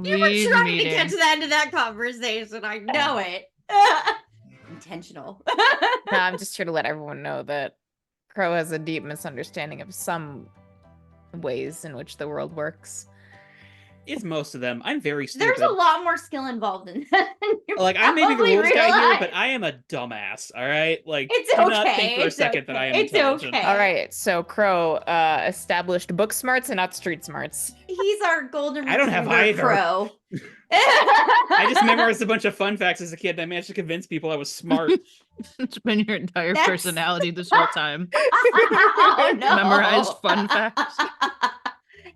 You were trying to get to the end of that conversation. I know it. Intentional. No, I'm just here to let everyone know that Crow has a deep misunderstanding of some ways in which the world works. It's most of them. I'm very stupid. There's a lot more skill involved in that. Like, I may be the rules guy here, but I am a dumbass, all right? Like, it's do okay. not think for a second that I am intelligent. Okay. All right, so Crow established book smarts and not street smarts. He's our golden retriever. I don't have either. Crow. I just memorized a bunch of fun facts as a kid, and I managed to convince people I was smart. It's been your entire personality this whole time. Oh, no. Memorized fun facts.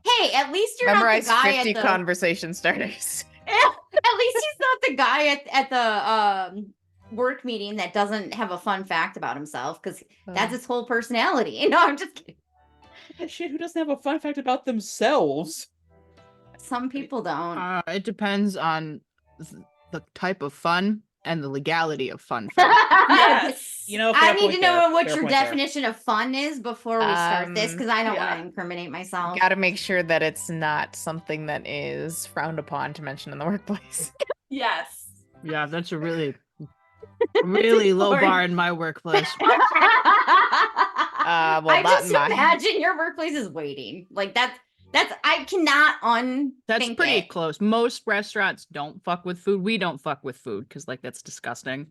Hey, at least you're Memorize not the guy 50 at the... conversation starters. At least he's not the guy at the work meeting that doesn't have a fun fact about himself, because that's his whole personality. No, I'm just kidding. Shit, who doesn't have a fun fact about themselves? Some people don't. It depends on the type of fun and the legality of fun facts. Yes. You know, I need to know what Fair your point there. definition of fun is before we start this, because I don't want to incriminate myself. Gotta make sure that it's not something that is frowned upon to mention in the workplace. Yes. Yeah, that's a really low bar in my workplace. Well, I not just in mine. imagine your workplace is waiting. Like that's I cannot unthink That's pretty it. close. Most restaurants don't fuck with food. We don't fuck with food because, like, that's disgusting.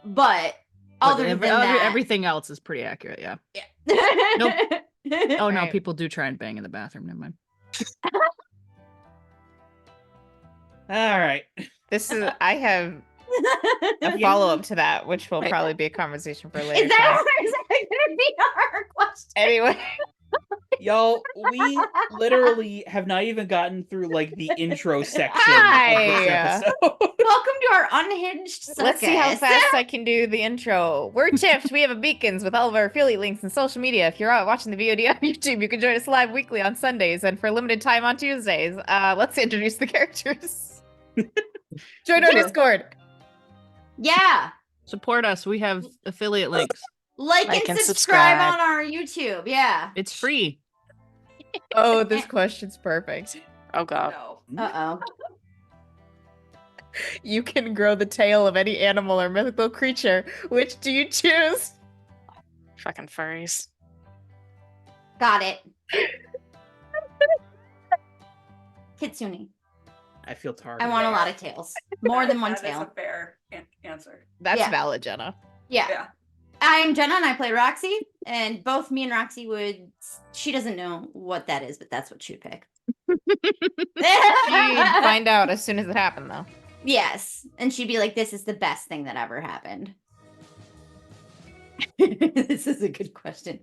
But other than that, everything else is pretty accurate. Yeah. Nope. Oh no, Right. people do try and bang in the bathroom. Never mind. All right. This is I have a follow-up to that, which will probably be a conversation for later. Is that going to be our question? Anyway. Y'all, we literally have not even gotten through, like, the intro section Hi. of this episode. Welcome to our unhinged circus. Let's see how fast I can do the intro. We're Tipped. We have a Beacons with all of our affiliate links and social media. If you're out watching the VOD on YouTube, you can join us live weekly on Sundays and for a limited time on Tuesdays. Let's introduce the characters. Join our Discord. Yeah. Support us. We have affiliate links. Like and subscribe on our YouTube. Yeah. It's free. Oh, this question's perfect. Oh god. No. Uh-oh. You can grow the tail of any animal or mythical creature. Which do you choose? Fucking furries. Got it. Kitsune. I feel targeted. I want a lot of tails. More than one That is tail. a fair answer. That's Yeah. valid, Jenna. Yeah. Yeah. I'm Jenna and I play Roxy, and both me and Roxy would... She doesn't know what that is, but that's what she'd pick. She'd find out as soon as it happened, though. Yes. And she'd be like, this is the best thing that ever happened. This is a good question.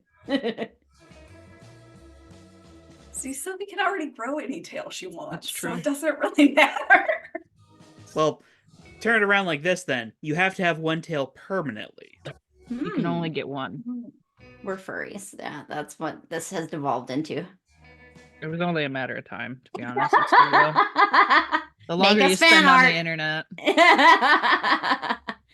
See, Sylvie can already grow any tail she wants. That's true. So it doesn't really matter. Well, turn it around like this, then. You have to have one tail permanently. You can only get one. We're furries. Yeah, that's what this has devolved into. It was only a matter of time, to be honest. It's for real. The longer us you fan spend on art. the internet.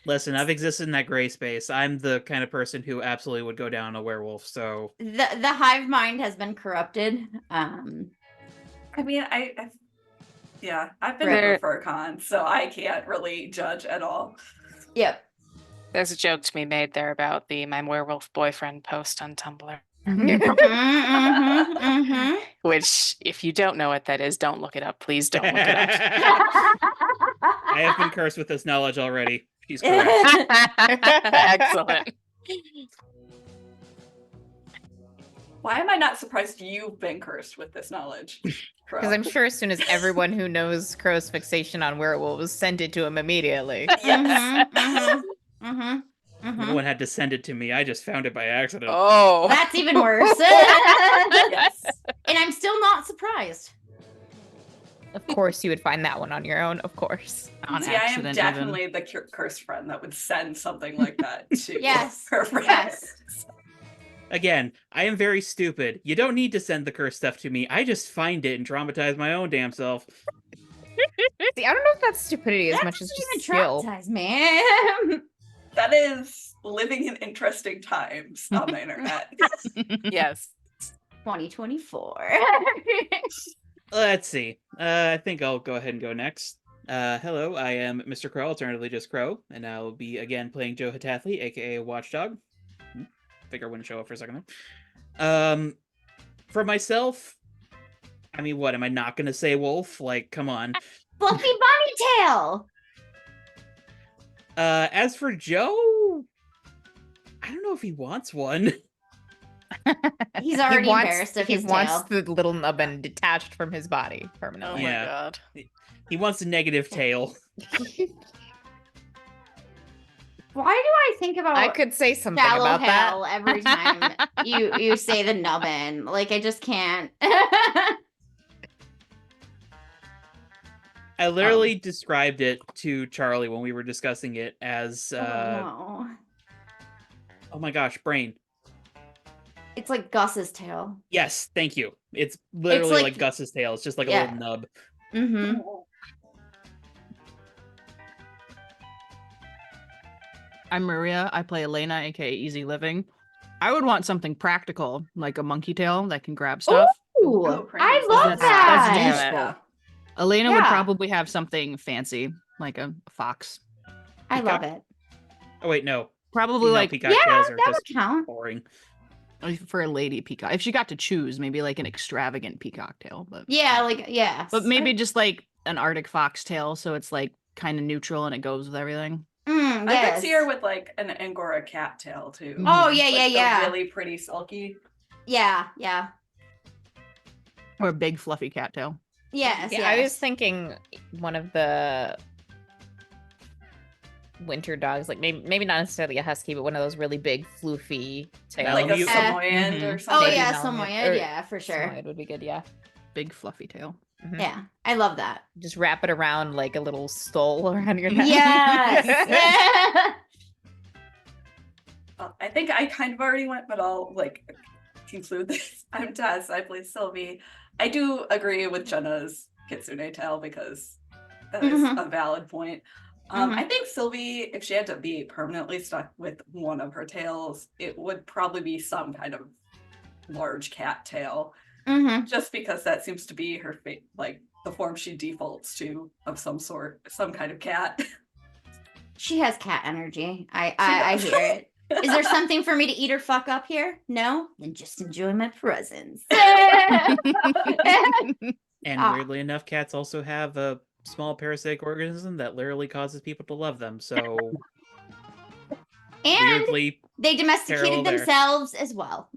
Listen, I've existed in that gray space. I'm the kind of person who absolutely would go down a werewolf, so... The hive mind has been corrupted. I mean, I've been There- to FurCon, so I can't really judge at all. Yep. There's a joke to be made there about the My Werewolf Boyfriend post on Tumblr. Which, if you don't know what that is, don't look it up. Please don't look it up. I have been cursed with this knowledge already. She's correct. Excellent. Why am I not surprised you've been cursed with this knowledge? Because I'm sure as soon as everyone who knows Crow's fixation on werewolves sent it to him immediately. Yes. No one had to send it to me. I just found it by accident. Oh. That's even worse. Yes. And I'm still not surprised. Of course you would find that one on your own, of course. On See, I am accident, definitely the cursed friend that would send something like that to Yes. her friends. Yes. Again, I am very stupid. You don't need to send the cursed stuff to me. I just find it and traumatize my own damn self. See, I don't know if that's stupidity as That much as doesn't just even skill. traumatize, man. That is living in interesting times on the internet. Yes. 2024. Let's see. I think I'll go ahead and go next. Hello, I am Mr. Crow, alternatively just Crow, and I will be again playing Joe Hatathli, aka Watchdog. Figure I wouldn't show up for a second there. For myself, I mean, what am I not gonna say? Wolf? Like, come on. Fluffy bunny tail. As for Joe, I don't know if he wants one. He's already he wants, embarrassed of he his wants tail. the little nubbin detached from his body Oh permanently. my Yeah. god. He wants a negative tail. Why do I think about I could say something shallow about that. hell every time you say the nubbin? Like I just can't. I literally described it to Charlie when we were discussing it as, Oh, no. oh my gosh, brain. It's like Gus's tail. Yes, thank you. It's literally like- like Gus's tail. It's just like a Yeah. little nub. Mm-hmm. I'm Maria. I play Elena, aka Easy Living. I would want something practical, like a monkey tail that can grab stuff. Ooh, Oh, I crazy. love That's that. useful. Yeah. Elena would Yeah. probably have something fancy, like a fox. I love Peacock? it. Oh wait, no. Probably No, like peacock Yeah, tails are that just would count. boring. for a lady peacock. If she got to choose, maybe like an extravagant peacock tail, but Yeah, like yeah. but maybe just like an Arctic fox tail, so it's like kind of neutral and it goes with everything. Mm, I yes. could see her with like an Angora cat tail too. Oh yeah, Like yeah, the yeah. really pretty silky. Yeah, yeah. Or a big fluffy cattail. Yes. Yeah, yes. I was thinking one of the winter dogs, like maybe not necessarily a husky, but one of those really big floofy tails. Like a Malamute? Samoyed or Mhm. something. Oh Maybe yeah, Malamute, Samoyed. or Yeah, for sure. Samoyed would be good, yeah. Big fluffy tail. Mhm. Yeah, I love that. Just wrap it around like a little stole around your neck. Yes. I think I kind of already went, but I'll like conclude this. I'm Tess. I play Sylvie. I do agree with Jenna's Kitsune tail because that is Mhm. a valid point. I think Sylvie, if she had to be permanently stuck with one of her tails, it would probably be some kind of large cat tail, Mm-hmm. just because that seems to be her like the form she defaults to of some sort, some kind of cat. She has cat energy. I does. hear it. Is there something for me to eat or fuck up here? No? Then just enjoy my presence. And Ah. weirdly enough, cats also have a small parasitic organism that literally causes people to love them. So And weirdly, they domesticated parallel there. themselves as well.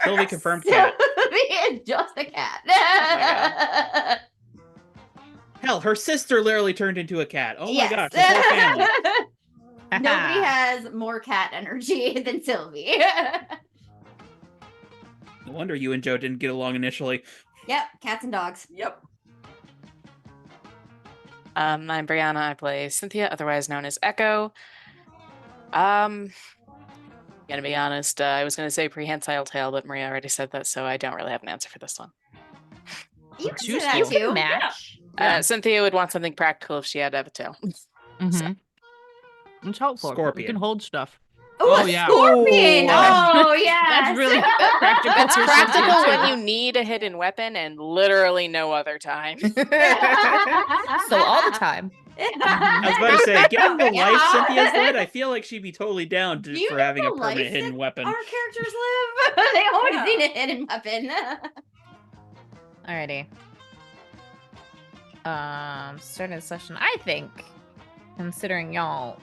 Sylvie confirmed cat. Sylvie is just a cat. Hell, her sister literally turned into a cat. Oh my Yes. gosh, this whole family. Nobody has more cat energy than Sylvie. No wonder you and Joe didn't get along initially. Yep, cats and dogs. Yep. I'm Brianna. I play Cynthia, otherwise known as Echo. Gonna be honest, I was gonna say prehensile tail, but Maria already said that, so I don't really have an answer for this one. You It's can say that useful. too. Match. Yeah. Cynthia would want something practical if she had to have a tail. Mhm. It's helpful. You Scorpion. can hold stuff. Ooh, Oh, a yeah. scorpion. Ooh. Oh, yeah. That's really practical. It's for practical Cynthia, when too. you need a hidden weapon and literally no other time. So all the time. I was about to say, given the life Yeah. Cynthia's led, I feel like she'd be totally down Do you for know having a the life permanent hidden that weapon. Our characters live. They always Yeah. need a hidden weapon. Alrighty. Starting the session. I think, considering y'all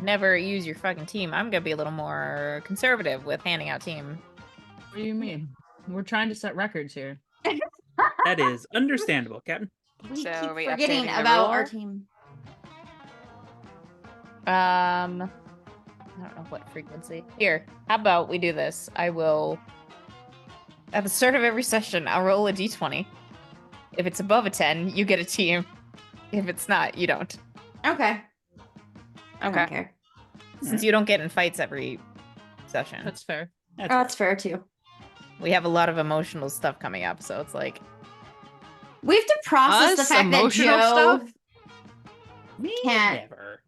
never use your fucking team, I'm gonna be a little more conservative with handing out team. What do you mean? We're trying to set records here. That is understandable, Captain. We So keep are we forgetting updating the about our rule? team. I don't know what frequency. Here, how about we do this? I will, at the start of every session, I'll roll a d20. If it's above a 10, you get a team. If it's not, you don't. Okay. I don't Okay. care. Since you don't get in fights every session. That's fair. Oh, that's fair too. We have a lot of emotional stuff coming up, so it's like, We have to process the Us? fact that Emotional Joe stuff? can't. Never.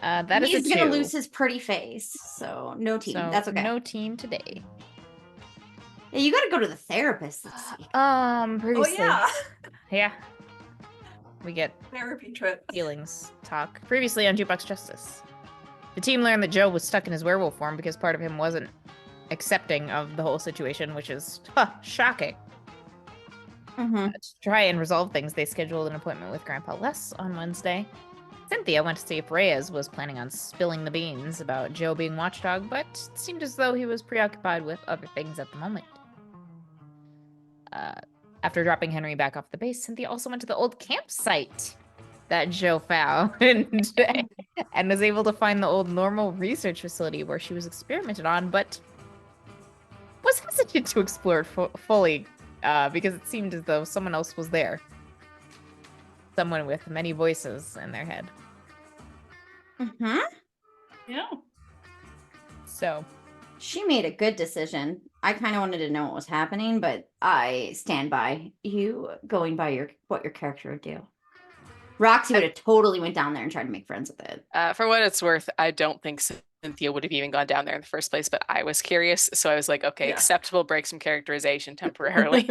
that is He's a gonna 2. lose his pretty face, so no team. So That's okay. no team today. Yeah, you got to go to the therapist this week. Oh Previously. yeah, Yeah. We get therapy trip. feelings talk. Previously on Jukebox Justice. The team learned that Joe was stuck in his werewolf form because part of him wasn't accepting of the whole situation, which is shocking. Mm-hmm. To try and resolve things, they scheduled an appointment with Grandpa Les on Wednesday. Cynthia went to see if Reyes was planning on spilling the beans about Joe being watchdog, but it seemed as though he was preoccupied with other things at the moment. After dropping Henry back off the base, Cynthia also went to the old campsite that Joe found and was able to find the old normal research facility where she was experimented on, but was hesitant to explore it fully because it seemed as though someone else was there. Someone with many voices in their head. Mm-hmm. Yeah. So, She made a good decision. I kind of wanted to know what was happening, but I stand by you going by what your character would do. Roxy would have totally went down there and tried to make friends with it. For what it's worth, I don't think Cynthia would have even gone down there in the first place, but I was curious, so I was like, okay, Yeah. acceptable break some characterization temporarily.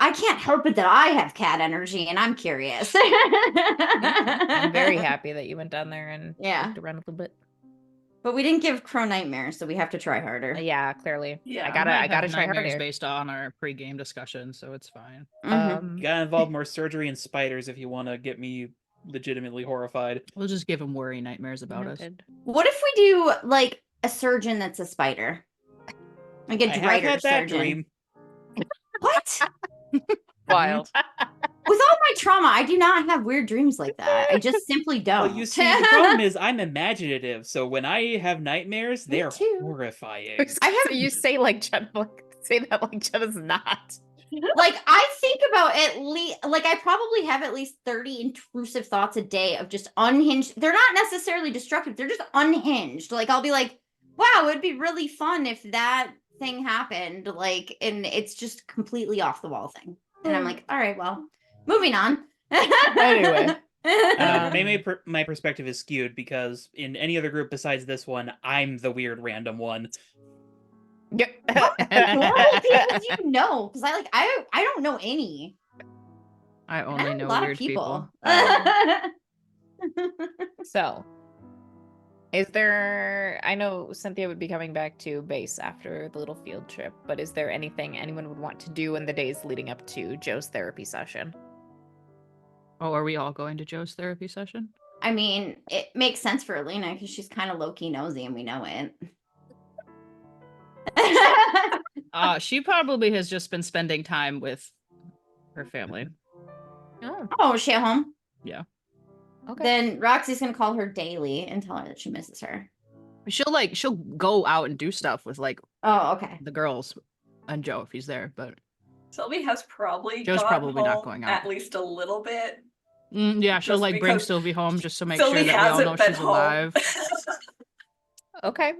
I can't help it that I have cat energy and I'm curious. I'm very happy that you went down there and Yeah. looked around a little bit. But we didn't give Crow nightmares, so we have to try harder. Yeah, clearly. Yeah. I might gotta have try nightmares harder. based on our pre-game discussion, so it's fine. Mhm. You gotta involve more surgery and spiders if you want to get me legitimately horrified. We'll just give him worry nightmares about us. Noted. What if we do like a surgeon that's a spider? Like a I have Drider had that surgeon. dream. What? Wild. With all my trauma, I do not have weird dreams like that. I just simply don't. Well, you see, the problem is I'm imaginative, so when I have nightmares, Me they are too. horrifying. I have you say like Jenna, say that like Jenna's not. Like I think about at least like I probably have at least 30 intrusive thoughts a day of just unhinged. They're not necessarily destructive, they're just unhinged. Like I'll be like, wow, it'd be really fun if that thing happened. Like, and it's just completely off the wall thing. And I'm like, all right, well, moving on. Anyway. Maybe my perspective is skewed because in any other group besides this one, I'm the weird random one. What normal people do you know? Because I don't know any. I And I only have know a lot weird of people. So, is there? I know Cynthia would be coming back to base after the little field trip, but is there anything anyone would want to do in the days leading up to Joe's therapy session? Oh, are we all going to Joe's therapy session? I mean, it makes sense for Elena because she's kind of low-key nosy and we know it. She probably has just been spending time with her family. Oh, Oh, is she at home? Yeah. okay. Then Roxy's gonna call her daily and tell her that she misses her. She'll go out and do stuff with like Oh, okay. the girls and Joe if he's there, but Sylvie has probably Joe's gone probably not home going out. at least a little bit. yeah, she'll Just like bring because Sylvie home just to make Sylvie sure that we all hasn't know been she's home. alive. Okay.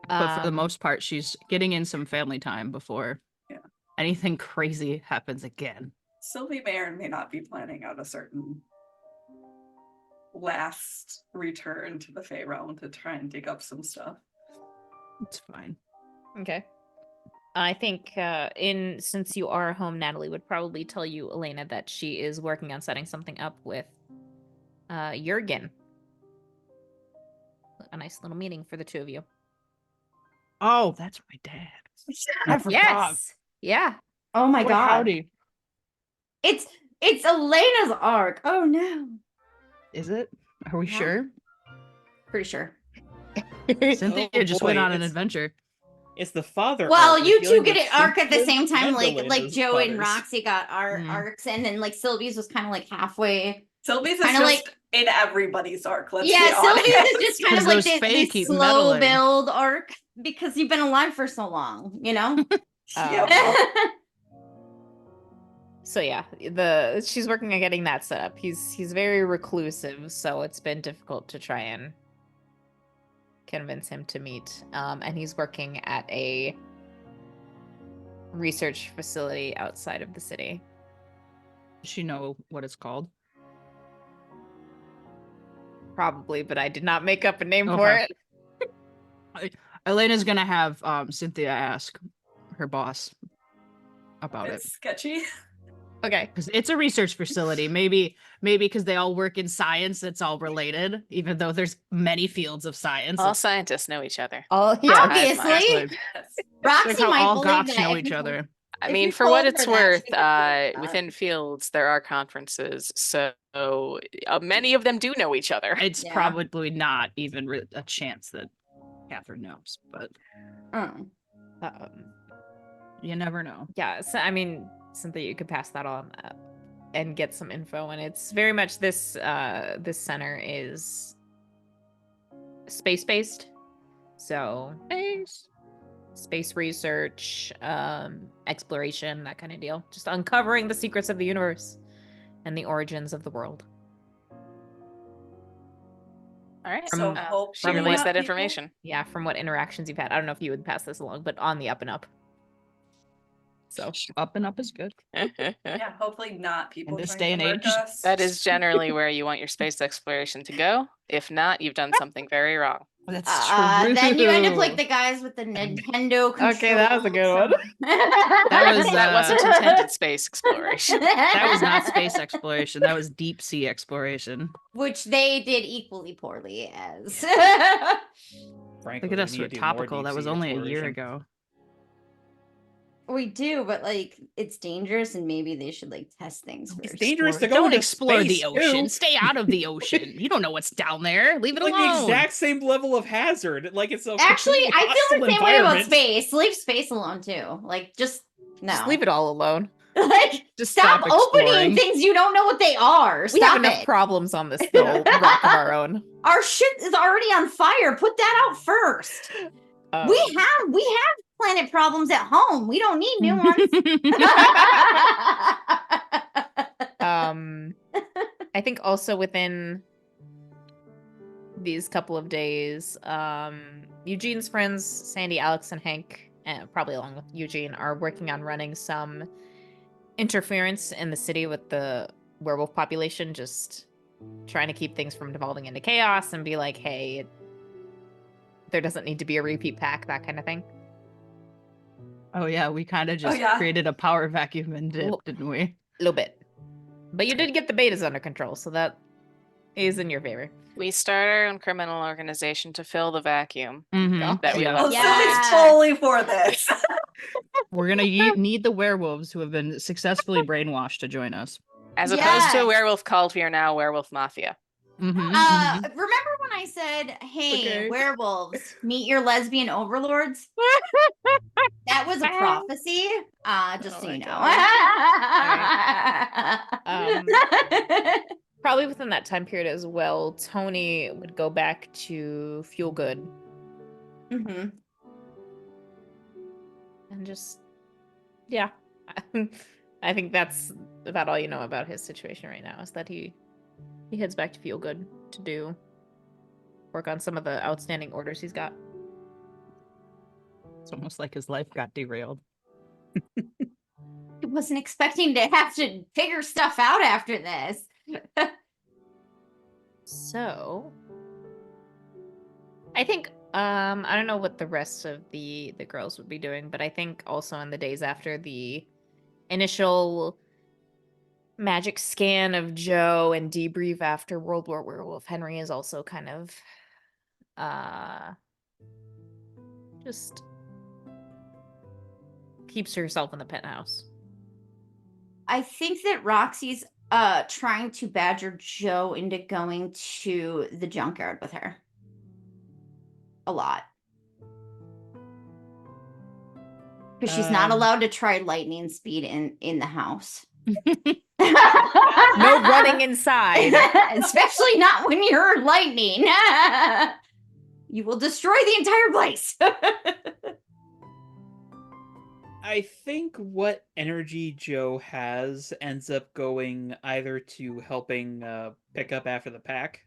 But for the most part, she's getting in some family time before Yeah. anything crazy happens again. Sylvie may or may not be planning out a certain last return to the Fey realm to try and dig up some stuff. It's fine. Okay. I think since you are home, Natalie would probably tell you, Elena, that she is working on setting something up with Jurgen. A nice little meeting for the two of you. Oh, that's my dad. I forgot. Yes. Yeah. Oh my Boy, god. howdy. It's Elena's arc. Oh no. Is it? Are we Yeah. sure? Pretty sure. Cynthia Oh, just boy, went on an it's- adventure. It's the father. Well, arc. you We're two dealing get with an arc at the Cynthia's same time, and like Elena's Joe and fathers. Roxy got Mhm. arcs, and then like Sylvie's was kind of like halfway. Sylvie's is Kinda just like- in everybody's arc. Let's Yeah, be honest. Sylvie's is just kind of 'Cause like those this, Fae keep slow meddling. build arc because you've been alive for so long, you know. Yep. So yeah, she's working on getting that set up. He's very reclusive, so it's been difficult to try and convince him to meet. And he's working at a research facility outside of the city. Does she know what it's called? Probably, but I did not make up a name for Okay. it. Elena's gonna have Cynthia ask her boss about it. It's sketchy. Okay. Because it's a research facility. Maybe because they all work in science, it's all related, even though there's many fields of science. All It's scientists know each other. Oh, Yeah. Obviously, actually Yes. Roxy like how might all believe goths that know if each you- other. I If mean, you for what told it's her that, worth, she would believe that. within fields there are conferences, so many of them do know each other. It's Yeah. probably not even a chance that Catherine knows, but Mm. you never know. Yeah, so, I mean, Cynthia, you could pass that on and get some info. And it's very much this this center is space based, so space research, exploration, that kind of deal. Just uncovering the secrets of the universe and the origins of the world. All right. So From- hope She from released what that people- information. Yeah, from what interactions you've had. I don't know if you would pass this along, but on the up and up. So Up and up is good. Yeah, hopefully not people this trying day to and murk age. us. That is generally where you want your space exploration to go. If not, you've done something very wrong. That's Then you end up like true. the guys with the Nintendo controls. Okay, that was a good one. that was, That wasn't intended space exploration. That was not space exploration. That was deep sea exploration. Which they did equally poorly as. Frankly, Look at we us need to with do more topical. That was deep-sea only a year exploration. ago. We do, but like it's dangerous, and maybe they should like test things It's first. dangerous to go Don't into explore space, the ocean. too. Stay out of the ocean. You don't know what's down there. Leave it It's like alone. the exact same level of hazard. Like it's a Actually, completely I feel hostile the same way about environment. space. Leave space alone too. Like just no. just leave it all alone. Like Just stop stop opening exploring. things you don't know what they are. We have Stop enough it. problems on this little rock of our own. Our shit is already on fire. Put that out first. Um, We have planet problems at home. We don't need new ones. I think also within these couple of days, Eugene's friends, Sandy, Alex, and Hank, probably along with Eugene, are working on running some interference in the city with the werewolf population, just trying to keep things from devolving into chaos and be like, hey, there doesn't need to be a repeat pack, that kind of thing. Oh yeah, we kind of just yeah. created a power vacuum and dip, Well- didn't we? A little bit. But you did get the betas under control, so that is in your favor. We start our own criminal organization to fill the vacuum Mhm. that we Yeah. left. Yeah. Lily's totally for this. We're gonna need the werewolves who have been successfully brainwashed to join us. As opposed to Yes. a werewolf cult, we are now werewolf mafia. Mhm, Remember when I said, "Hey, Okay. werewolves, meet your lesbian overlords"? That was a prophecy. Just Oh so my you know. Probably within that time period as well, Tony would go back to Feel Good hmm and just, yeah. I think that's about all you know about his situation right now, is that he heads back to Feel Good to work on some of the outstanding orders he's got. It's almost like his life got derailed. I wasn't expecting to have to figure stuff out after this. So, I think I don't know what the rest of the girls would be doing, but I think also in the days after the initial magic scan of Joe and debrief after World War Werewolf, Henry is also kind of just keeps herself in the penthouse. I think that Roxy's trying to badger Joe into going to the junkyard with her. A lot. Because she's not allowed to try lightning speed in the house. No running inside. Especially not when you're lightning. You will destroy the entire place. I think what energy Joe has ends up going either to helping pick up after the pack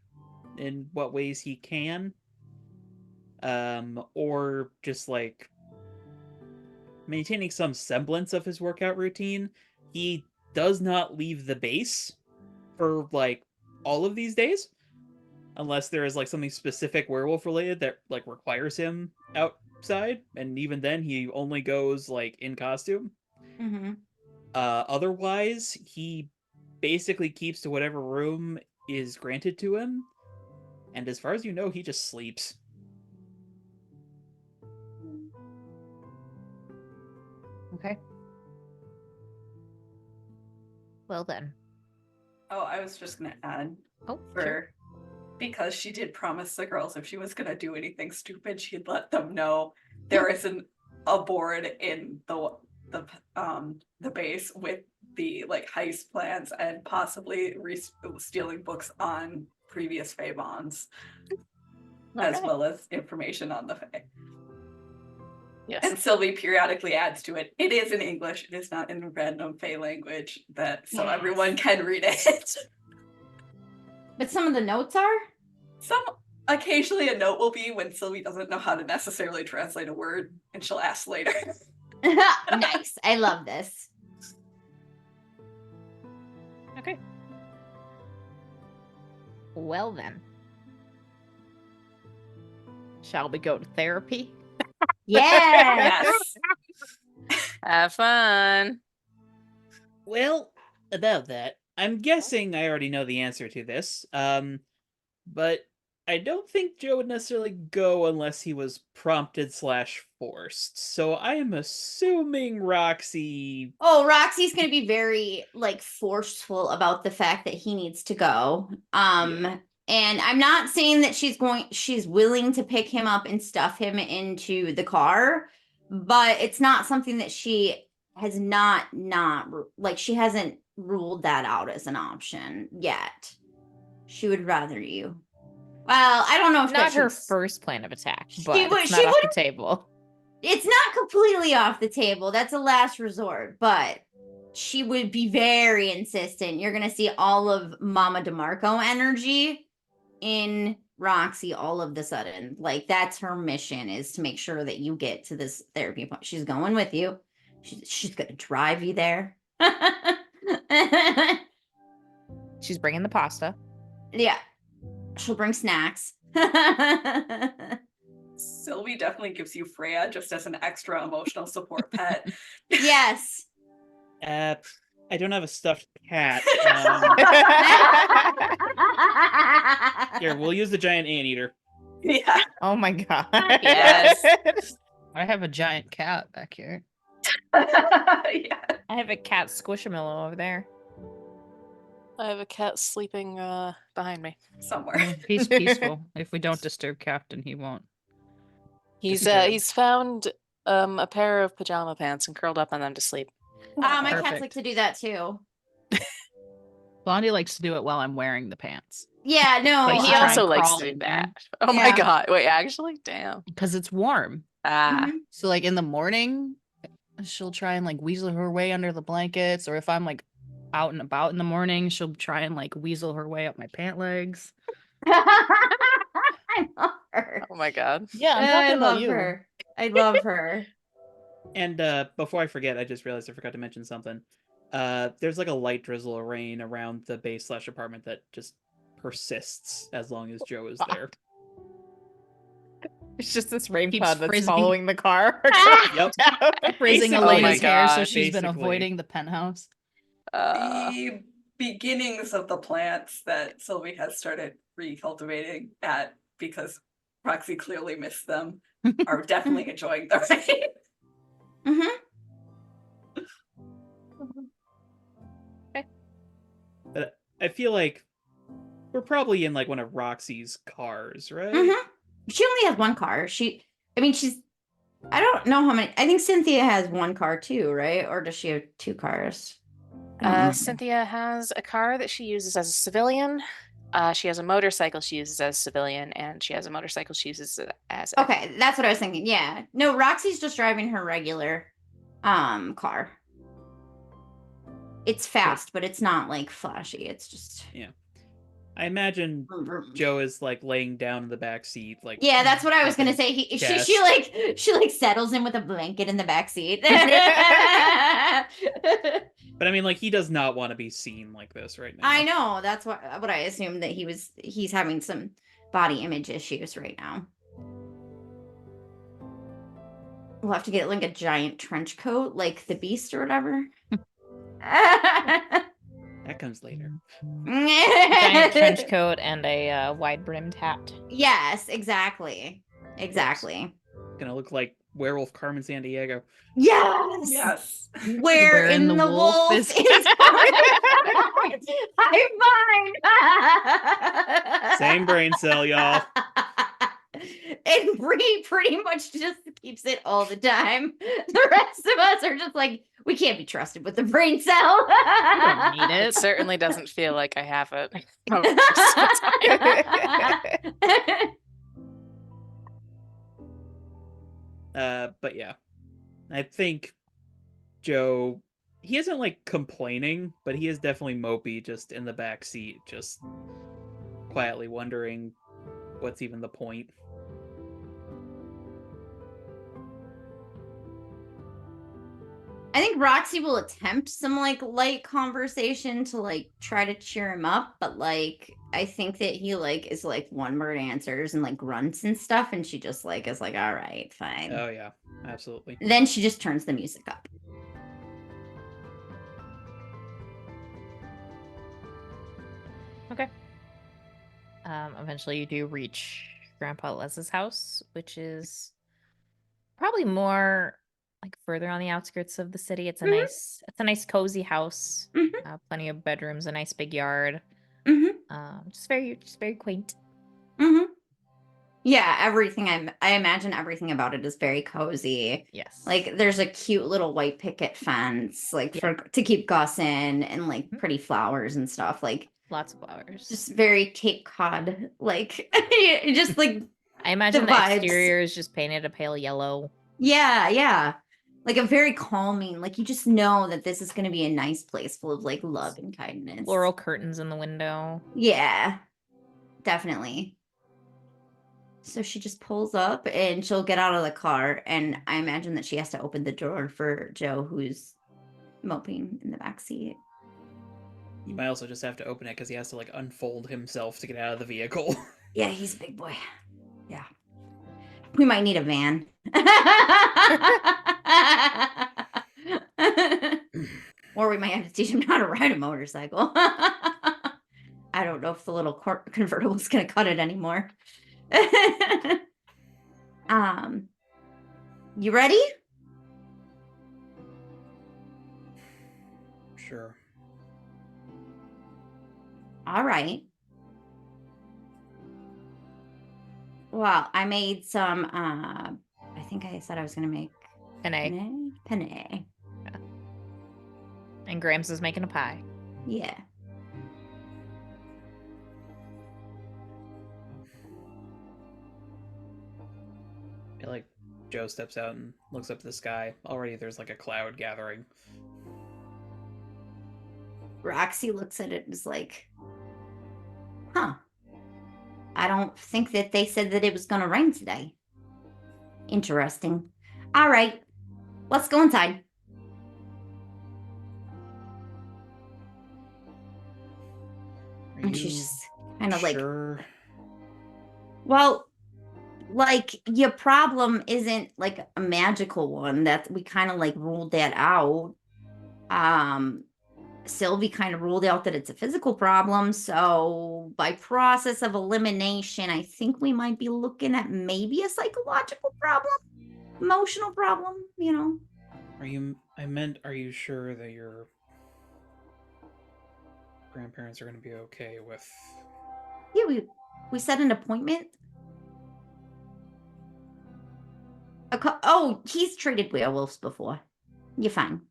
in what ways he can, or just like maintaining some semblance of his workout routine. He does not leave the base for like all of these days. unless there is like something specific werewolf related that like requires him outside, and even then he only goes like in costume. Mm-hmm. Otherwise, he basically keeps to whatever room is granted to him, and as far as you know, he just sleeps. Okay. Well then. Oh, I was just gonna add Oh, for sure. because she did promise the girls if she was gonna do anything stupid, she'd let them know there isn't a board in the base with the like heist plans and possibly stealing books on previous Fae bonds, as Okay. well as information on the Fae. Yes. And Sylvie periodically adds to it. It is in English. It is not in random Fae language, that so Yes. everyone can read it. But some of the notes are? Occasionally a note will be when Sylvie doesn't know how to necessarily translate a word, and she'll ask later. Nice. I love this. Okay. Well then. Shall we go to therapy? Yeah. Yes. Have fun. Well, about that, I'm guessing I already know the answer to this. But I don't think Joe would necessarily go unless he was prompted / forced. So I am assuming Roxy. Oh, Roxy's gonna be very like forceful about the fact that he needs to go. Yeah. And I'm not saying that she's willing to pick him up and stuff him into the car, but it's not something that she has not like she hasn't ruled that out as an option yet. She would rather you. Well, I don't know if Not that her she's- first plan of attack, but would- it's she not off the wouldn't- table. It's not completely off the table. That's a last resort, but she would be very insistent. You're gonna see all of Mama DeMarco energy in Roxy all of the sudden. Like that's her mission, is to make sure that you get to this therapy point. She's going with you. She's gonna drive you there. She's bringing the pasta. Yeah. She'll bring snacks. Sylvie definitely gives you Freya just as an extra emotional support pet. Yes. I don't have a stuffed cat. Here, we'll use the giant anteater. Yeah. Oh my god. Yes. I have a giant cat back here. Yeah. I have a cat squishamillo over there. I have a cat sleeping behind me. Somewhere. Yeah, he's peaceful. If we don't disturb Captain, he won't. Good. He's found a pair of pajama pants and curled up on them to sleep. My cats like Perfect. to do that too. Blondie likes to do it while I'm wearing the pants Yeah, no. Like, He try and also likes crawl to do in there. that. Oh my Yeah. god. Wait, actually? Damn. because it's warm. Ah. Mhm. So like in the morning, she'll try and like weasel her way under the blankets, or if I'm like out and about in the morning, she'll try and like weasel her way up my pant legs. I love her. Oh my god. Yeah, I'm I talking about love you. her. I love her. And before I forget, I just realized I forgot to mention something. There's like a light drizzle of rain around the base / apartment that just persists as long as Joe is there. It's just this rain Keeps cloud that's frizzing. following the car. Yep. Frizzing Basically- Elena's Oh my hair, so God, she's been basically. avoiding the penthouse. The beginnings of the plants that Sylvie has started recultivating at, because Roxy clearly missed them, are definitely enjoying the rain. Mhm. But I feel like we're probably in like one of Roxy's cars, right? Mhm. She only has one car. I don't know how many. I think Cynthia has one car too, right? Or does she have two cars? I don't remember. Cynthia has a car that she uses as a civilian. She has a motorcycle she uses as a civilian, and she has a motorcycle she uses as a Okay, that's what I was thinking. Yeah. No, Roxy's just driving her regular car. It's fast, but it's not like flashy. It's just I imagine Joe is like laying down in the back seat, like Yeah, that's what I was gonna up in say. his She chest. like settles in with a blanket in the back seat. But I mean, like he does not want to be seen like this right now. I know. That's what I assumed that he's having some body image issues right now. We'll have to get like a giant trench coat, like the Beast or whatever. That comes later. Giant trench coat and a wide-brimmed hat. Yes, exactly. Exactly. Gonna look like werewolf Carmen Sandiego. Yes. Yes. Where in the wolf is High five. Same brain cell, y'all. And Bree pretty much just keeps it all the time. The rest of us are just like, we can't be trusted with the brain cell. You don't need It it. certainly doesn't feel like I have it. But yeah, I think Joe, he isn't like complaining, but he is definitely mopey, just in the back seat, just quietly wondering what's even the point. I think Roxy will attempt some like light conversation to like try to cheer him up, but like I think that he like is like one word answers and like grunts and stuff, and she just like is like, all right, fine. Oh yeah, absolutely. Then she just turns the music up. Okay. Eventually you do reach Grandpa Les's house, which is probably more like further on the outskirts of the city. It's a Mhm. it's a nice cozy house. Mhm. Plenty of bedrooms, a nice big yard. Mm-hmm. Just very quaint. Mm-hmm. Yeah, everything I imagine everything about it is very cozy. Yes. Like there's a cute little white picket fence, like Yeah. for to keep Gus in, and like Mhm. pretty flowers and stuff. Like Lots of flowers. just very Cape Cod, like just like I imagine the the vibes. exterior is just painted a pale yellow. yeah. Like a very calming, like you just know that this is gonna be a nice place full of like love and kindness. Floral curtains in the window. Yeah, definitely. So she just pulls up and she'll get out of the car, and I imagine that she has to open the door for Joe, who's moping in the back seat. You might also just have to open it because he has to like unfold himself to get out of the vehicle. Yeah, he's a big boy. Yeah. We might need a van. Or we might have to teach him how to ride a motorcycle. I don't know if the little convertible is going to cut it anymore. You ready? Sure. All right. Well, I made some I think I said I was going to make An egg. penne. And Grams is making a pie. Yeah. I feel like Joe steps out and looks up at the sky. Already there's like a cloud gathering. Roxy looks at it and is like, huh. I don't think that they said that it was going to rain today. Interesting. All right. Let's go inside. Are And she's you just kind of like, sure? well, like your problem isn't like a magical one. That we kind of like ruled that out. Sylvie kind of ruled out that it's a physical problem. So by process of elimination, I think we might be looking at maybe a psychological problem, emotional problem, you know. Are you sure that your grandparents are going to be okay with... Yeah, we set an appointment. Oh, he's treated werewolves before. You're fine.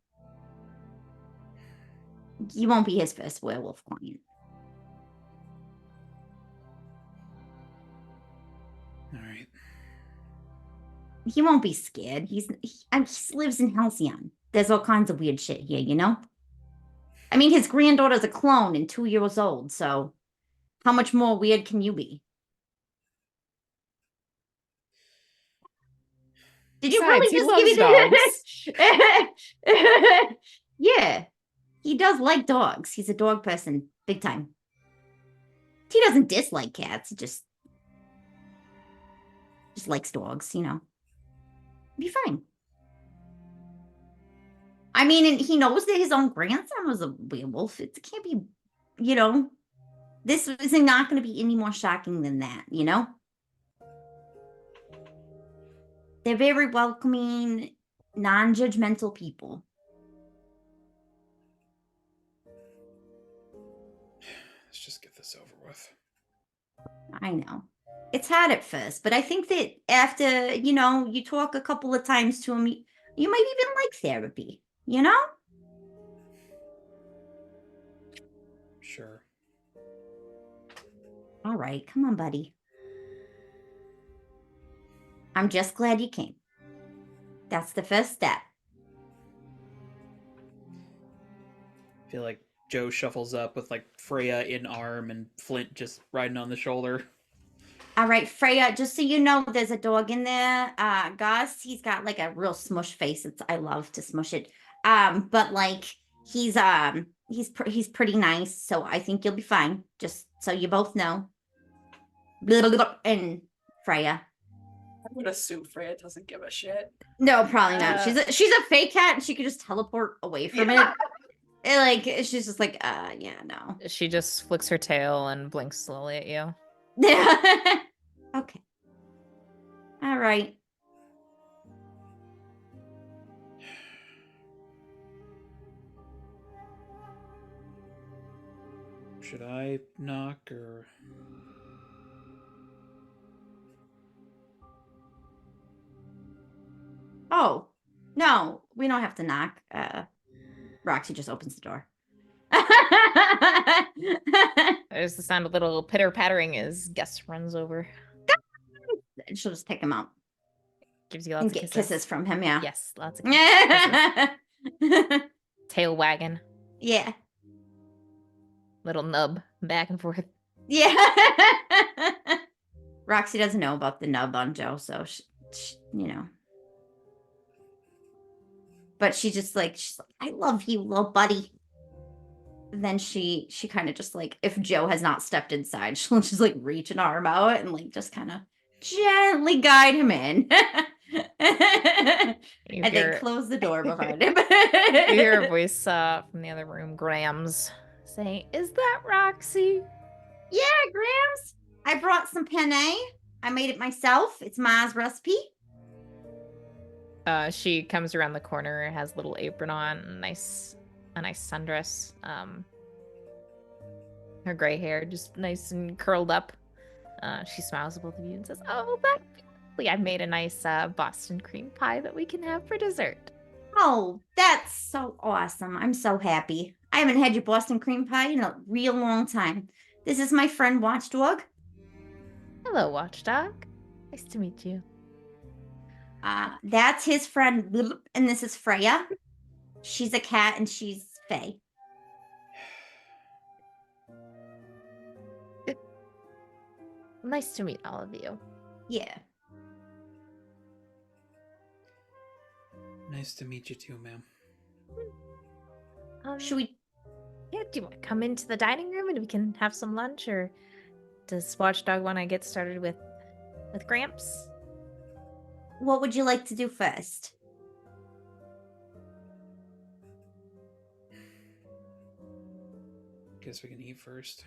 You won't be his first werewolf client. All right. He won't be scared. He lives in Halcyon. There's all kinds of weird shit here, you know? I mean, his granddaughter's a clone and 2 years old, so how much more weird can you be? Did you Besides, he really just give loves me Yeah, he does like dogs. He's a dog person, big time. He doesn't dislike cats. Just just likes dogs, you know. Be fine. I mean, and he knows that his own grandson was a werewolf. It can't be, you know, this is not going to be any more shocking than that, you know? They're very welcoming, non-judgmental people. Let's just get this over with. I know. It's hard at first, but I think that after, you know, you talk a couple of times to him, you might even like therapy, you know? Sure. All right, come on, buddy. I'm just glad you came. That's the first step. I feel like Joe shuffles up with like Freya in arm and Flint just riding on the shoulder. All right, Freya, just so you know, there's a dog in there. Gus, he's got like a real smush face. I love to smush it. But like he's pretty nice, so I think you'll be fine. Just so you both know. And Freya. I would assume Freya doesn't give a shit. No, probably not. Uh, She's a fake cat and she could just teleport away from it. And, like she's just like, yeah, no. She just flicks her tail and blinks slowly at you. Okay. All right. Should I knock or? Oh, no, we don't have to knock. Roxy just opens the door. There's the sound of little pitter pattering as Gus runs over. And she'll just pick him up Gives you lots and of get kisses. kisses from him. Yeah. Yes, lots of kisses. Yeah. Tail wagging, Yeah. little nub back and forth. Yeah. Roxy doesn't know about the nub on Joe, so she, you know. But she's like, I love you, little buddy. Then she kind of just like, if Joe has not stepped inside, she'll just like reach an arm out and like just kind of gently guide him in. You And hear, then close the door behind him. you hear a voice from the other room, Grams, saying, "Is that Roxy?" Yeah, Grams. I brought some penne. I made it myself. It's Ma's recipe. She comes around the corner, has a little apron on, a nice sundress. Her gray hair just nice and curled up. She smiles at both of you and says, "Oh, that's lovely. I made a nice Boston cream pie that we can have for dessert." Oh, that's so awesome. I'm so happy. I haven't had your Boston cream pie in a real long time. This is my friend Watchdog. Hello, Watchdog. Nice to meet you. That's his friend, and this is Freya. She's a cat and she's Faye. Nice to meet all of you. Yeah. Nice to meet you too, ma'am. Should we? Yeah, do you want to come into the dining room and we can have some lunch, or does Watchdog want to get started with Gramps? What would you like to do first? Guess we can eat first.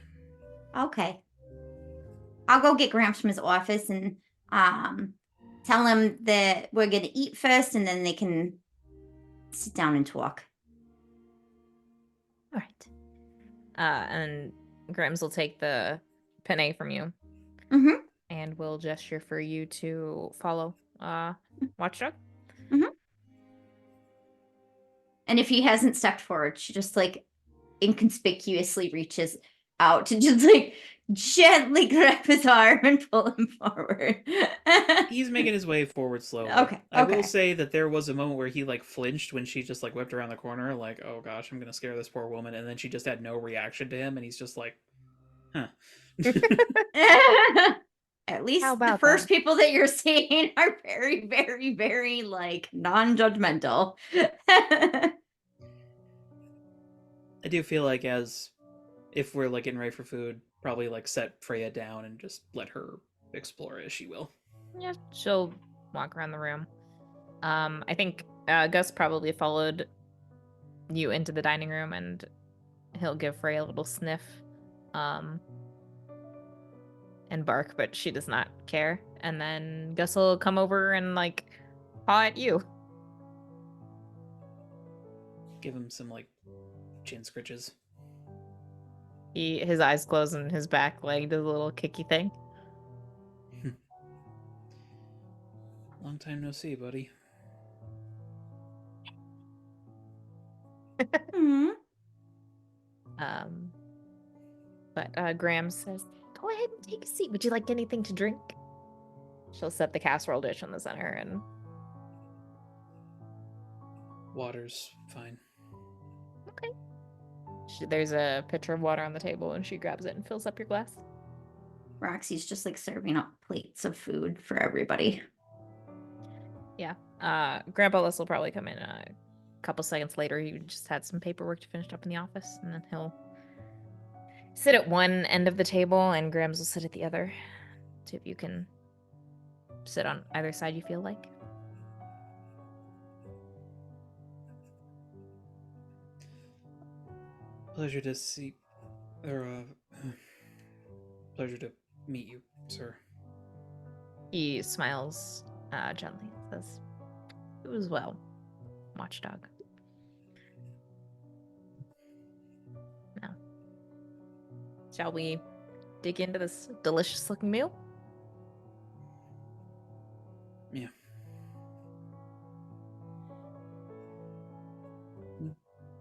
Okay. I'll go get Gramps from his office and tell him that we're gonna eat first, and then they can sit down and talk. All right. And Grams will take the penne from you. Mm-hmm. And will gesture for you to follow Watchdog. And if he hasn't stepped forward, she just like inconspicuously reaches out to just like gently grab his arm and pull him forward. He's making his way forward slowly. Okay, I will okay. say that there was a moment where he like flinched when she just like whipped around the corner, like, oh gosh, I'm gonna scare this poor woman, and then she just had no reaction to him, and he's just like, huh. At least How the about first that? people that you're seeing are very, very, very like non-judgmental. I do feel like as if we're like getting ready for food, probably like set Freya down and just let her explore as she will. Yeah, she'll walk around the room. I think Gus probably followed you into the dining room, and he'll give Freya a little sniff, and bark, but she does not care. And then Gus will come over and like paw at you. Give him some like chin scritches. His eyes close and his back leg does a little kicky thing. Long time no see, buddy. Hmm. But Graham says, "Go ahead and take a seat. Would you like anything to drink?" She'll set the casserole dish in the center, and Water's fine. okay. There's a pitcher of water on the table, and she grabs it and fills up your glass. Roxy's just like serving up plates of food for everybody. Yeah. Grandpa Les will probably come in a couple seconds later. He just had some paperwork to finish up in the office, and then he'll sit at one end of the table, and Grams will sit at the other. So if you can sit on either side you feel like. Pleasure to see, or pleasure to meet you, sir. He smiles gently and says, "It was well, watchdog." Now, shall we dig into this delicious looking meal? Yeah.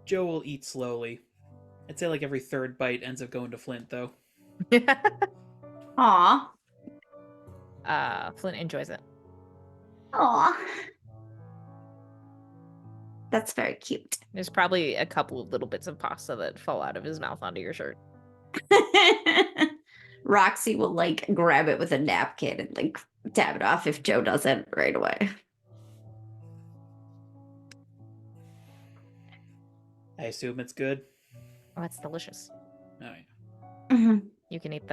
Joe will eat slowly. I'd say like every third bite ends up going to Flint, though. Aw. Flint enjoys it. Aw. That's very cute. There's probably a couple of little bits of pasta that fall out of his mouth onto your shirt. Roxy will like grab it with a napkin and like dab it off if Joe doesn't right away. I assume it's good. Oh, it's delicious. Oh yeah. Mhm. You can eat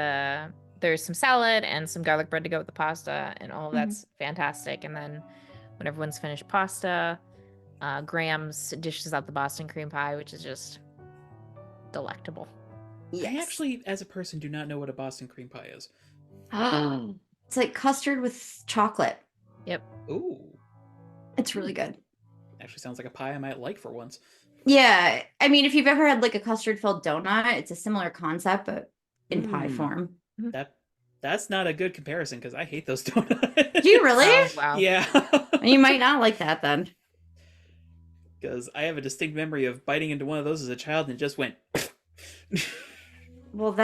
there's some salad and some garlic bread to go with the pasta, and all of that's fantastic. And then when everyone's finished pasta, Graham's dishes out the Boston cream pie, which is just delectable. I actually, as a person, do not know what a Boston cream pie is. It's like custard with chocolate. Yep. Ooh. It's really good. Actually sounds like a pie I might like for once. Yeah. I mean, if you've ever had like a custard filled donut, it's a similar concept, but in pie form. That's not a good comparison because I hate those donuts. Do you really? Oh, wow. Yeah. You might not like that then. Because I have a distinct memory of biting into one of those as a child and it just went. Well,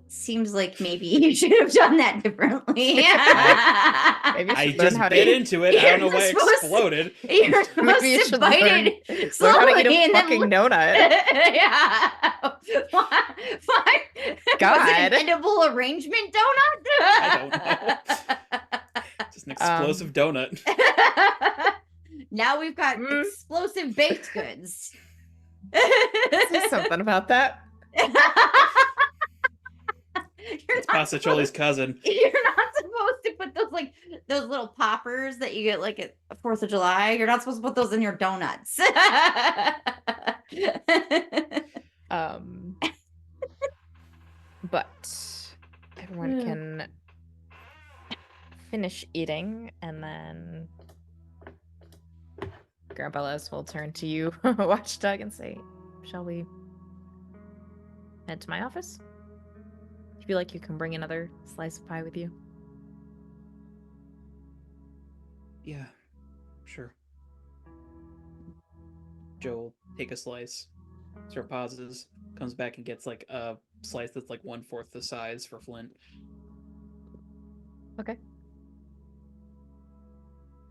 seems like maybe you should have done that differently. Maybe you I should learn just how bit to into it. I don't know why it You're supposed to- exploded. You're supposed Maybe you to should bite learn it how slowly to eat a and then fucking donut. yeah. Why? Was God. it an edible arrangement donut? I don't know. Just an explosive donut. Now we've got explosive baked goods. Say something about that. It's Pasacholi's cousin. You're not supposed to put those little poppers that you get like at 4th of July. You're not supposed to put those in your donuts. But everyone can finish eating, and then Grandpa Les will turn to you, Watchdog, and say, "Shall we head to my office? Do you feel like you can bring another slice of pie with you?" Yeah, sure. Joe will take a slice, sort of pauses, comes back and gets like a slice that's like 1/4 the size for Flint. Okay.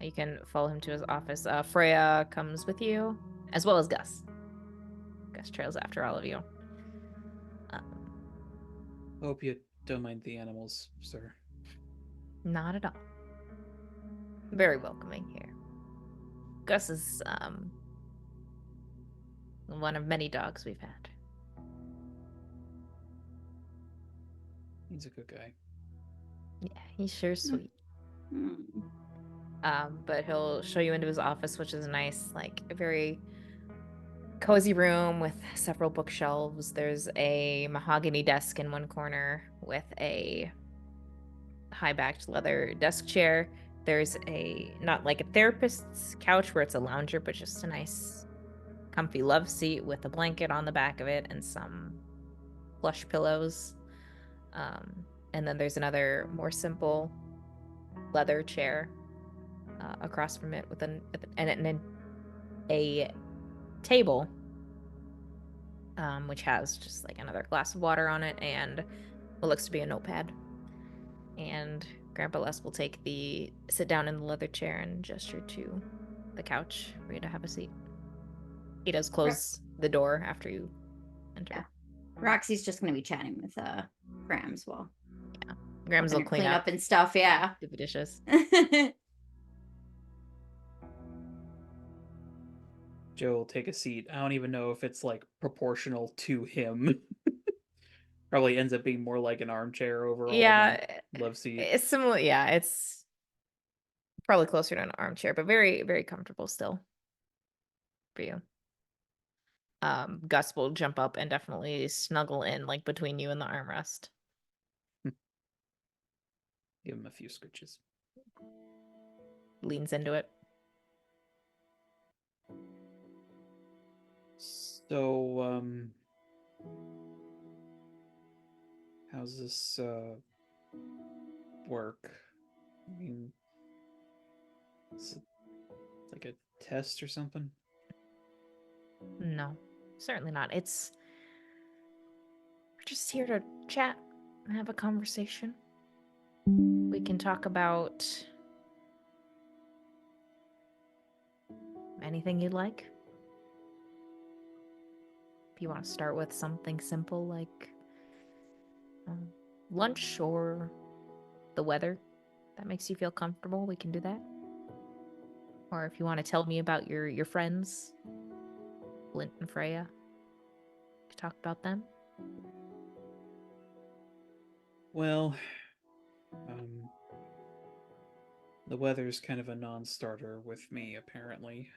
You can follow him to his office. Freya comes with you, as well as Gus. Gus trails after all of you. Hope you don't mind the animals, sir. Not at all. Very welcoming here. Gus is one of many dogs we've had. He's a good guy. Yeah, he's sure sweet. Hmm. But he'll show you into his office, which is nice, like a very cozy room with several bookshelves. There's a mahogany desk in one corner with a high-backed leather desk chair. There's a, not like a therapist's couch where it's a lounger, but just a nice comfy love seat with a blanket on the back of it and some plush pillows. And then there's another more simple leather chair across from it with a table, which has just like another glass of water on it and what looks to be a notepad. And Grandpa Les will sit down in the leather chair and gesture to the couch for you to have a seat. He does close the door after you enter. Yeah. Roxy's just gonna be chatting with Grams while Grams will helping her clean up and stuff. Yeah. do the dishes. Joe will take a seat. I don't even know if it's like proportional to him. Probably ends up being more like an armchair overall Yeah, than love seat. it's similar. Yeah, it's probably closer to an armchair, but very, very comfortable still for you. Gus will jump up and definitely snuggle in like between you and the armrest. Give him a few scritches. Leans into it. So, how's this work? I mean, is it like a test or something? No, certainly not. We're just here to chat and have a conversation. We can talk about anything you'd like. If you want to start with something simple like lunch or the weather that makes you feel comfortable, we can do that. Or if you want to tell me about your friends, Flint and Freya, to talk about them. Well, the weather's kind of a non-starter with me, apparently.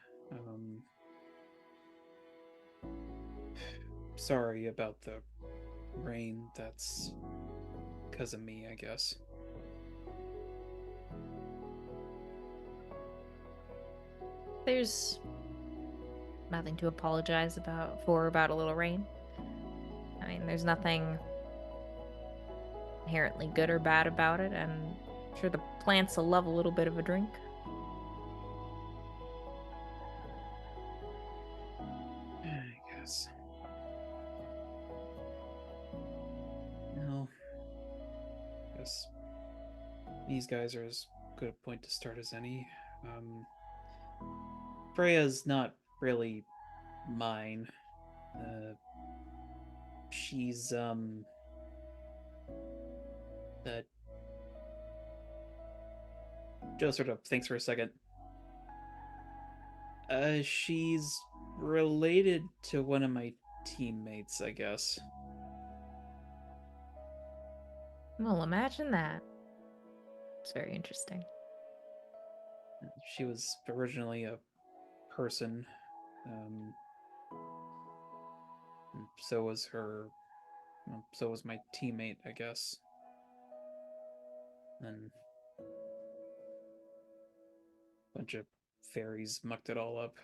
Sorry about the rain. That's because of me, I guess. There's nothing to apologize about a little rain. I mean, there's nothing inherently good or bad about it, and I'm sure the plants will love a little bit of a drink. I guess. No. Guess these guys are as good a point to start as any. Freya's not really mine. She's Joe sort of thinks for a second. She's related to one of my teammates, I guess. Well, imagine that. It's very interesting. She was originally a person. So was her. So was my teammate, I guess. And a bunch of fairies mucked it all up.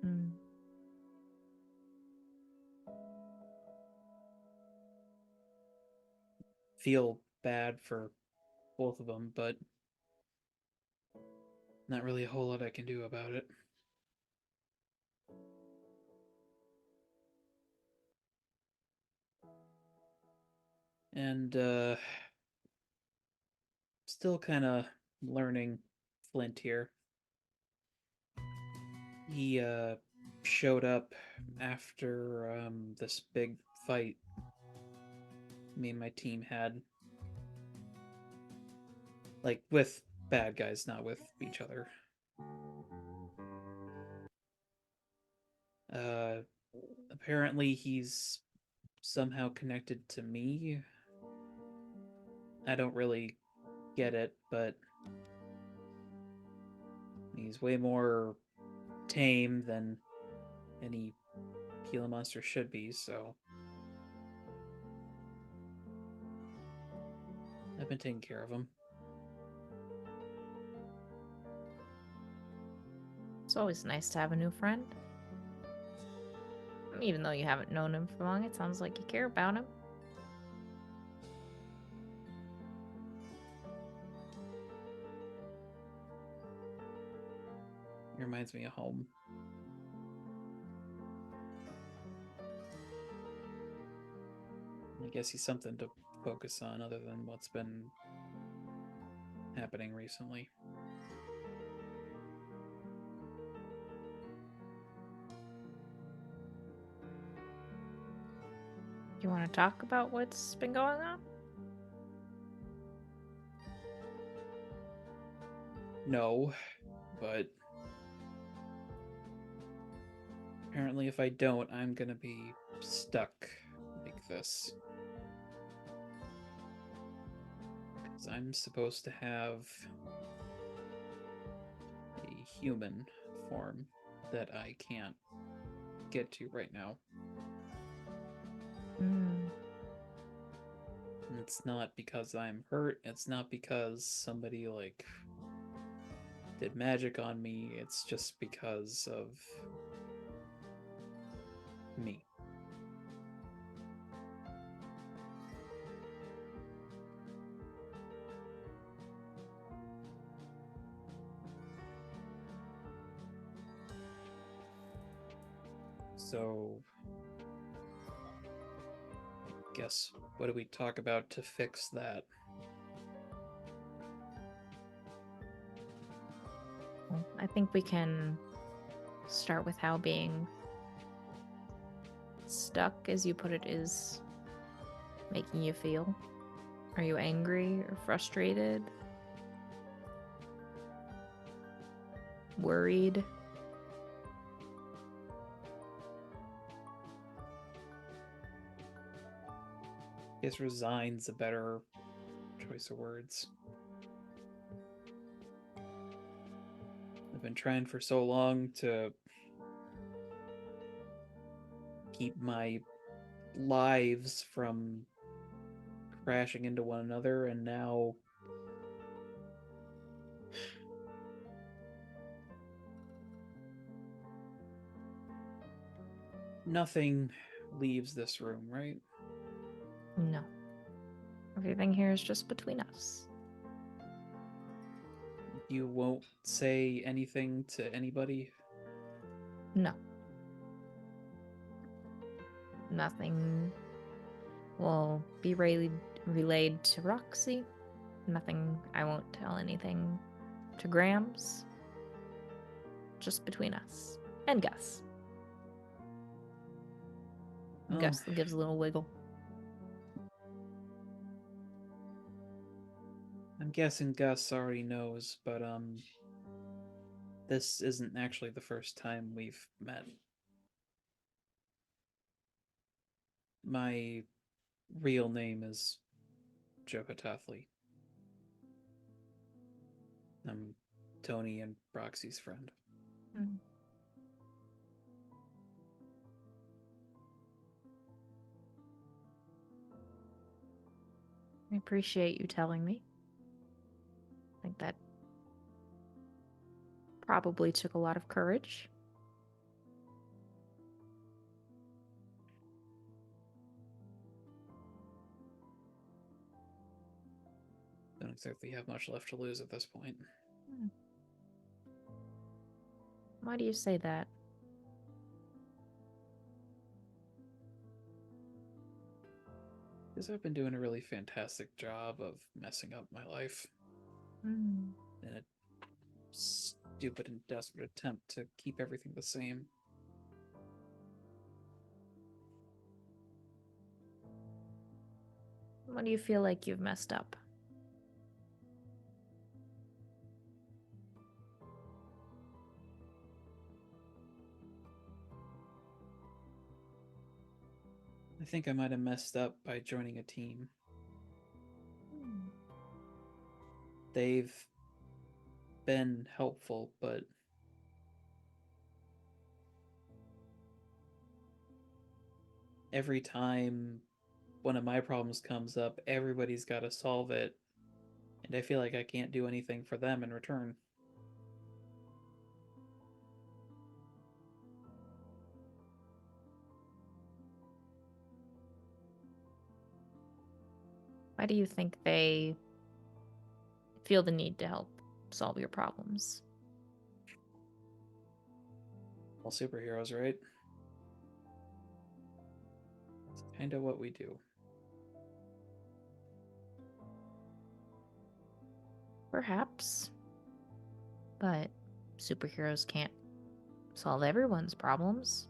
Mm. Feel bad for both of them, but not really a whole lot I can do about it. And still kind of learning Flint here. He showed up after this big fight me and my team had. Like, with bad guys, not with each other. Apparently he's somehow connected to me. I don't really get it, but He's way more tame than any Gila monster should be, so I've been taking care of him. It's always nice to have a new friend. Even though you haven't known him for long, it sounds like you care about him. He reminds me of home. I guess he's something to focus on other than what's been happening recently. Do you want to talk about what's been going on? No, but apparently if I don't, I'm gonna be stuck like this. Because I'm supposed to have a human form that I can't get to right now. Mm. And it's not because I'm hurt, it's not because somebody, like, did magic on me, it's just because of me. So, I guess, what do we talk about to fix that? Well, I think we can start with how being stuck, as you put it, is making you feel. Are you angry or frustrated? Worried? I guess resign's a better choice of words. I've been trying for so long to keep my lives from crashing into one another, and now nothing leaves this room, right? No. Everything here is just between us. You won't say anything to anybody? No. Nothing will be relayed to Roxy. Nothing, I won't tell anything to Grams. Just between us. And Gus. Oh. Gus gives a little wiggle. I'm guessing Gus already knows, but this isn't actually the first time we've met. My real name is Joe Hatathli. I'm Tony and Roxy's friend. Mm. I appreciate you telling me. I think that probably took a lot of courage. Don't exactly have much left to lose at this point. Why do you say that? Because I've been doing a really fantastic job of messing up my life Mm. in a stupid and desperate attempt to keep everything the same. What do you feel like you've messed up? I think I might have messed up by joining a team. They've been helpful, but every time one of my problems comes up, everybody's got to solve it, and I feel like I can't do anything for them in return. Why do you think they feel the need to help solve your problems? All superheroes, right? It's kind of what we do. Perhaps. But superheroes can't solve everyone's problems.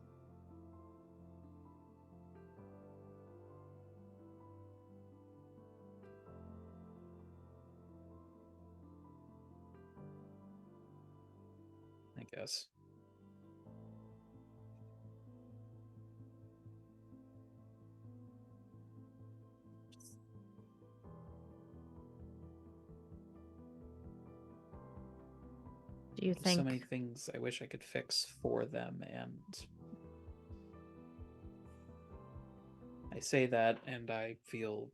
I guess. Do you There's think so many things I wish I could fix for them, and I say that and I feel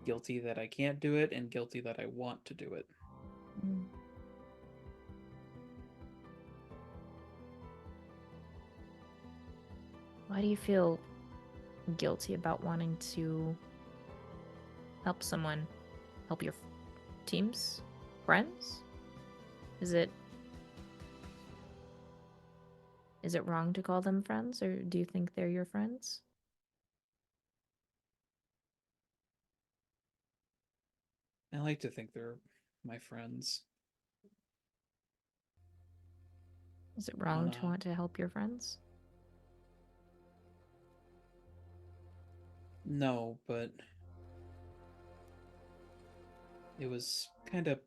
guilty that I can't do it and guilty that I want to do it. Mm. Why do you feel guilty about wanting to help someone? Help your teams? Friends? Is it wrong to call them friends, or do you think they're your friends? I like to think they're my friends. Is it wrong to Wanna- want to help your friends? No, but it was kind of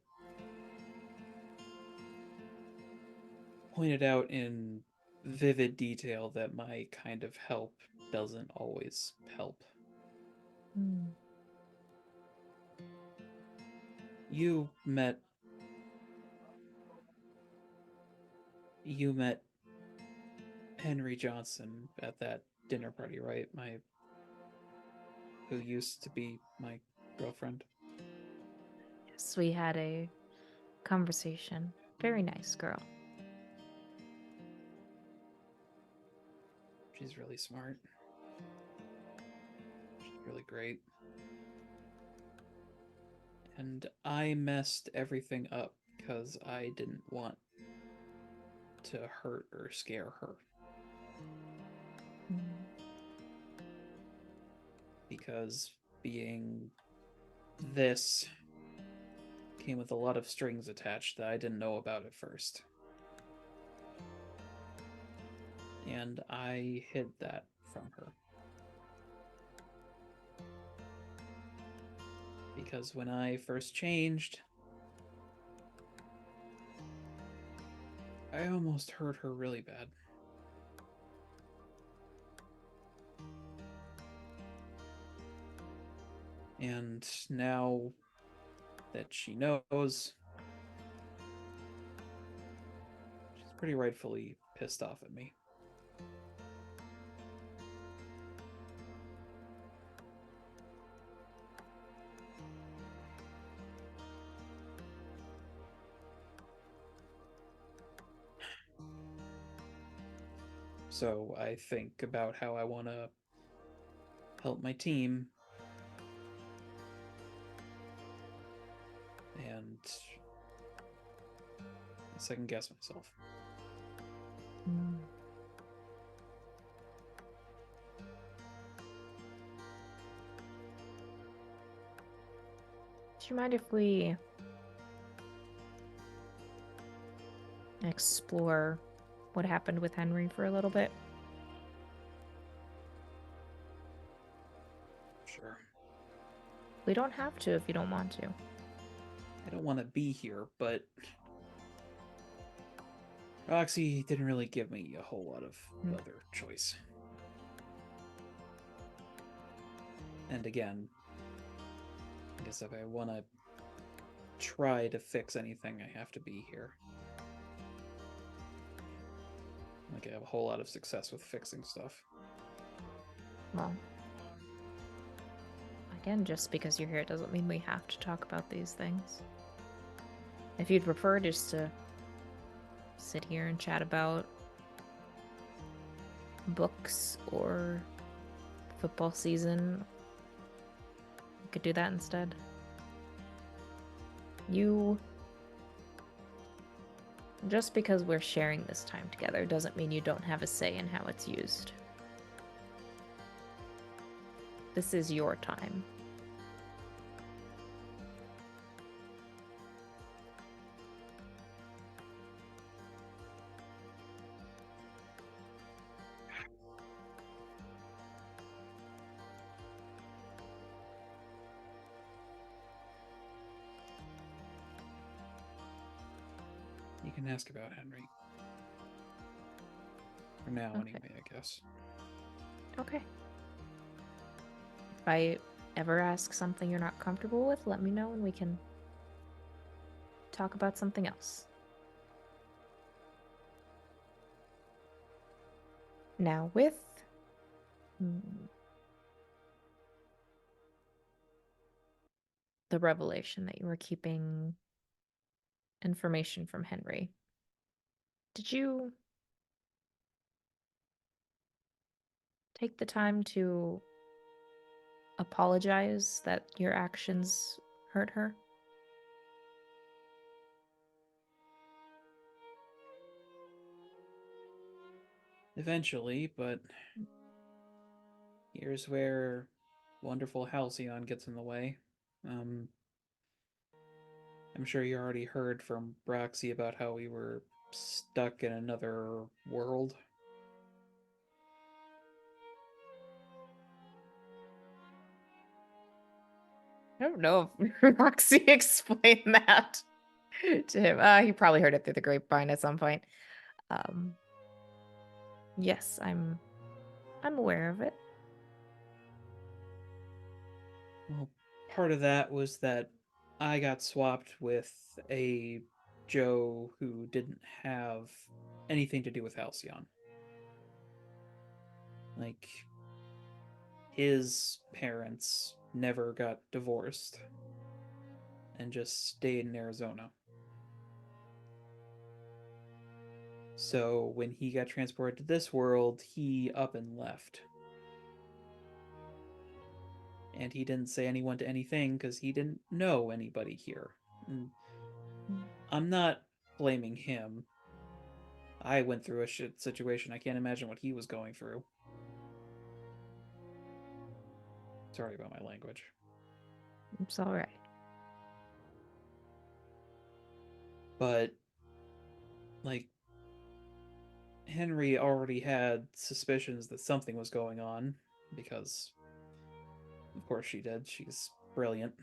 pointed out in vivid detail that my kind of help doesn't always help. Hmm. You met Henry Johnson at that dinner party, right? Who used to be my girlfriend. Yes, we had a conversation. Very nice girl. She's really smart. She's really great. And I messed everything up because I didn't want to hurt or scare her. Mm. Because being this came with a lot of strings attached that I didn't know about at first. And I hid that from her. Because when I first changed, I almost hurt her really bad. And now that she knows, she's pretty rightfully pissed off at me. So I think about how I want to help my team, and I second guess myself. Mm. Do you mind if we explore what happened with Henry for a little bit? Sure. We don't have to if you don't want to. I don't want to be here, but Roxy didn't really give me a whole lot of other choice. And again, I guess if I want to try to fix anything, I have to be here. Like, I have a whole lot of success with fixing stuff. Well, again, just because you're here doesn't mean we have to talk about these things. If you'd prefer just to sit here and chat about books or football season, we could do that instead. Just because we're sharing this time together doesn't mean you don't have a say in how it's used. This is your time. You can ask about Henry. For now, Okay. anyway, I guess. Okay. If I ever ask something you're not comfortable with, let me know and we can talk about something else. Now, with the revelation that you were keeping information from Henry, did you take the time to apologize that your actions hurt her? Eventually, but here's where wonderful Halcyon gets in the way. I'm sure you already heard from Broxy about how we were stuck in another world. I don't know if Roxy explained that to him. He probably heard it through the grapevine at some point. Yes, I'm aware of it. Well, part of that was that I got swapped with a Joe who didn't have anything to do with Halcyon. Like, his parents never got divorced and just stayed in Arizona. So when he got transported to this world, he up and left. And he didn't say anyone to anything because he didn't know anybody here. And I'm not blaming him. I went through a shit situation. I can't imagine what he was going through. Sorry about my language. It's all right. But, like, Henry already had suspicions that something was going on because, of course, she did. She's brilliant.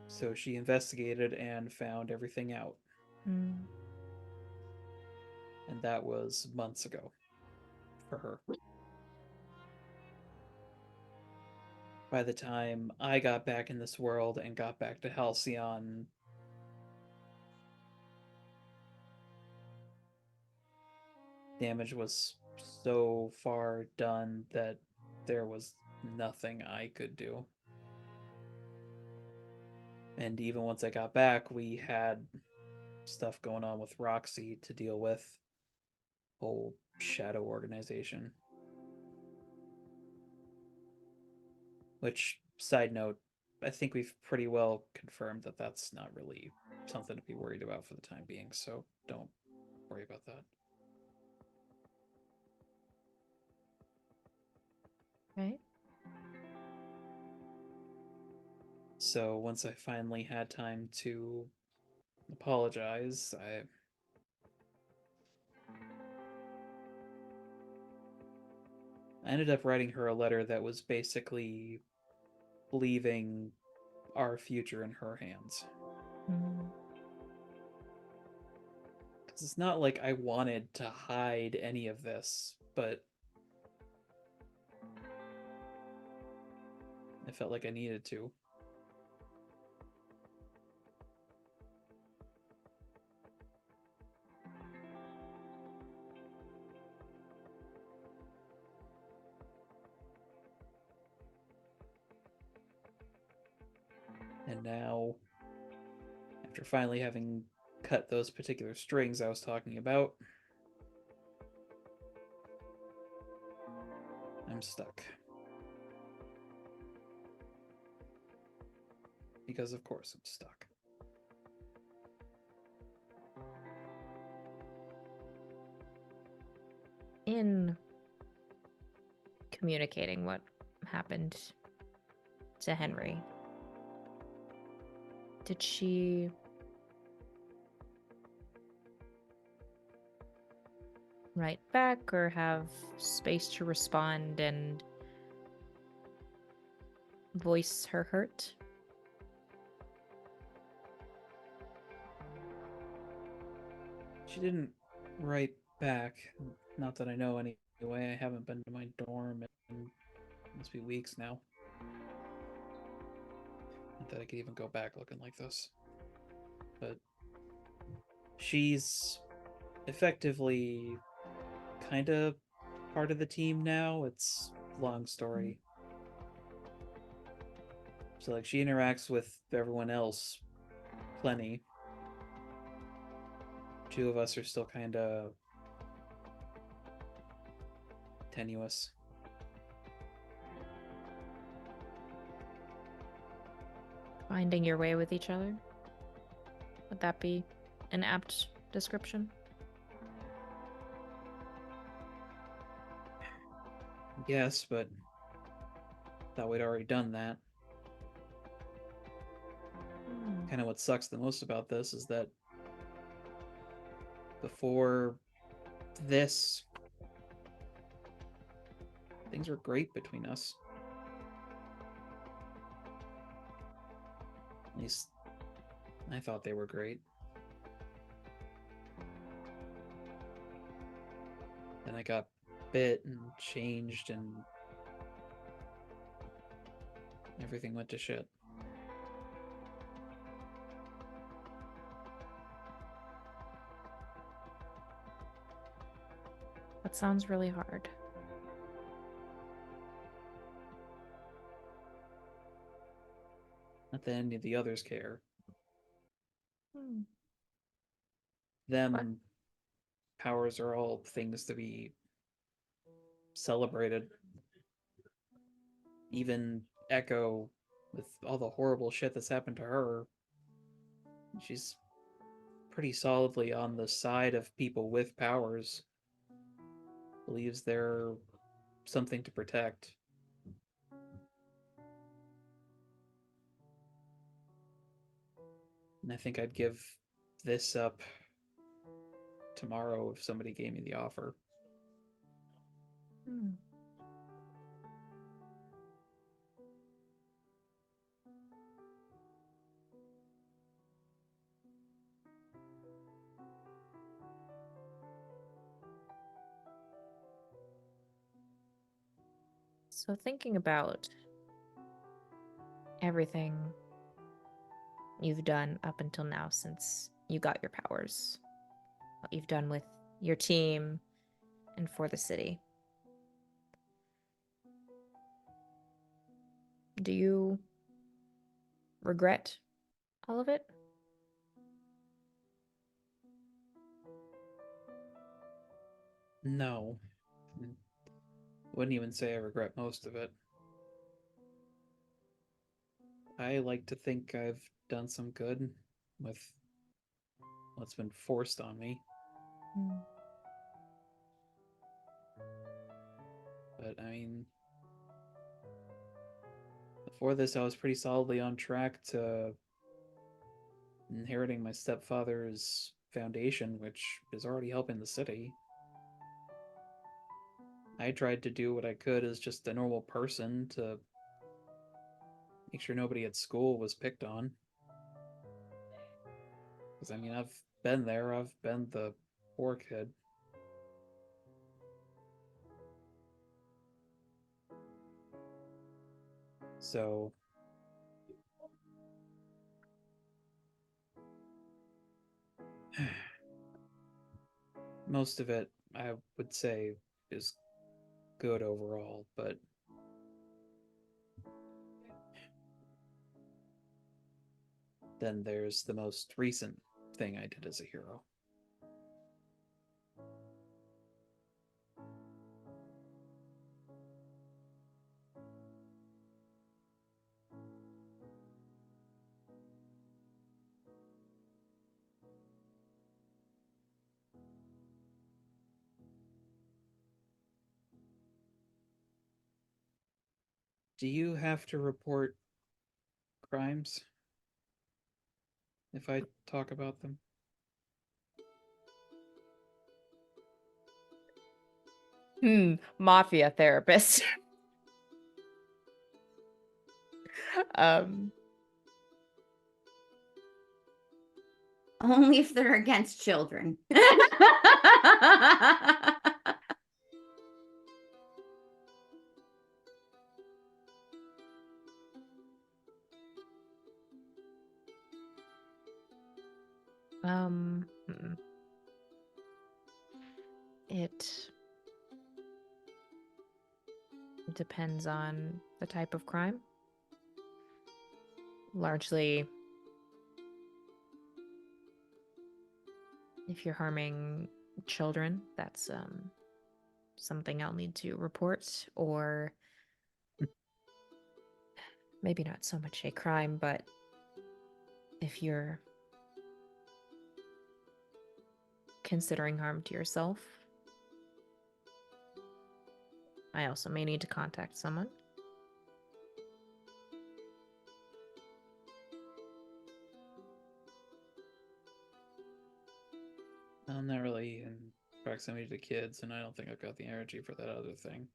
So she investigated and found everything out. Mm. And that was months ago for her. By the time I got back in this world and got back to Halcyon, damage was so far done that there was nothing I could do. And even once I got back, we had stuff going on with Roxy to deal with. Whole shadow organization. Which, side note, I think we've pretty well confirmed that that's not really something to be worried about for the time being, so don't worry about that. Right. So once I finally had time to apologize, I ended up writing her a letter that was basically leaving our future in her hands. Mm. Because it's not like I wanted to hide any of this, but I felt like I needed to. And now, after finally having cut those particular strings I was talking about, I'm stuck. Because of course I'm stuck. In communicating what happened to Henry, did she write back or have space to respond and voice her hurt? She didn't write back. Not that I know anyway. I haven't been to my dorm in must be weeks now. Not that I could even go back looking like this. But she's effectively kind of part of the team now. It's a long story. So like she interacts with everyone else plenty. Two of us are still kind of tenuous. Finding your way with each other? Would that be an apt description? Yes, but thought we'd already done that. Kind of what sucks the most about this is that before this, things were great between us. At least I thought they were great. Then I got bit and changed and everything went to shit. That sounds really hard. Not that any of the others care. Hmm. Them What? powers are all things to be celebrated. Even Echo, with all the horrible shit that's happened to her, she's pretty solidly on the side of people with powers. Believes they're something to protect. And I think I'd give this up tomorrow if somebody gave me the offer. Hmm. So thinking about everything you've done up until now since you got your powers, what you've done with your team and for the city, do you regret all of it? No. Wouldn't even say I regret most of it. I like to think I've done some good with what's been forced on me. Hmm. But I mean, before this, I was pretty solidly on track to inheriting my stepfather's foundation, which is already helping the city. I tried to do what I could as just a normal person to make sure nobody at school was picked on. Because, I mean, I've been there, I've been the poor kid. So, most of it, I would say, is good overall, but then there's the most recent thing I did as a hero. Do you have to report crimes if I talk about them? Mafia therapist. um, Only if they're against children. um, hmm. It depends on the type of crime. Largely, if you're harming children, that's something I'll need to report, or maybe not so much a crime, but if you're considering harm to yourself, I also may need to contact someone. I'm not really in proximity to kids, and I don't think I've got the energy for that other thing.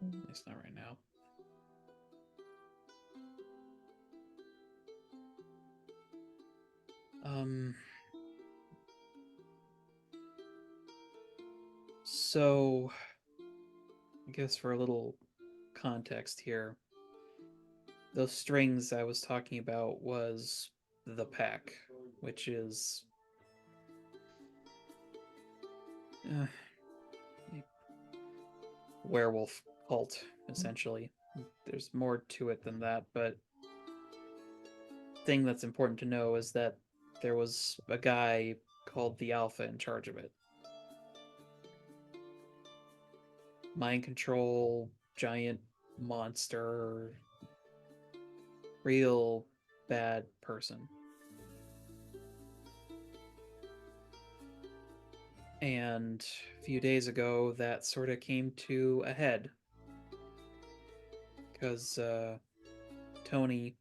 At least not right now. So I guess for a little context here, those strings I was talking about was the pack, which is a werewolf cult, essentially. There's more to it than that, but thing that's important to know is that there was a guy called the Alpha in charge of it. Mind control, giant monster, real bad person. And a few days ago, that sort of came to a head. Because Tony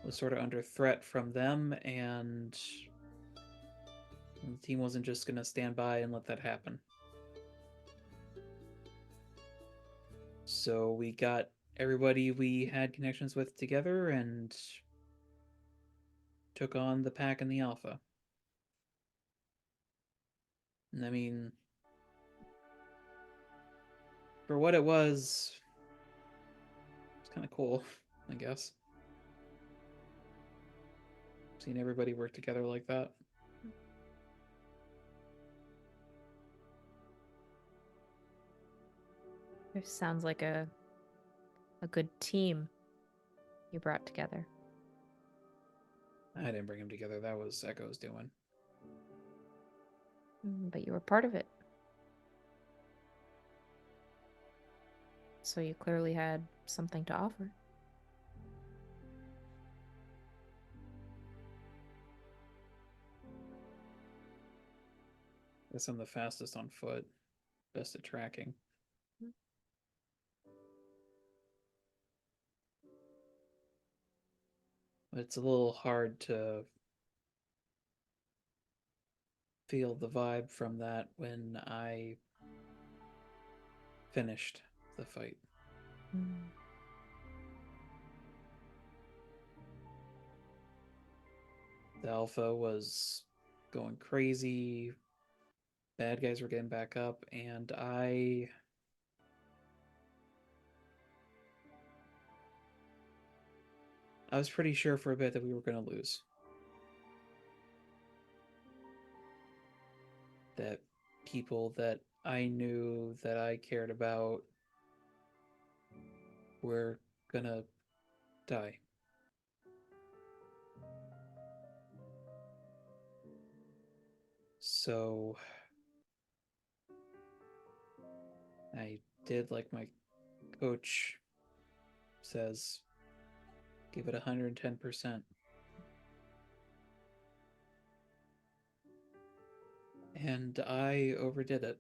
was sort of under threat from them, and the team wasn't just going to stand by and let that happen. So we got everybody we had connections with together and took on the Pack and the Alpha. And I mean, for what it was, it's kind of cool, I guess. Seeing everybody work together like that. It sounds like a good team you brought together. I didn't bring them together. That was Echo's doing. But you were part of it. So you clearly had something to offer. Guess I'm the fastest on foot, best at tracking. But it's a little hard to feel the vibe from that when I finished the fight. The Alpha was going crazy, bad guys were getting back up, and I was pretty sure for a bit that we were going to lose. That people that I knew, that I cared about, were gonna die. So I did like my coach says, give it 110%. And I overdid it.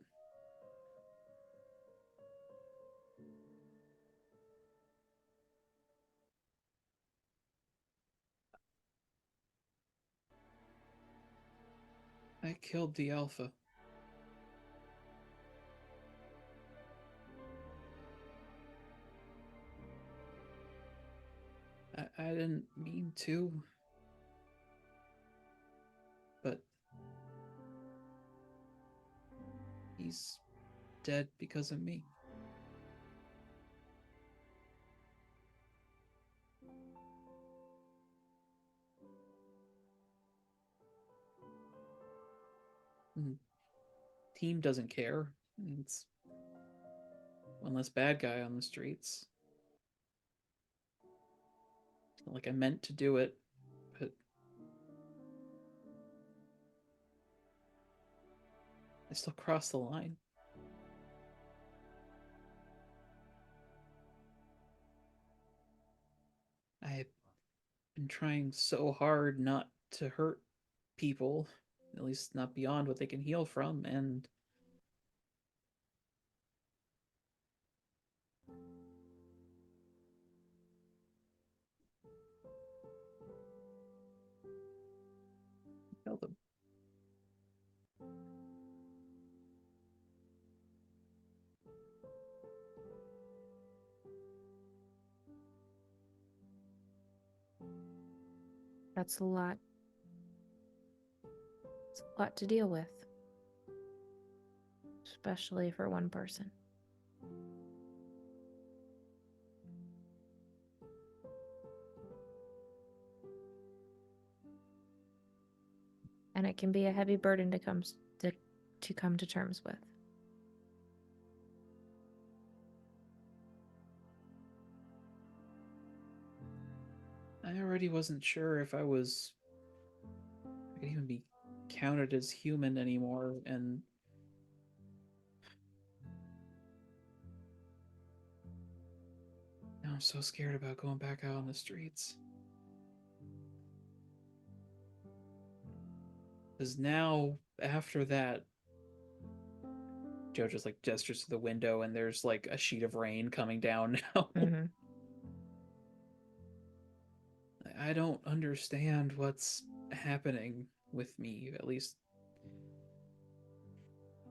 I killed the alpha. I didn't mean to, but he's dead because of me. And team doesn't care. It's one less bad guy on the streets. It's not like I meant to do it, but I still crossed the line. I've been trying so hard not to hurt people, at least not beyond what they can heal from, and killed them. That's a lot. It's a lot to deal with. Especially for one person. And it can be a heavy burden to come to terms with. I already wasn't sure if I could even be counted as human anymore, and now I'm so scared about going back out on the streets. Because now, after that, Joe just like gestures to the window, and there's like a sheet of rain coming down now. Mm-hmm. I don't understand what's happening with me, at least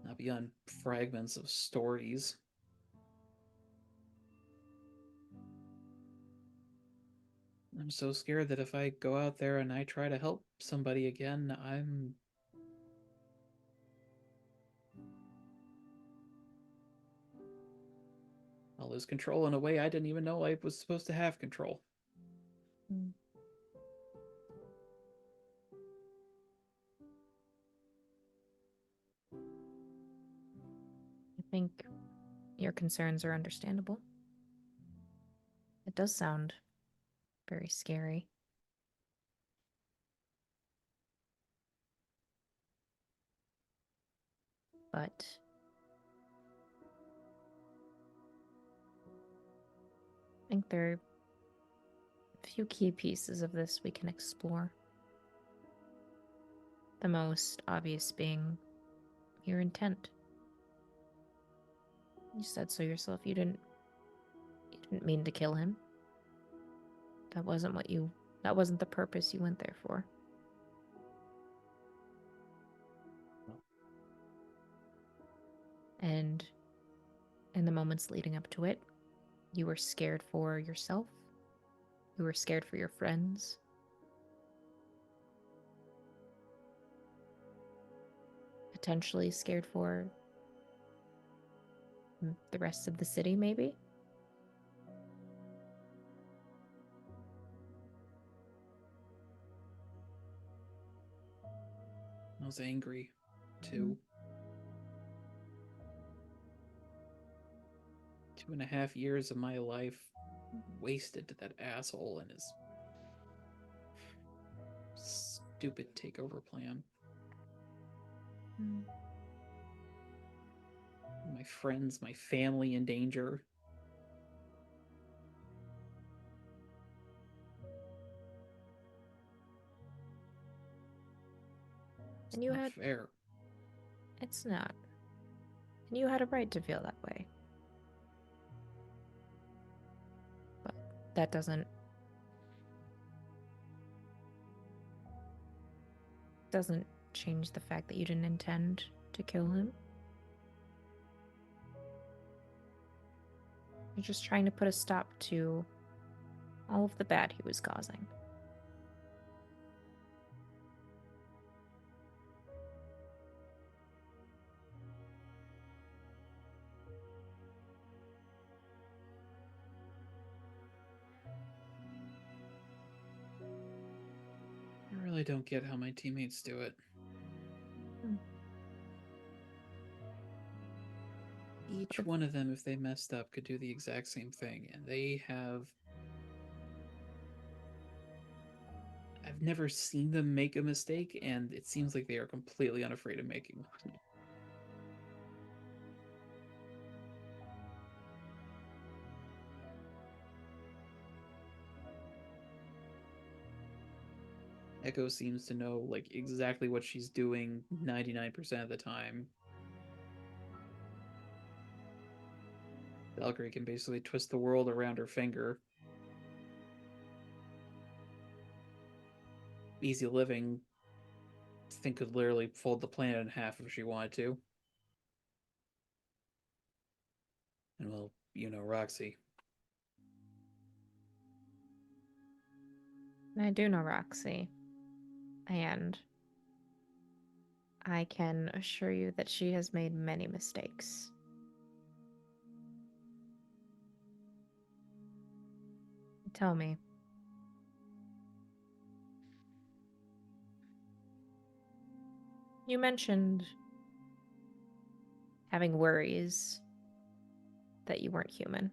not beyond fragments of stories. I'm so scared that if I go out there and I try to help somebody again, I'll lose control in a way I didn't even know I was supposed to have control. I think your concerns are understandable. It does sound very scary. But I think there are a few key pieces of this we can explore. The most obvious being your intent. You said so yourself. You didn't mean to kill him. That wasn't the purpose you went there for. And in the moments leading up to it, you were scared for yourself. You were scared for your friends. Potentially scared for the rest of the city, maybe? I was angry, too. 2.5 years of my life wasted to that asshole and his stupid takeover plan. My friends, my family in danger. It's And you not had- fair. It's not. And you had a right to feel that way. But that doesn't change the fact that you didn't intend to kill him. You're just trying to put a stop to all of the bad he was causing. I really don't get how my teammates do it. Each one of them, if they messed up, could do the exact same thing, and they have. I've never seen them make a mistake, and it seems like they are completely unafraid of making one. Echo seems to know like exactly what she's doing 99% of the time. Valkyrie can basically twist the world around her finger. Easy Living, I think, could literally fold the planet in half if she wanted to. And well, you know Roxy. I do know Roxy. And I can assure you that she has made many mistakes. Tell me. You mentioned having worries that you weren't human.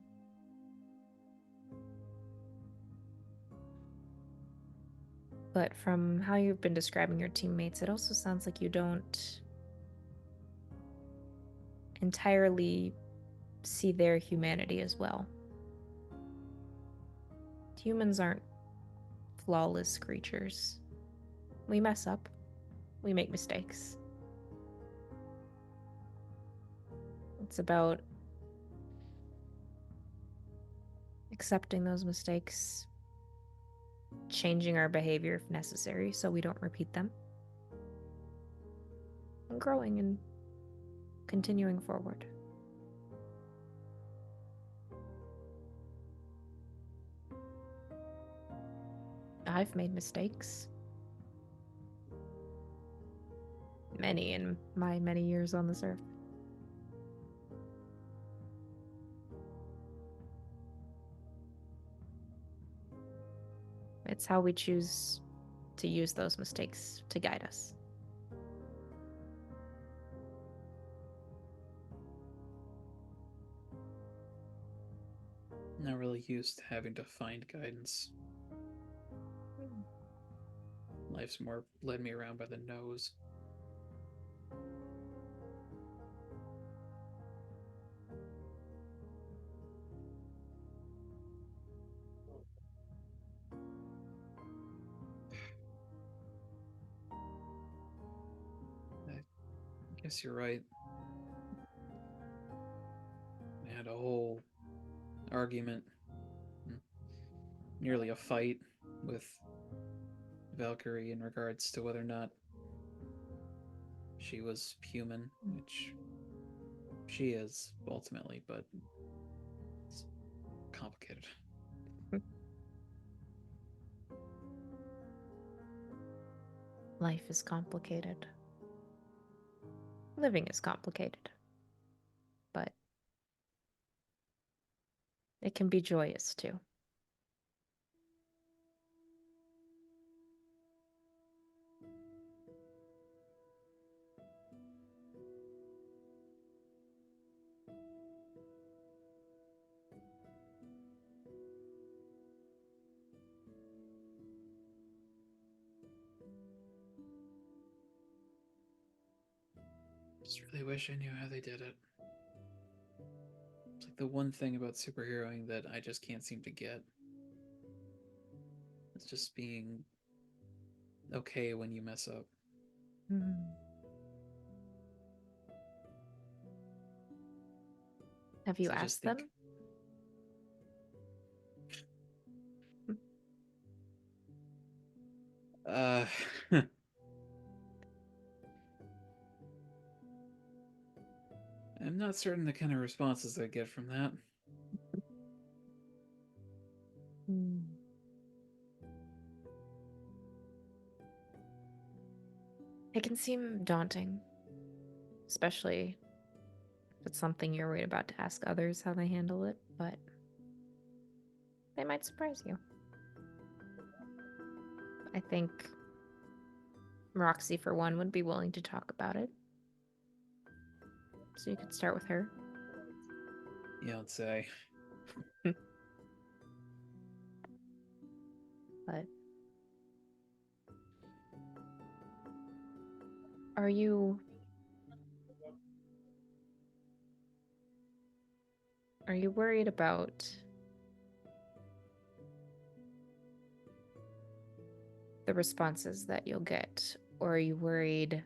But from how you've been describing your teammates, it also sounds like you don't entirely see their humanity as well. Humans aren't flawless creatures. We mess up. We make mistakes. It's about accepting those mistakes, changing our behavior if necessary so we don't repeat them, and growing and continuing forward. I've made mistakes. Many in my many years on this earth. It's how we choose to use those mistakes to guide us. Not really used to having to find guidance. Life's more led me around by the nose. I guess you're right. I had a whole argument, nearly a fight with Valkyrie in regards to whether or not she was human, which she is ultimately, but it's complicated. Life is complicated. Living is complicated. But it can be joyous too. Just really wish I knew how they did it. It's like the one thing about superheroing that I just can't seem to get. It's just being okay when you mess up. Have you So I just asked think- them? Uh, I'm not certain the kind of responses I get from that. It can seem daunting, especially if it's something you're worried about to ask others how they handle it, but they might surprise you. I think Roxy, for one, would be willing to talk about it. So you could start with her. You don't say. But are you worried about the responses that you'll get, or are you worried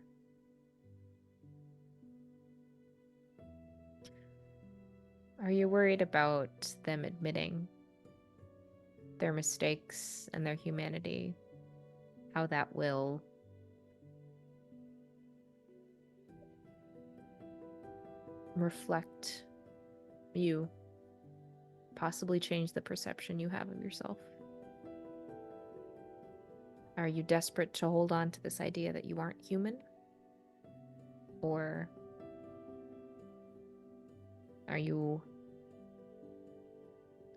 about them admitting their mistakes and their humanity, how that will reflect you, possibly change the perception you have of yourself? Are you desperate to hold on to this idea that you aren't human? Or are you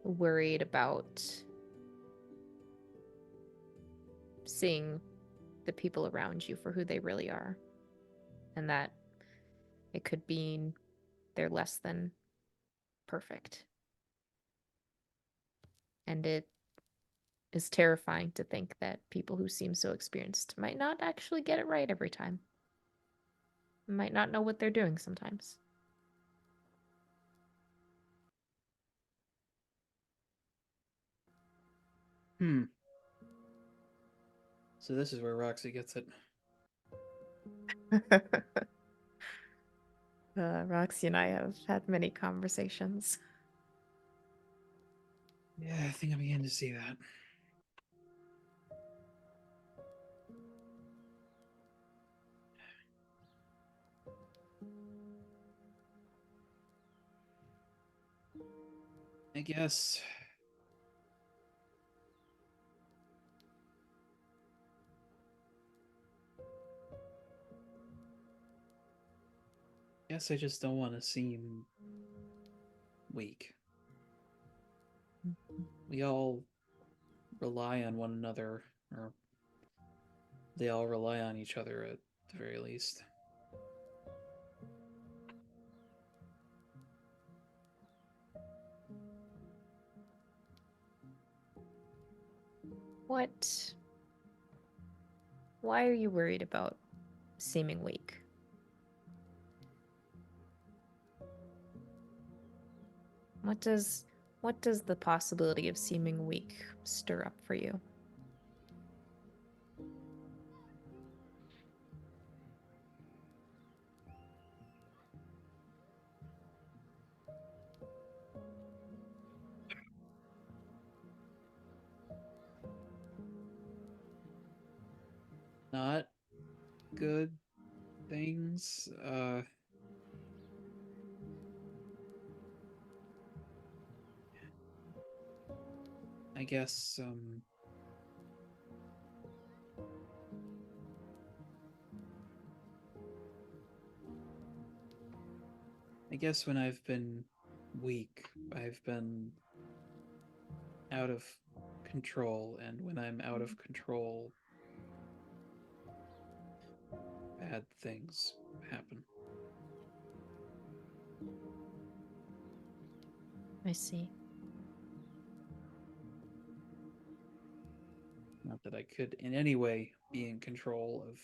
worried about seeing the people around you for who they really are, and that it could mean they're less than perfect? And it is terrifying to think that people who seem so experienced might not actually get it right every time, might not know what they're doing sometimes. So this is where Roxy gets it. Roxy and I have had many conversations. Yeah, I think I'm beginning to see that. I guess I just don't want to seem weak. We all rely on one another, or they all rely on each other at the very least. Why are you worried about seeming weak? What does the possibility of seeming weak stir up for you? Not good things. I guess when I've been weak, I've been out of control, and when I'm out of control, bad things happen. I see. Not that I could in any way be in control of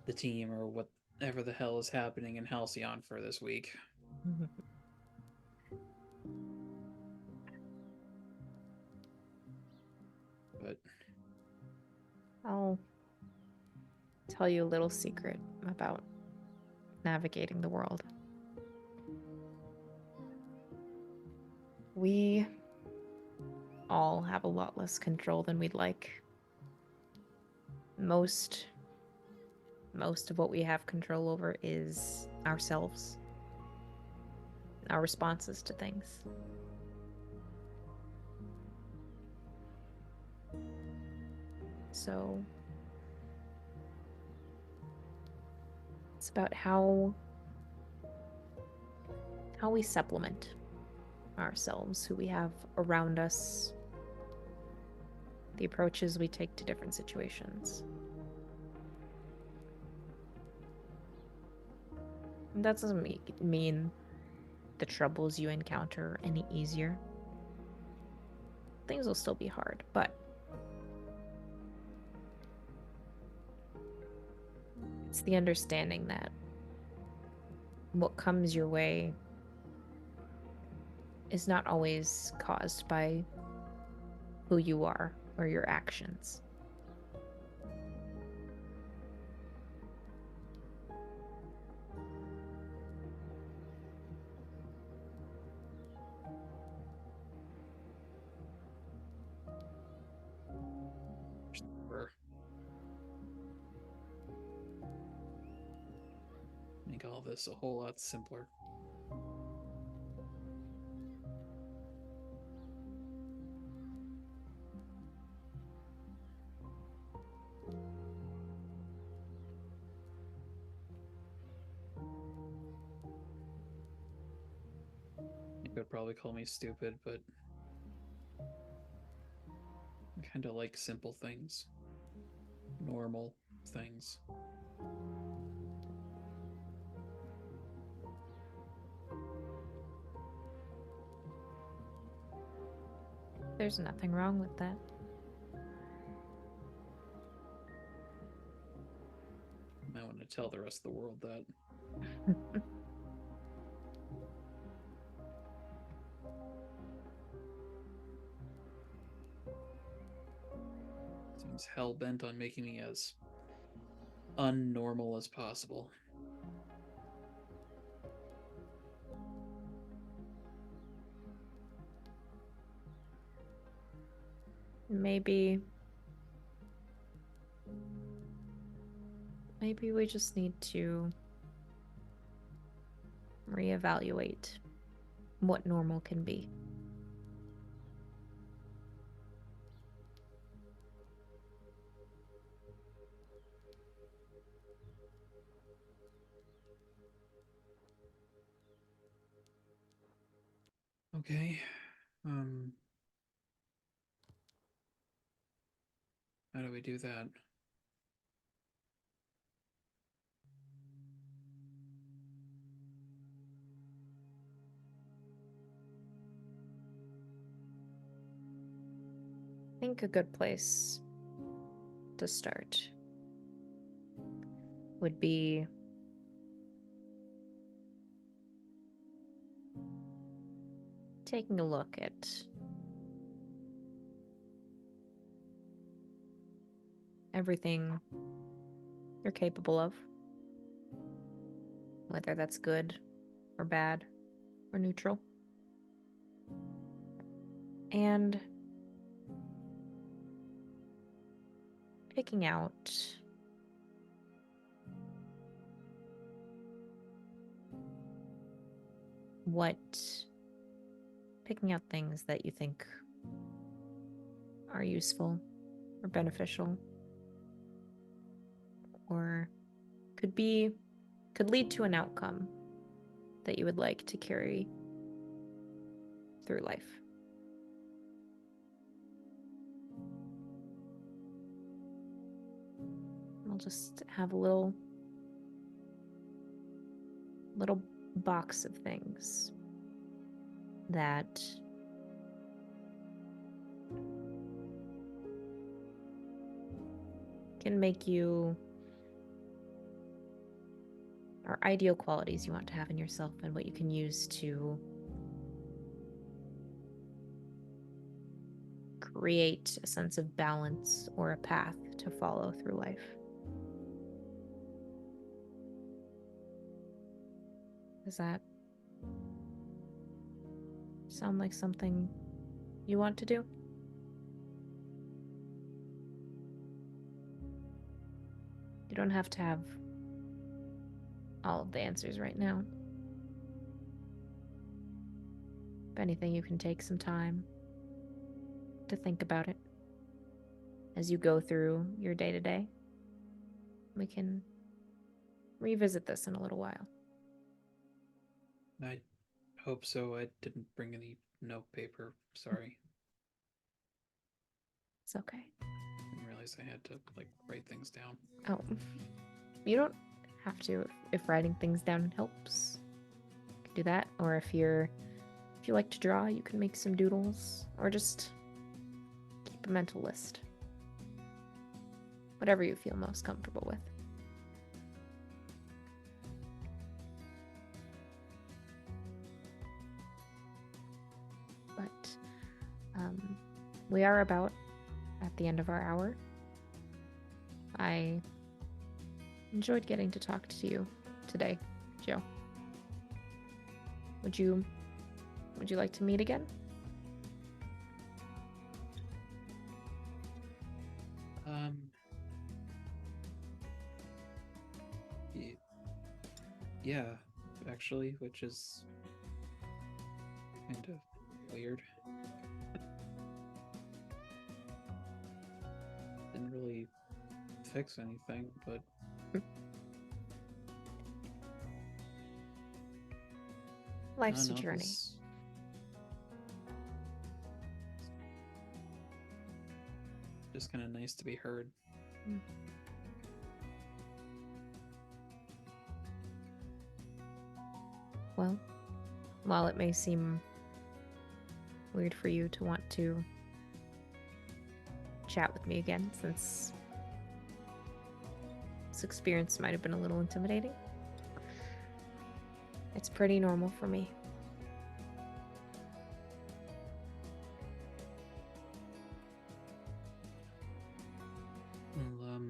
the team or what whatever the hell is happening in Halcyon for this week. But I'll tell you a little secret about navigating the world. We all have a lot less control than we'd like. Most of what we have control over is ourselves, our responses to things. So it's about how we supplement ourselves, who we have around us, the approaches we take to different situations. And that doesn't mean the troubles you encounter are any easier. Things will still be hard, but it's the understanding that what comes your way is not always caused by who you are or your actions. sure. Make all this a whole lot simpler. You could probably call me stupid, but I kind of like simple things, normal things. There's nothing wrong with that. I want to tell the rest of the world that. Seems hell bent on making me as unnormal as possible. Maybe we just need to reevaluate what normal can be. Okay. How do we do that? I think a good place to start would be taking a look at everything you're capable of, whether that's good or bad or neutral, and picking out picking out things that you think are useful or beneficial or could lead to an outcome that you would like to carry through life. I'll just have a little box of things that can make you are ideal qualities you want to have in yourself and what you can use to create a sense of balance or a path to follow through life. Does that sound like something you want to do? You don't have to have all of the answers right now. If anything, you can take some time to think about it as you go through your day-to-day. We can revisit this in a little while. I hope so. I didn't bring any note paper. Sorry. It's okay. I didn't realize I had to write things down. Oh, you don't have to if writing things down helps. You can do that, or if you like to draw, you can make some doodles, or just keep a mental list. Whatever you feel most comfortable with. But we are about at the end of our hour. I enjoyed getting to talk to you today, Joe. Would you like to meet again? Yeah, actually, which is kind of weird. Didn't really fix anything, but Life's I a don't know, journey. Just kind of nice to be heard. Well, while it may seem weird for you to want to chat with me again, since this experience might have been a little intimidating, it's pretty normal for me. Well,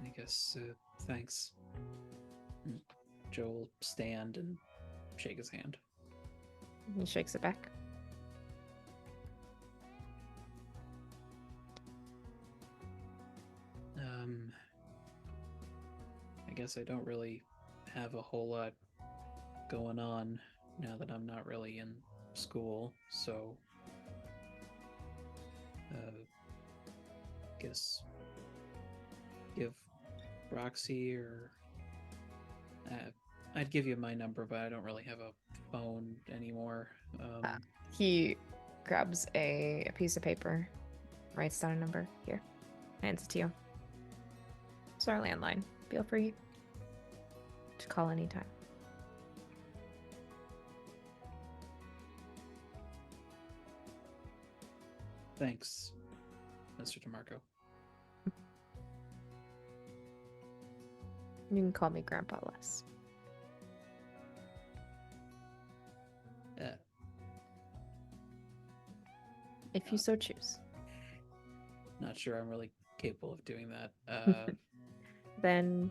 I guess, thanks. Joe will stand and shake his hand. He shakes it back. I guess I don't really have a whole lot going on now that I'm not really in school, so guess give Roxy or I'd give you my number, but I don't really have a phone anymore. He grabs a piece of paper, writes down a number. Here, hands it to you. It's our landline. Feel free to call anytime. Thanks, Mr. DeMarco. You can call me Grandpa Les. Yeah. If you so choose. Not sure I'm really capable of doing that. Then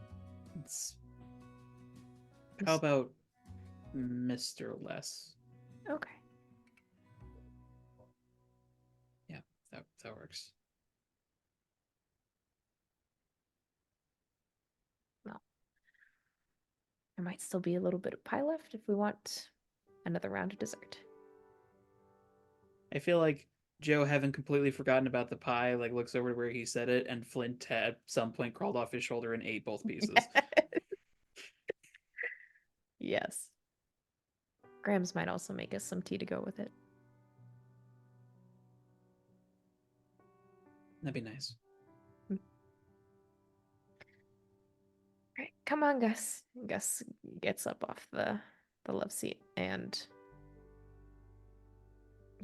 how about Mr. Les? okay. Yeah, that works. Well, there might still be a little bit of pie left if we want another round of dessert. I feel like Joe, having completely forgotten about the pie, looks over to where he said it, and Flint at some point crawled off his shoulder and ate both pieces. Yes. Grams might also make us some tea to go with it. That'd be nice. Right, come on, Gus. Gus gets up off the love seat, and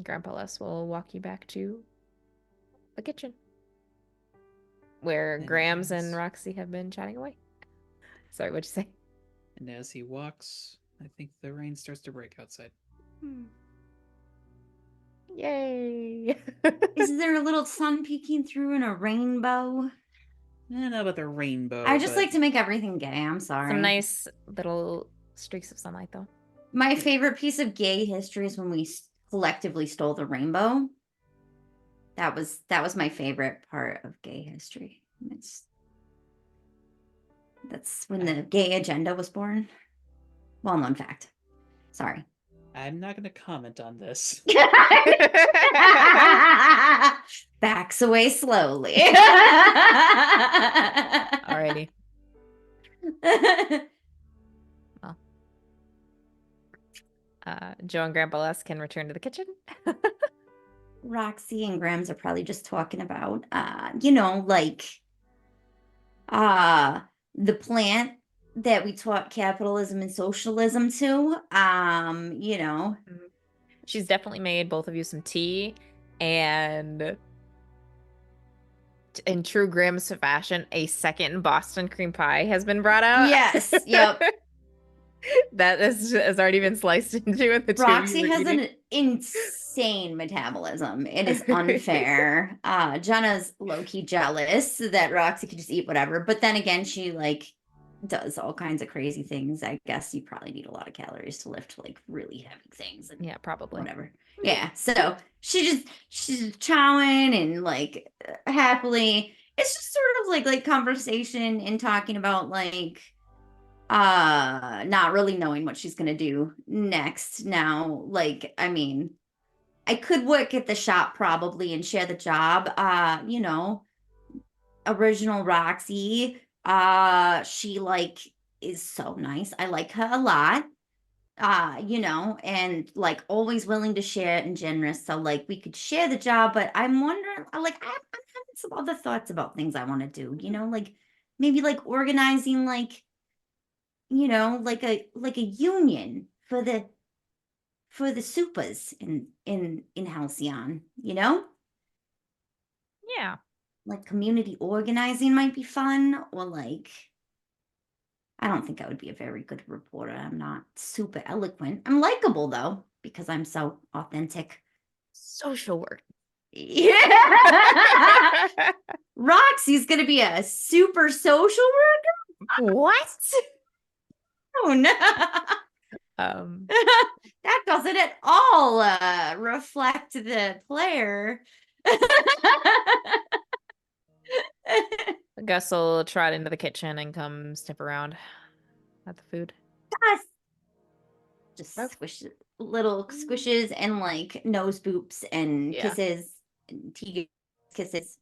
Grandpa Les will walk you back to the kitchen, where Thank Grams you, and guys. Roxy have been chatting away. Sorry, what'd you say? And as he walks, I think the rain starts to break outside. Yay! Is there a little sun peeking through in a rainbow? I don't know about the rainbow. I just but like to make everything gay. I'm sorry. Some nice little streaks of sunlight, though. My favorite piece of gay history is when we collectively stole the rainbow. That was my favorite part of gay history. That's when the gay agenda was born. Well known fact. Sorry. I'm not going to comment on this. Backs away slowly. Alrighty. Joe and Grandpa Les can return to the kitchen. Roxy and Grams are probably just talking about like the plant that we taught capitalism and socialism to. She's definitely made both of you some tea, and in true Grimm's fashion, a second Boston cream pie has been brought out. Yes, yep. That has already been sliced into, and the two of Roxy you are has eating. an insane metabolism. It is unfair. Jenna's low-key jealous that Roxy could just eat whatever. But then again, she like does all kinds of crazy things. I guess you probably need a lot of calories to lift like really heavy things and Yeah, probably. whatever. Yeah. So she's chowing and like happily. It's just sort of like conversation and talking about like not really knowing what she's gonna do next now. Like, I mean, I could work at the shop probably and share the job. Original Roxy, she like is so nice. I like her a lot. And like always willing to share and generous. So like we could share the job, but I'm wondering, like I'm having some other thoughts about things I want to do, like maybe like organizing like like a union for the supers in Halcyon, Yeah. like community organizing might be fun, or like I don't think I would be a very good reporter. I'm not super eloquent. I'm likable though because I'm so authentic. Social work. Yeah. Roxy's gonna be a super social worker. What? Oh no. That doesn't at all reflect the player. Gus will trot into the kitchen and come sniff around at the food. Gus! Just squish little squishes and like nose boops and Yeah. kisses and tea kisses.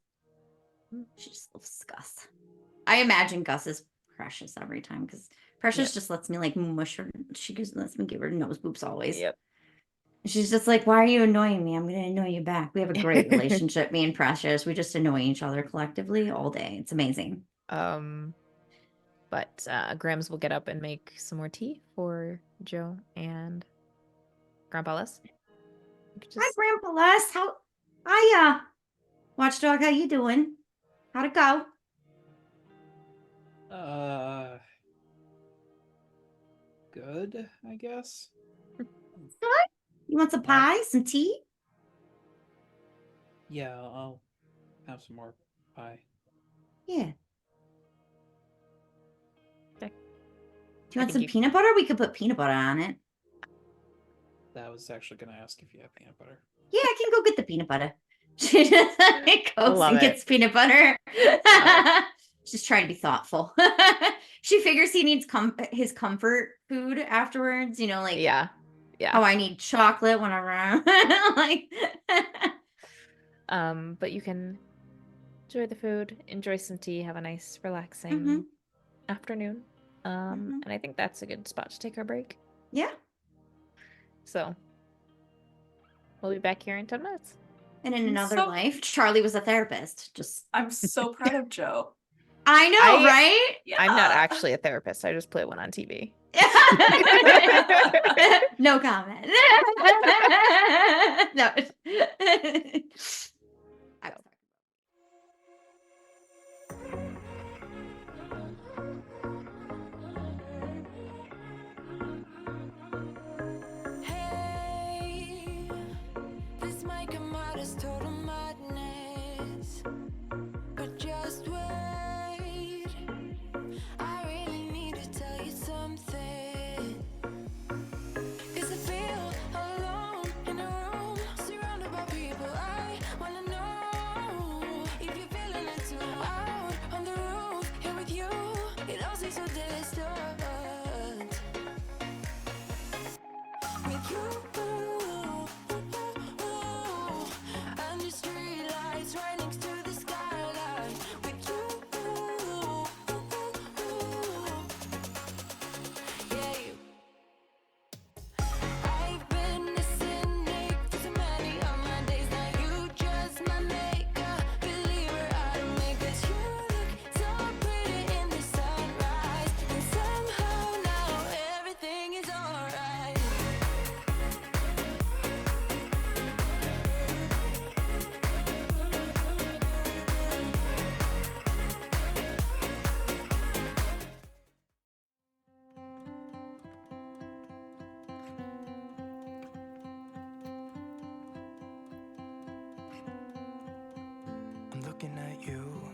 She just loves Gus. I imagine Gus is Precious every time because Precious just lets me like mush her. She just lets me give her nose boops always. Yep. She's just like, why are you annoying me? I'm going to annoy you back. We have a great relationship, me and Precious. We just annoy each other collectively all day. It's amazing. But Grams will get up and make some more tea for Joe and Grandpa Les. Hi, Grandpa Les. Hiya. Watchdog, how you doing? How'd it go? Good, I guess. Good. You want some pie, some tea? Yeah, I'll have some more pie. Yeah. Okay. Do you want some peanut butter? We could put peanut butter on it. That was actually going to ask if you have peanut butter. Yeah, I can go get the peanut butter. She just goes and gets peanut butter. She's trying to be thoughtful. She figures he needs his comfort food afterwards. Like yeah. Oh, I need chocolate whenever I'm like. But you can enjoy the food, enjoy some tea, have a nice, relaxing afternoon. And I think that's a good spot to take our break. Yeah. So we'll be back here in 10 minutes. And in another life, Charlie was a therapist. I'm so proud of Joe. I know, right? Yeah. I'm not actually a therapist. I just play one on TV. No comment. No. looking at you.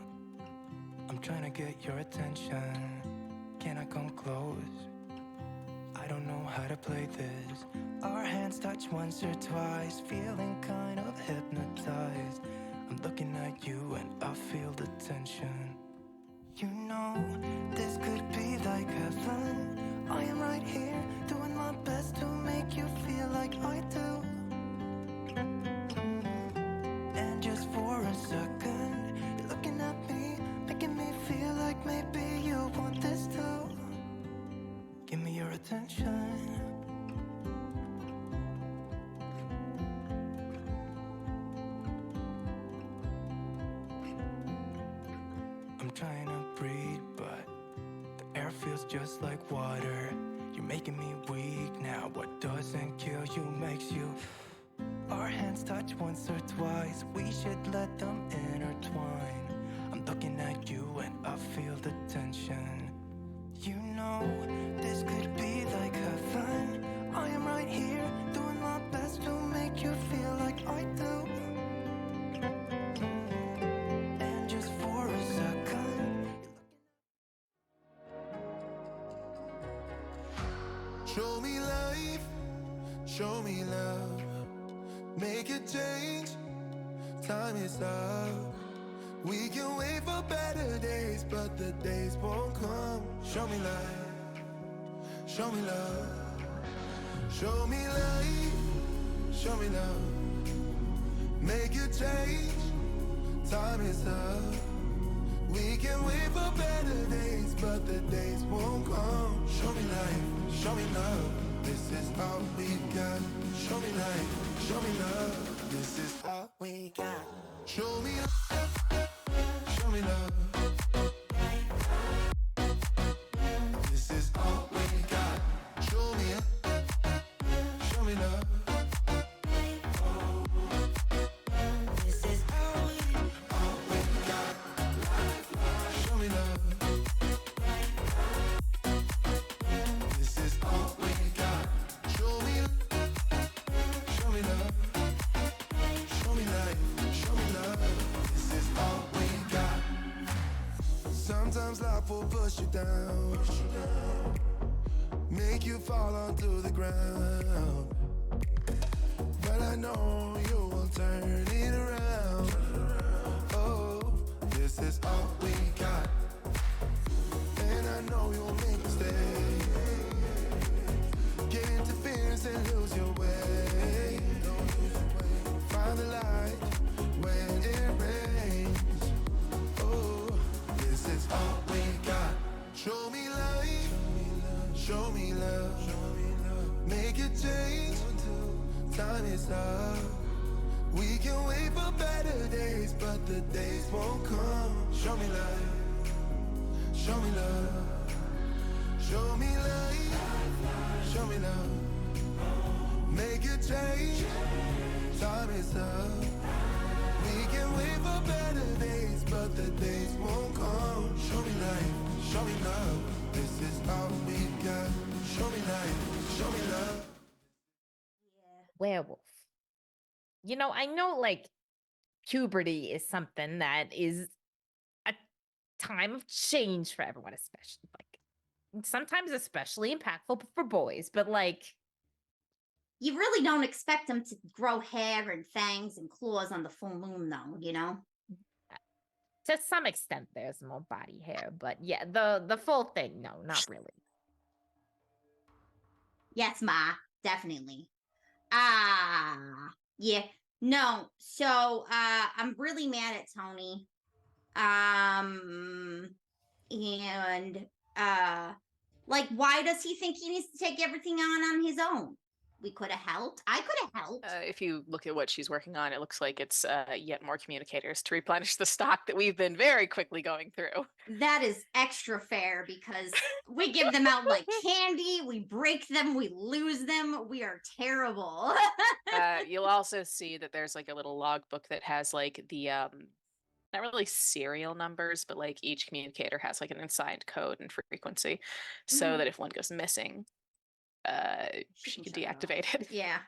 I'm trying to get your attention. Can I come close? I don't know how to play this. Our hands touch once or twice, feeling kind of hypnotized. I'm looking at you and I feel the tension. You know, this could be like heaven. I am right here, doing my best to make you feel like I do. And just for a second, you're looking at me, making me feel like maybe you want this too. Give me your attention. I'm trying to breathe, but the air feels just like water. You're making me weak now. What doesn't kill you makes you. Our hands touch once or twice. We should let them intertwine. I'm looking at you and I feel the tension. You know, this could be like heaven. I am right here, doing my best to make you feel like I do. And just for a second, show me life, show me love, make a change, time is up. We can wait for better days, but the days won't come. Show me life, show me love, show me life, show me love, make a change, time is up. We can wait for better days, but the days won't come. Show me life, show me love, this is all we got. Show me life, show me love, this is all we got. Show me love, show me love, this is all we got. Show me love, this is all we got. Show me love, this is all we got. Show me love, show me life, show me love, this is all we got. Sometimes life will push you down, make you fall onto the ground. But I know you will turn it around. Oh, this is all we got. And I know you'll make mistakes, get interference and lose your way. Find the light when it rains. Oh, this is all we got. Show me life, show me love, make a change, time is up. We can wait for better days, but the days won't come. Show me life, show me love, show me life, show me love, make a change, time is up. We can wait for better days, but the days won't come. Show me life, show me love, this is all we got. Show me life, show me love. Werewolf. You know, I know like puberty is something that is a time of change for everyone, especially like sometimes especially impactful for boys, but like You really don't expect them to grow hair and fangs and claws on the full moon, though, you know? to some extent there's more body hair, but yeah, the full thing, no, not really. Yes, Ma, definitely. Yeah. No, so I'm really mad at Tony. And like, why does he think he needs to take everything on his own? We could have helped. I could have helped. If you look at what she's working on, it looks like it's yet more communicators to replenish the stock that we've been very quickly going through. That is extra fair because we give them out like candy, we break them, we lose them. We are terrible. You'll also see that there's like a little logbook that has like the not really serial numbers, but like each communicator has like an assigned code and frequency, so that if one goes missing, she can shut it off. deactivate it. Yeah.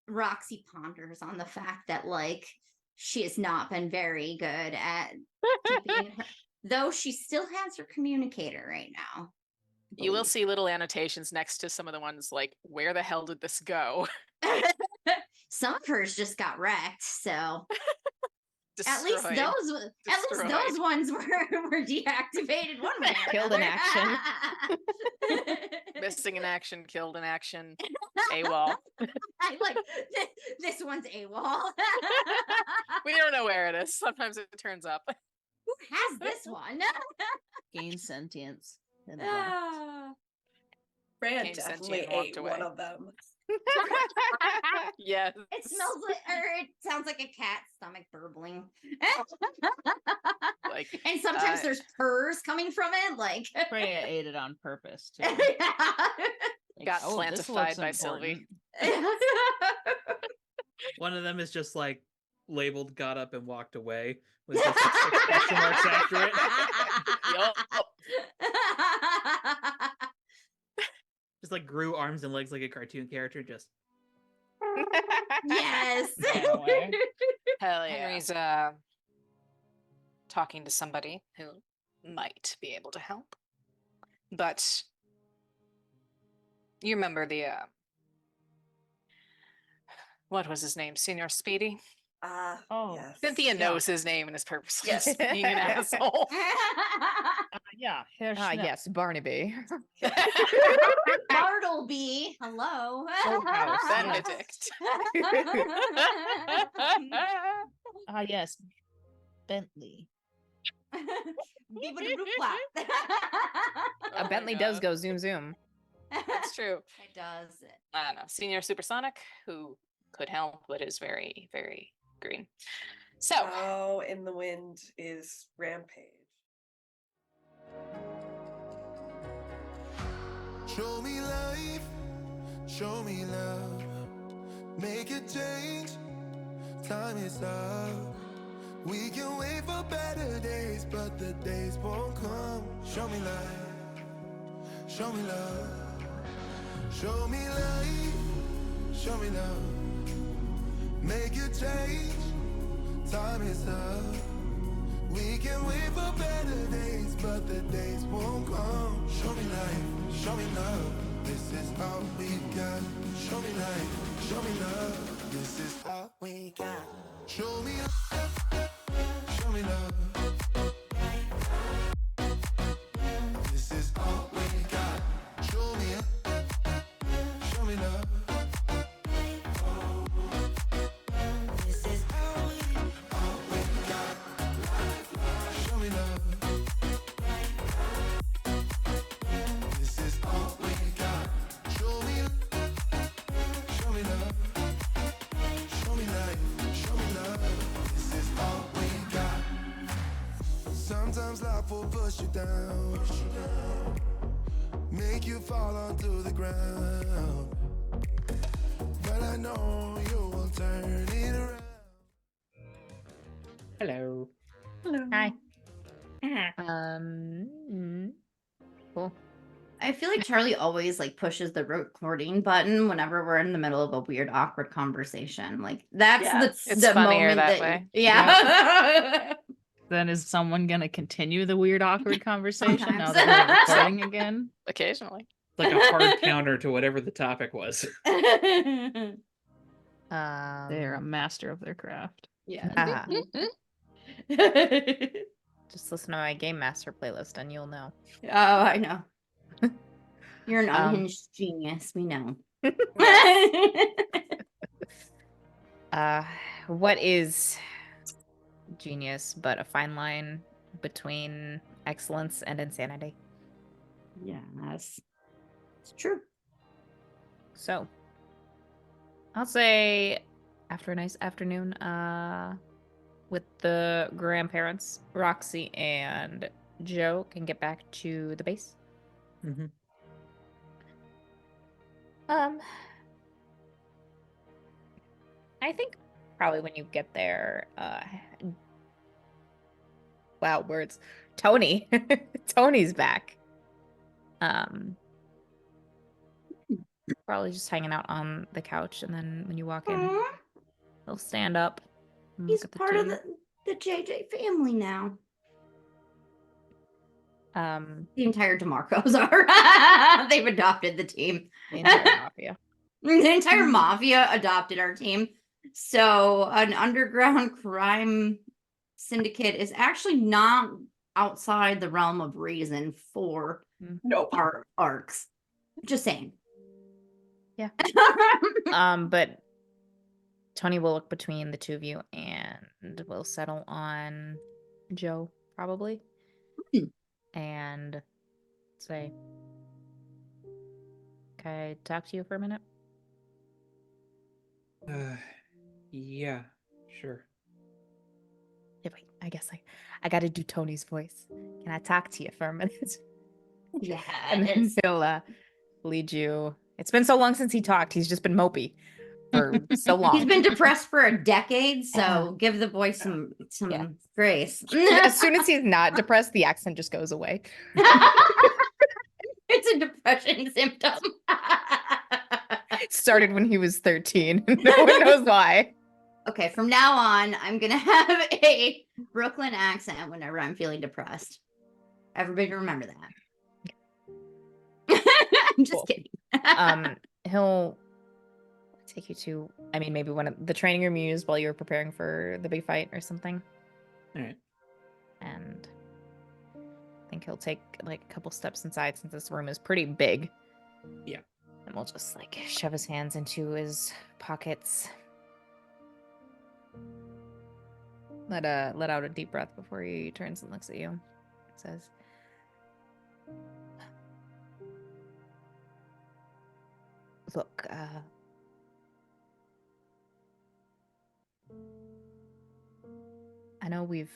Roxy ponders on the fact that like she has not been very good at keeping her, though she still has her communicator right now. I You will believe. see little annotations next to some of the ones like, where the hell did this go? Some of hers just got wrecked, so at least Destroyed. those ones were deactivated one way or Killed in another. action. Missing in action, killed in action, AWOL. I like this one's AWOL. We don't know where it is. Sometimes it turns up. Who has this one? Gain sentience. And left. Fran Came sentient definitely and walked ate away. one of them. Yes. It smells like, or it sounds like a cat's stomach burbling. Like, And sometimes there's purrs coming from it, like. Freya ate it on purpose too. Like, Got "Oh, this plantified looks by Sylvie." important." One of them is just like labeled, got up and walked away with just like 6 question marks after it. yup. Just like grew arms and legs like a cartoon character. Just Yes. Ran away. Hell yeah. Henry's talking to somebody who might be able to help. But you remember the what was his name? Senior Speedy? Oh. Yes. Cynthia Yeah. knows his name and is purposely Yes. just being an asshole. Yeah. Herr Schnipp. Yes, Barnaby. Bartleby. Hello. Old house, Benedict. Ah, yes. Bentley. Bibbidi-boop-bop. Oh my Bentley does God. go zoom zoom. That's true. It does. I don't know. Senior Supersonic, who could help, but is very, very green. So, Oh, in the wind is Rampage. Show me life, show me love, make a change, time is up. We can wait for better days, but the days won't come. Show me life, show me love, show me life, show me love, make a change, time is up. We can wait for better days, but the days won't come. Show me life, show me love, this is all we got. Show me life, show me love, this is all we got. Show me love, show me love. This is all we got. Show me love. This is all we got. Show me love. This is all we got. Show me love. Show me life. Show me love. This is all we got. Sometimes life will push you down, make you fall onto the ground. But I know you will turn it around. hello. Hi. Cool. I feel like Charlie always like pushes the recording button whenever we're in the middle of a weird, awkward conversation. Like that's Yes. It's the funnier moment that that way. yeah. Then is someone gonna continue the weird, awkward conversation now Sometimes. that we're recording again? occasionally. Like a hard counter to whatever the topic was. They're a Um, master of their craft. Yeah. just listen to my Game Master playlist and you'll know. Oh, I know. You're an Um, unhinged genius. We know. What is genius but a fine line between excellence and insanity? Yes. It's true. So, I'll say after a nice afternoon with the grandparents, Roxy and Joe can get back to the base. Mm-hmm. I think probably when you get there, wow, words. Tony. Tony's back. probably just hanging out on the couch, and then when you walk in, Aw, he'll stand up. And he's look at part of two. the JJ family now. The entire DeMarcos are. They've adopted the team. The entire mafia. The entire mafia adopted our team. So an underground crime syndicate is actually not outside the realm of reason for Nope. our arcs. Just saying. Yeah. But Tony will look between the two of you and will settle on Joe, probably. And say, can I talk to you for a minute? Yeah, sure. Yeah, wait, I guess I gotta do Tony's voice. Can I talk to you for a minute? Yeah. And then he'll lead you. It's been so long since he talked. He's just been mopey for so long. He's been depressed for a decade, so give the boy some Yeah. grace. As soon as he's not depressed, the accent just goes away. It's a depression symptom. It started when he was 13. No one knows why. Okay, from now on, I'm gonna have a Brooklyn accent whenever I'm feeling depressed. Everybody remember that. I'm just Cool. kidding. He'll take you to, I mean, maybe one of the training room you used while you were preparing for the big fight or something. All right. And I think he'll take like a couple steps inside since this room is pretty big. Yeah. And we'll just like shove his hands into his pockets. Let out a deep breath before he turns and looks at you. Says, look, I know we'd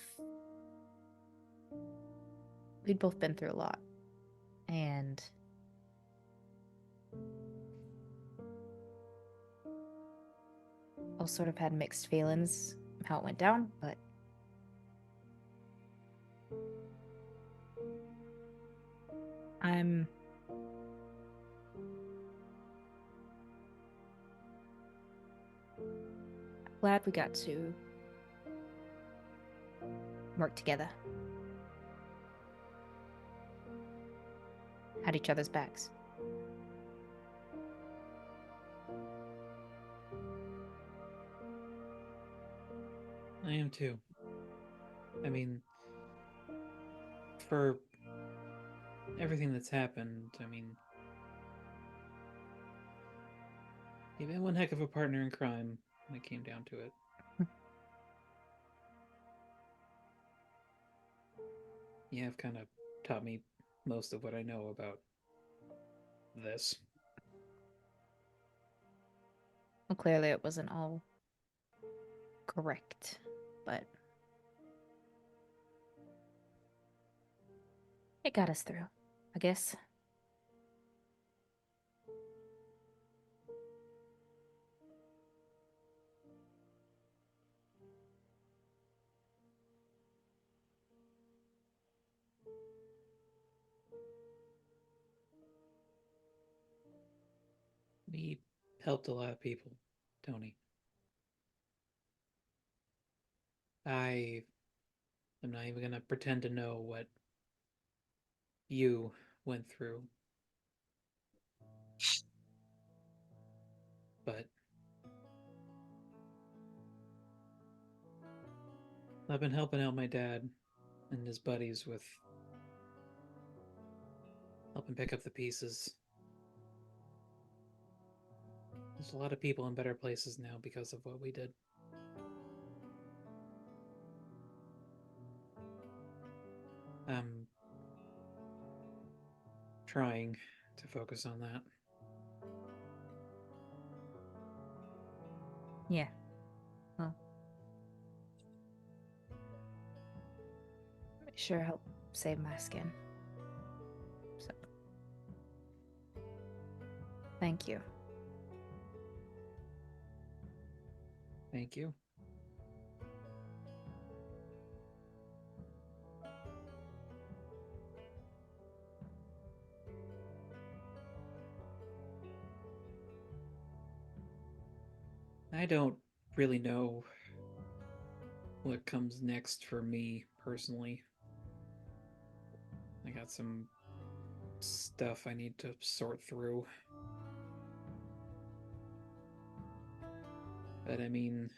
both been through a lot, and all sort of had mixed feelings how it went down, but I'm glad we got to work together. Had each other's backs. I am too. I mean, for everything that's happened, I mean, you've been one heck of a partner in crime when it came down to it. You have kind of taught me most of what I know about this. Well, clearly it wasn't all correct, but it got us through, I guess. We helped a lot of people, Tony. I am not even gonna pretend to know what you went through. But I've been helping out my dad and his buddies with helping pick up the pieces. There's a lot of people in better places now because of what we did. I'm trying to focus on that. Yeah. Well, it sure helped save my skin. So, thank you. Thank you. I don't really know what comes next for me personally. I got some stuff I need to sort through. But I mean,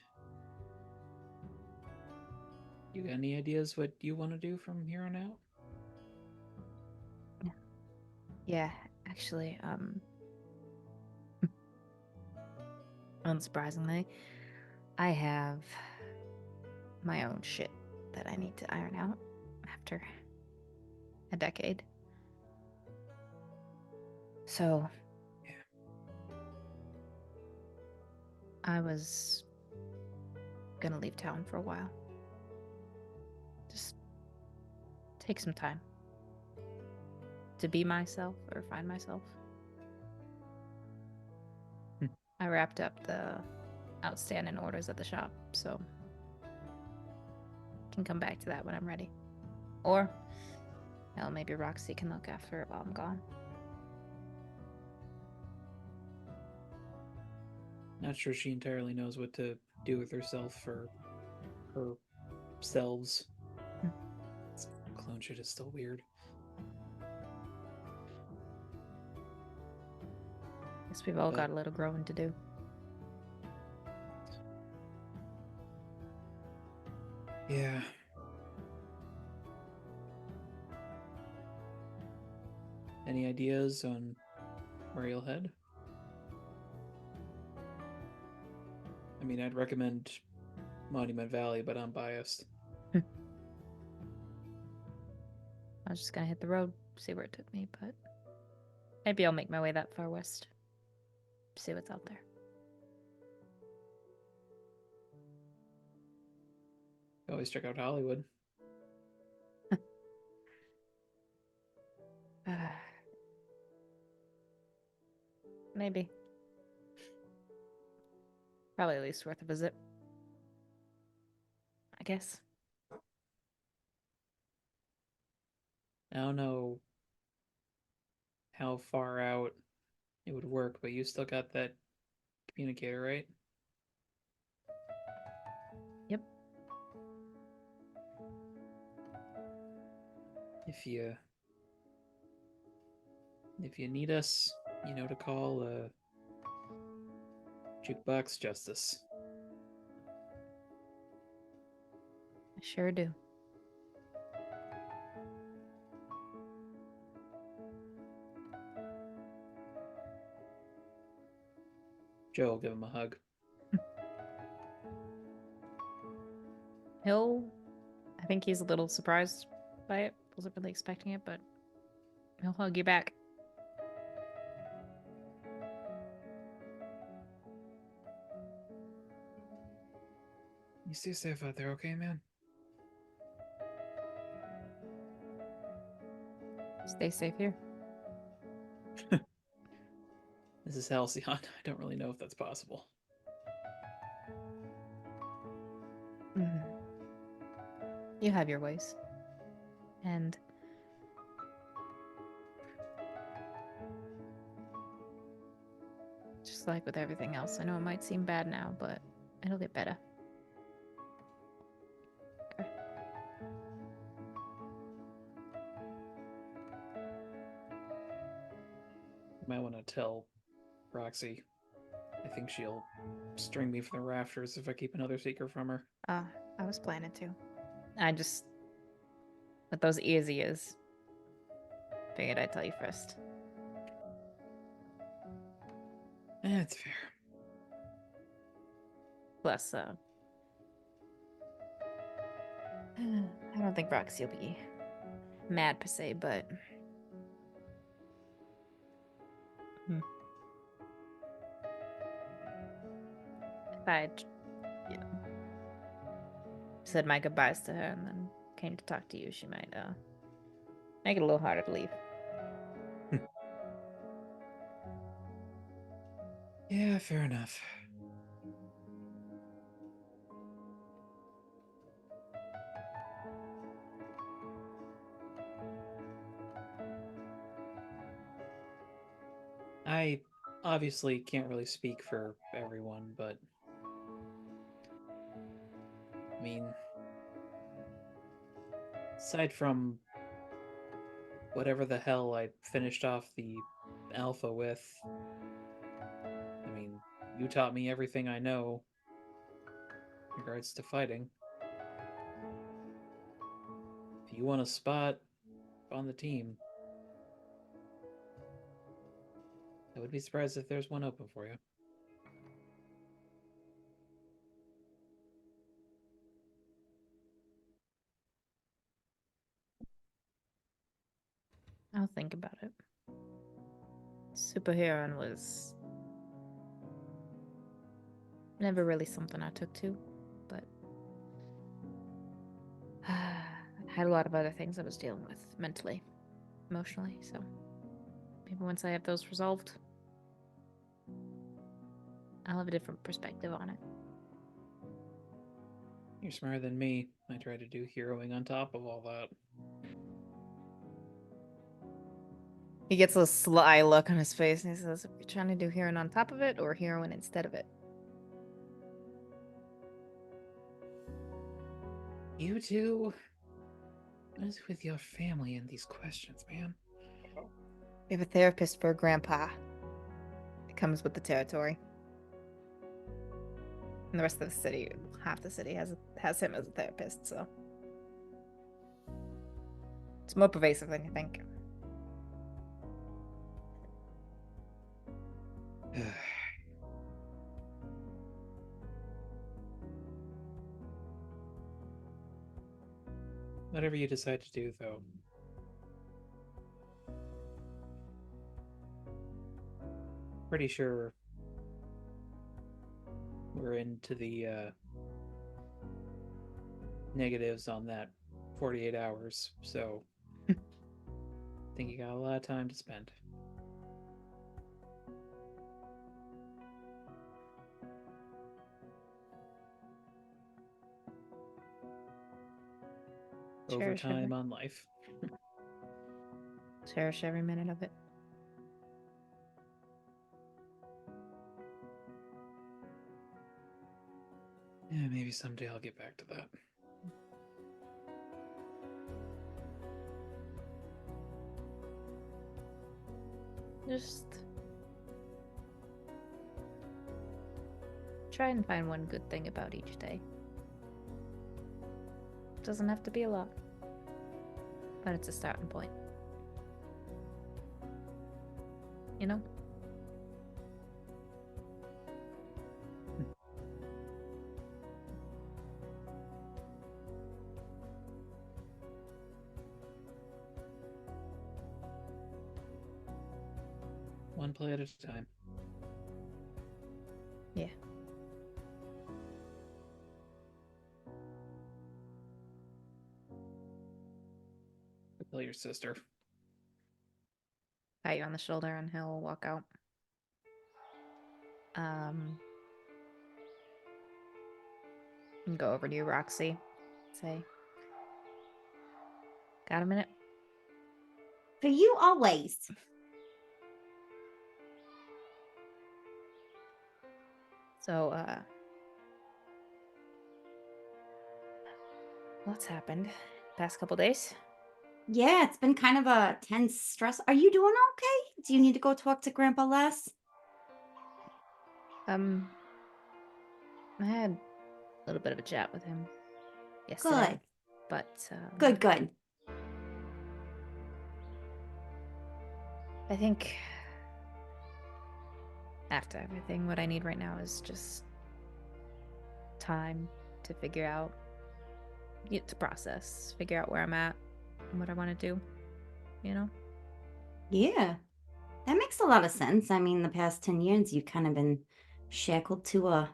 you got any ideas what you want to do from here on out? Yeah, actually, unsurprisingly, I have my own shit that I need to iron out after a decade. So, I was gonna leave town for a while. Just take some time to be myself or find myself. I wrapped up the outstanding orders at the shop, so can come back to that when I'm ready. Or, hell, maybe Roxy can look after it while I'm gone. Not sure she entirely knows what to do with herself or her selves. This clone shit is still weird. Guess we've all But- got a little growing to do. Yeah. Any ideas on where you'll head? I mean, I'd recommend Monument Valley, but I'm biased. I was just gonna hit the road, see where it took me, but maybe I'll make my way that far west. See what's out there. Always check out Hollywood. Maybe. Probably at least worth a visit. I guess. I don't know how far out it would work, but you still got that communicator, right? Yep. If you need us, you know to call Jukebox Justice. I sure do. Joe will give him a hug. I think he's a little surprised by it. Wasn't really expecting it, but he'll hug you back. You stay safe out there, okay, man? Stay safe here. This is Halcyon. I don't really know if that's possible. You have your ways. And just like with everything else, I know it might seem bad now, but it'll get better. Okay. You might want to tell Roxy. I think she'll string me from the rafters if I keep another secret from her. I was planning to. I just, with those ears, figured I'd tell you first. That's fair. Plus, I don't think Roxy will be mad per se, but if I said my goodbyes to her and then came to talk to you, she might make it a little harder to leave. Yeah, fair enough. I obviously can't really speak for everyone, but mean, aside from whatever the hell I finished off the alpha with, I mean, you taught me everything I know in regards to fighting. If you want a spot on the team, I would be surprised if there's one open for you. I'll think about it. Superhero was never really something I took to, but I had a lot of other things I was dealing with mentally, emotionally, so maybe once I have those resolved, I'll have a different perspective on it. You're smarter than me. I try to do heroing on top of all that. He gets a sly look on his face and he says, "Are you trying to do heroin on top of it or heroin instead of it?" You two? What is with your family and these questions, man? We have a therapist for Grandpa. It comes with the territory. And the rest of the city, half the city, has him as a therapist, so it's more pervasive than you think. Whatever you decide to do, though. Pretty sure we're into the negatives on that 48 hours, so I think you got a lot of time to spend. Cherish Overtime every- on life. Cherish every minute of it. Yeah, maybe someday I'll get back to that. Just try and find one good thing about each day. Doesn't have to be a lot, but it's a starting point. You know? One play at a time. Yeah. Tell your sister. Pat you on the shoulder and he'll walk out. And go over to you, Roxy. Say, got a minute? For you always. So, what's happened past couple days? Yeah, it's been kind of a tense stress. Are you doing okay? Do you need to go talk to Grandpa Les? I had a little bit of a chat with him yesterday. Good. But, Good. I think after everything, what I need right now is just time to figure out, to process, figure out where I'm at and what I want to do, you know? Yeah. That makes a lot of sense. I mean, the past 10 years, you've kind of been shackled to a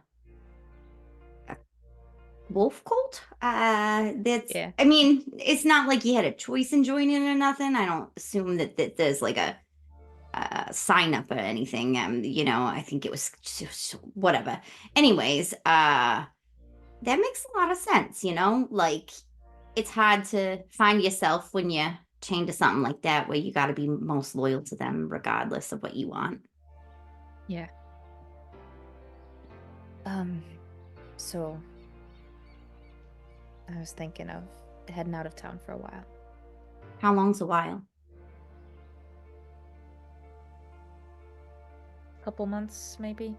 wolf cult. That's, Yeah. I mean, it's not like you had a choice in joining or nothing. I don't assume that there's like a sign up or anything. I think it was just whatever. Anyways, that makes a lot of sense, like it's hard to find yourself when you're chained to something like that where you got to be most loyal to them regardless of what you want. Yeah. So I was thinking of heading out of town for a while. How long's a while? Couple months, maybe.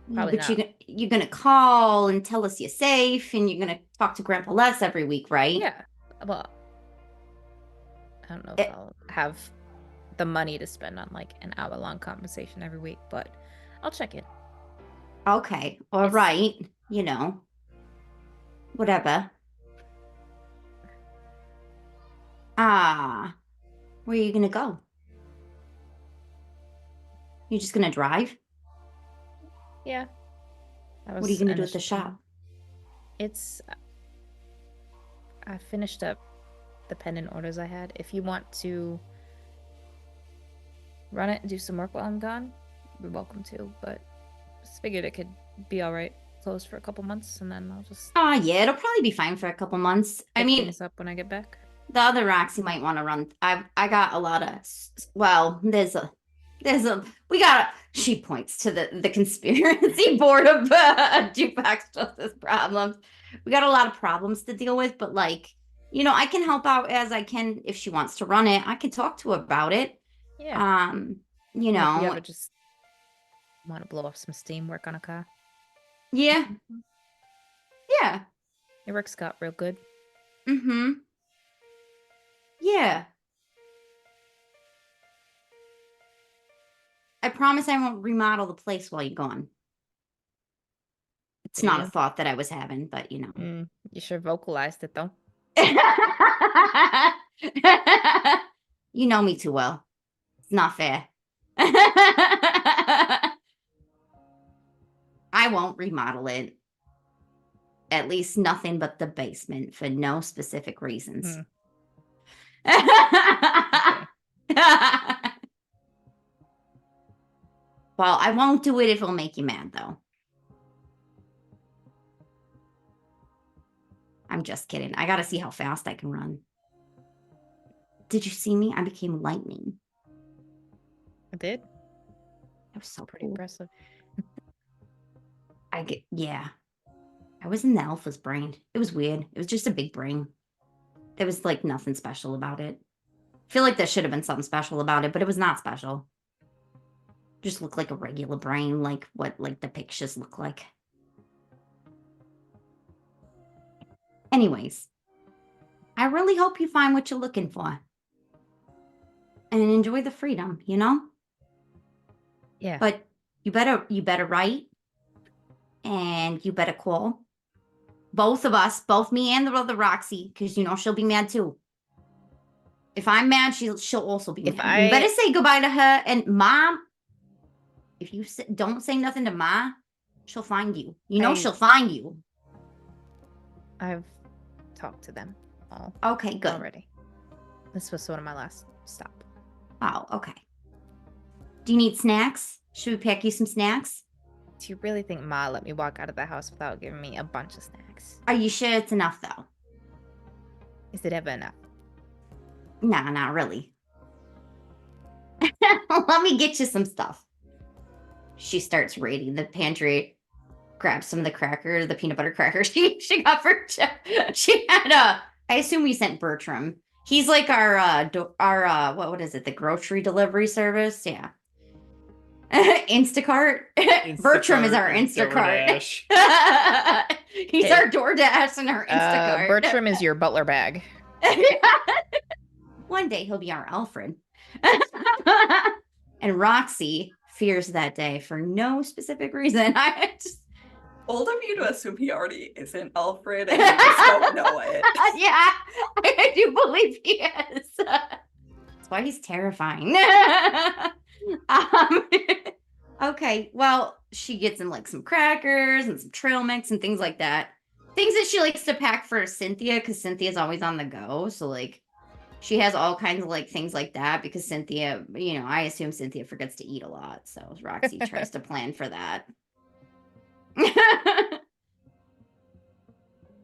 Yeah, Probably but not. you're gonna call and tell us you're safe, and you're gonna talk to Grandpa Les every week, right? Yeah. Well, I don't know if It- I'll have the money to spend on like an hour-long conversation every week, but I'll check in. Okay, all It's- right. Whatever. Where are you gonna go? You just gonna drive? Yeah. What are you gonna do at the shop? It's I finished up the pendant orders I had. If you want to run it and do some work while I'm gone, you're welcome to, but just figured it could be all right closed for a couple months, and then I'll just Yeah, it'll probably be fine for a couple months. I pick mean, things up when I get back. the other Roxy might want to run. I got a lot of. Well, we got. She points to the conspiracy board of Jukebox Justice problems. We got a lot of problems to deal with, but like, I can help out as I can if she wants to run it. I can talk to her about it. Yeah. You If you know, ever just want to blow off some steam, work on a car. yeah, yeah. It works out real good. Mm-hmm. Yeah. I promise I won't remodel the place while you're gone. It's not a Yeah. thought that I was having, but You sure vocalized it though. You know me too well. It's not fair. I won't remodel it. At least nothing but the basement for no specific reasons. Well, I won't do it if it'll make you mad, though. I'm just kidding. I gotta see how fast I can run. Did you see me? I became lightning. I did. That was so Pretty cool. impressive. Yeah. I was in the alpha's brain. It was weird. It was just a big brain. There was like nothing special about it. I feel like there should have been something special about it, but it was not special. Just looked like a regular brain, like what like the pictures look like. Anyways, I really hope you find what you're looking for. And enjoy the freedom, Yeah. But you better write, and you better call. Both of us, both me and the other Roxy, because she'll be mad too. If I'm mad, she'll also be mad. You better say goodbye to her. And Mom, if you don't say nothing to Ma, she'll find you. She'll find you. I've talked to them all. Okay, good. Already. This was sort of my last stop. Oh, okay. Do you need snacks? Should we pack you some snacks? Do you really think Ma let me walk out of the house without giving me a bunch of snacks? Are you sure it's enough, though? Is it ever enough? Nah, not really. Let me get you some stuff. She starts raiding the pantry, grabs some of the peanut butter crackers she got for she had I assume we sent Bertram. He's like our what is it? The grocery delivery service? Yeah. Instacart. Bertram is our Instacart. He's our DoorDash and our Instacart. Bertram is your butler bag. One day he'll be our Alfred. And Roxy fears that day for no specific reason. I just Bold of you to assume he already isn't Alfred and you just don't know it. Yeah, I do believe he is. That's why he's terrifying. Okay, well, she gets him like some crackers and some trail mix and things like that. Things that she likes to pack for Cynthia, because Cynthia's always on the go. So like she has all kinds of like things like that because Cynthia, I assume Cynthia forgets to eat a lot. So Roxy tries to plan for that.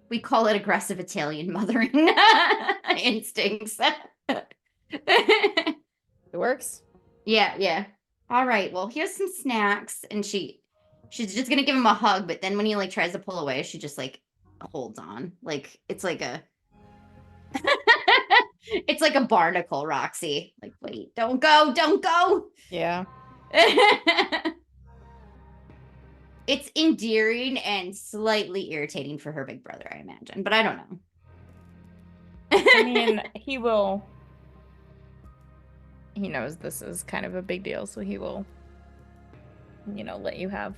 We call it aggressive Italian mothering instincts. It works. Yeah. All right. Well, here's some snacks, and she's just gonna give him a hug, but then when he like tries to pull away, she just like holds on. Like it's like a it's like a barnacle, Roxy. Like, wait, don't go, don't go. Yeah. It's endearing and slightly irritating for her big brother, I imagine, but I don't know. I mean, he will. He knows this is kind of a big deal, so he will, let you have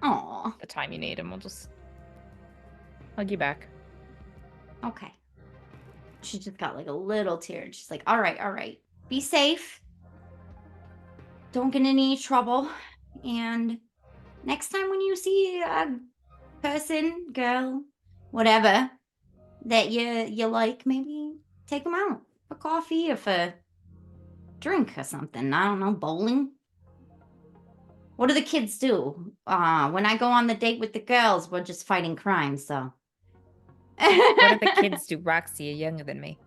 Aw, the time you need, and we'll just hug you back. okay. She just got like a little tear. And she's like, all right. Be safe. Don't get in any trouble. And next time when you see a person, girl, whatever, that you like, maybe take them out for coffee or for drink or something. I don't know, bowling. What do the kids do? When I go on the date with the girls, we're just fighting crime, so. What do the kids do? Roxy, you're younger than me.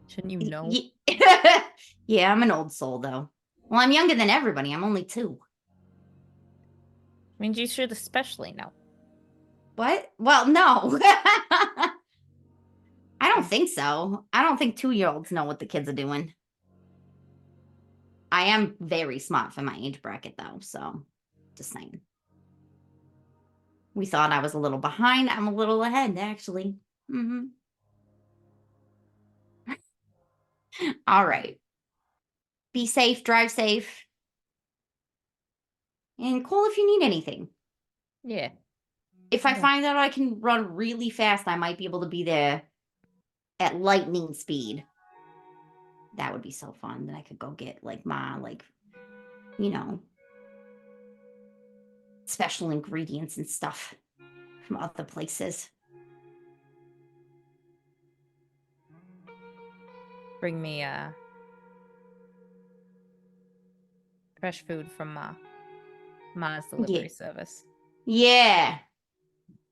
Shouldn't you know? Yeah, I'm an old soul, though. Well, I'm younger than everybody. I'm only 2. Means you should especially know. What? Well, no. I don't think so. I don't think 2-year-olds know what the kids are doing. I am very smart for my age bracket, though, so just saying. We thought I was a little behind. I'm a little ahead, actually. All right. Be safe, drive safe. And call if you need anything. Yeah. If I Okay. find out I can run really fast, I might be able to be there at lightning speed. That would be so fun that I could go get like my special ingredients and stuff from other places. Bring me fresh food from Ma's delivery service. Yeah.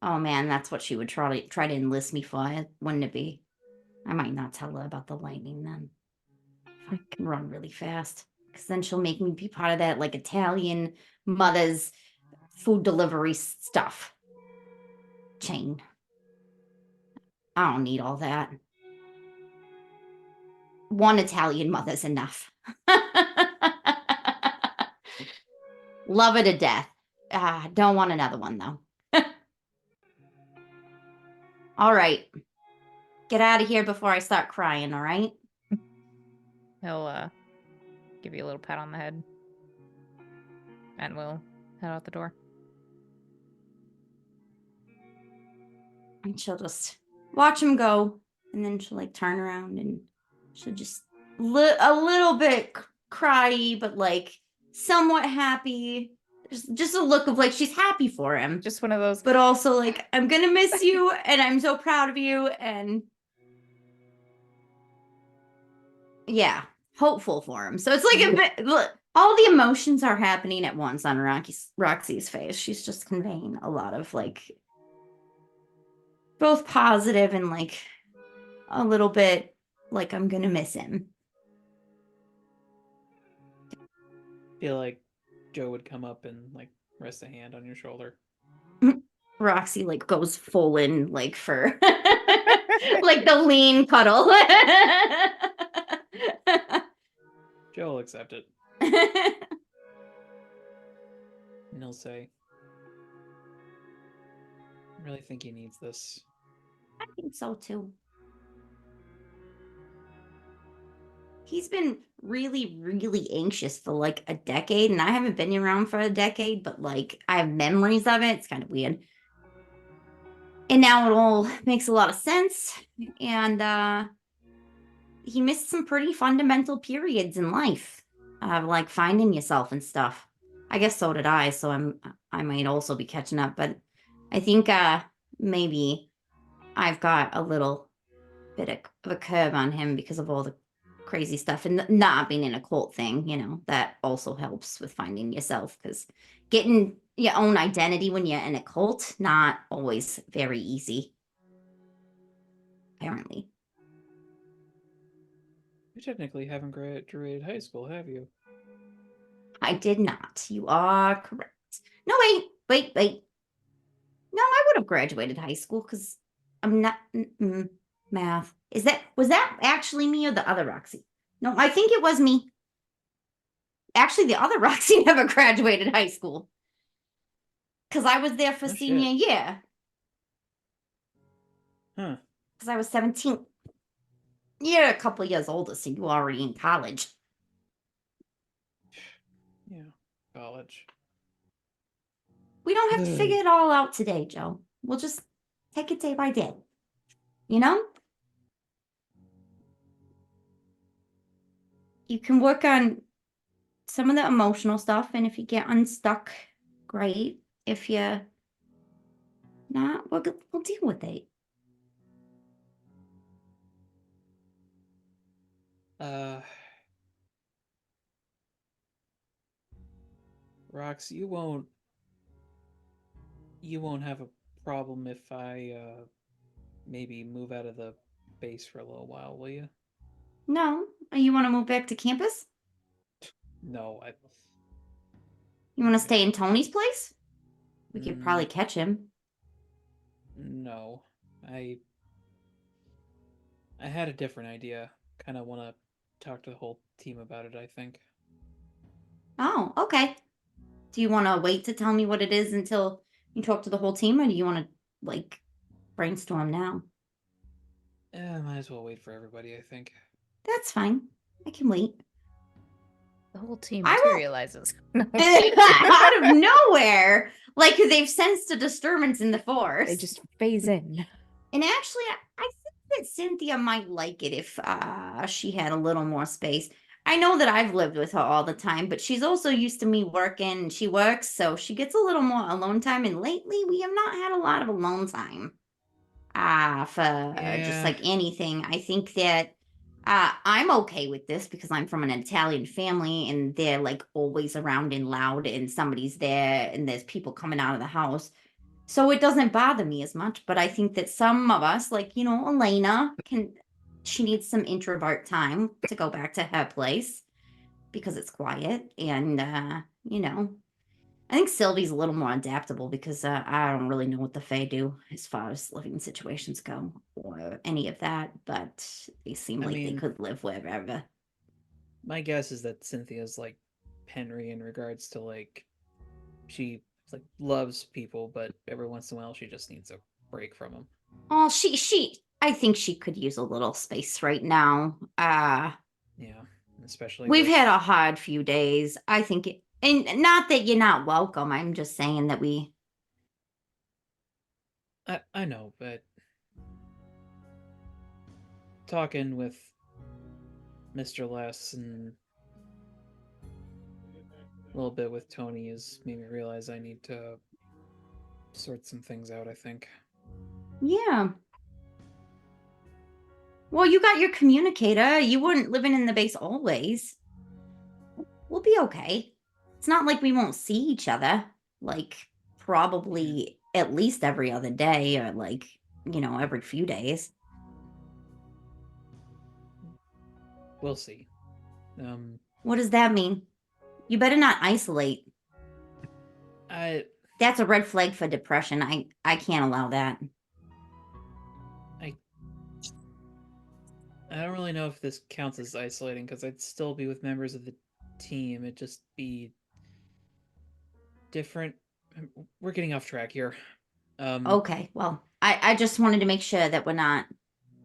Oh man, that's what she would try to enlist me for, wouldn't it be? I might not tell her about the lightning then. I can run really fast. Because then she'll make me be part of that like Italian mother's food delivery stuff chain. I don't need all that. One Italian mother's enough. Love her to death. Don't want another one though. All right. Get out of here before I start crying, all right? He'll give you a little pat on the head. And we'll head out the door. And she'll just watch him go. And then she'll like turn around and she'll just a little bit cryy, but like somewhat happy. Just a look of like she's happy for him. Just one of those. But also like, I'm gonna miss you and I'm so proud of you. And yeah, hopeful for him. So it's like a bit, look, all the emotions are happening at once on Roxy's face. She's just conveying a lot of like both positive and like a little bit like I'm gonna miss him. Feel like Joe would come up and like rest a hand on your shoulder. Roxy like goes full in like for like the lean cuddle. Joe will accept it. And he'll say, I really think he needs this. I think so too. He's been really, really anxious for like a decade, and I haven't been around for a decade, but like I have memories of it. It's kind of weird. And now it all makes a lot of sense. And he missed some pretty fundamental periods in life of like finding yourself and stuff. I guess so did I, so I might also be catching up, but I think maybe I've got a little bit of a curb on him because of all the crazy stuff and not being in a cult thing, that also helps with finding yourself, because getting your own identity when you're in a cult, not always very easy, apparently. You technically haven't graduated high school, have you? I did not. You are correct. No, wait. No, I would have graduated high school because I'm not math. Was that actually me or the other Roxy? No, I think it was me. Actually, the other Roxy never graduated high school because I was there for Oh, shit. senior year Huh. because I was 17. You're a couple years older, so you were already in college. Yeah. College. We don't have to figure it all out today, Joe. We'll just take it day by day. You know? You can work on some of the emotional stuff, and if you get unstuck, great. If you're not, we'll deal with it. Rox, you won't have a problem if I maybe move out of the base for a little while, will you? No, you want to move back to campus? No, You want to stay in Tony's place? We could Mm. probably catch him. No. I had a different idea. Kind of want to talk to the whole team about it, I think. Oh, okay. Do you want to wait to tell me what it is until you talk to the whole team, or do you want to, like, brainstorm now? Might as well wait for everybody, I think. That's fine. I can wait. The whole team I won't- materializes. No. Out of nowhere. Like they've sensed a disturbance in the force. They just phase in. And actually, I think that Cynthia might like it if she had a little more space. I know that I've lived with her all the time, but she's also used to me working, and she works, so she gets a little more alone time. And lately, we have not had a lot of alone time. For just Yeah. like anything. I think that I'm okay with this because I'm from an Italian family, and they're like always around and loud, and somebody's there, and there's people coming out of the house. So it doesn't bother me as much, but I think that some of us, like, Elena, she needs some introvert time to go back to her place because it's quiet. And, I think Sylvie's a little more adaptable because I don't really know what the Fae do as far as living situations go or any of that, but they seem I like they mean- could live wherever. My guess is that Cynthia's like Henry in regards to like she like loves people, but every once in a while she just needs a break from them. Oh, I think she could use a little space right now. Yeah, especially We've with- had a hard few days. I think and not that you're not welcome. I'm just saying that we. I know, but talking with Mr. Les and a little bit with Tony has made me realize I need to sort some things out, I think. Yeah. Well, you got your communicator. You weren't living in the base always. We'll be okay. It's not like we won't see each other. Like, probably at least every other day or, like, every few days. We'll see. What does that mean? You better not isolate. That's a red flag for depression. I can't allow that. I don't really know if this counts as isolating because I'd still be with members of the team. It'd just be different. We're getting off track here. Okay, well, I just wanted to make sure that we're not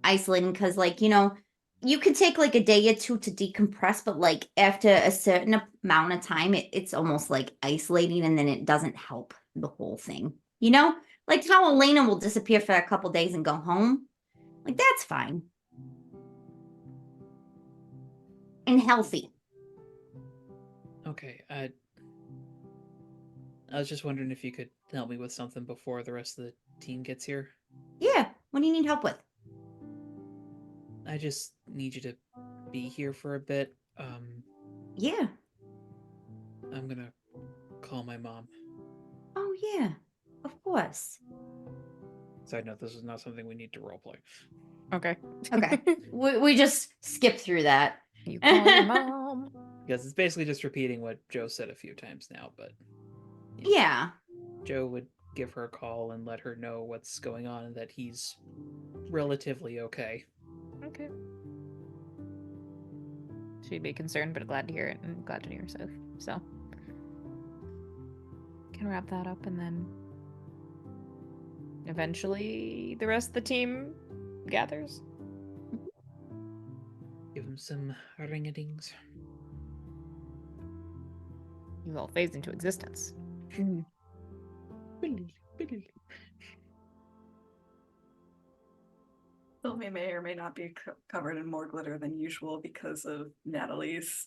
isolating because, like, you could take like a day or two to decompress, but like after a certain amount of time, it's almost like isolating, and then it doesn't help the whole thing. Like how Elena will disappear for a couple days and go home. Like, that's fine. And healthy. Okay, I was just wondering if you could help me with something before the rest of the team gets here. Yeah. What do you need help with? I just need you to be here for a bit. Yeah. I'm gonna call my mom. Oh, yeah. Of course. Side note, this is not something we need to roleplay. Okay. Okay. we just skip through that. You call your mom. Because it's basically just repeating what Joe said a few times now, but Yeah. Joe would give her a call and let her know what's going on and that he's relatively okay. Okay. She'd be concerned, but glad to hear it and glad to know you're safe. So, can wrap that up, and then eventually the rest of the team gathers. Give him some ring-a-dings. You all phase into existence. Sylvia may or may not be covered in more glitter than usual because of Natalie's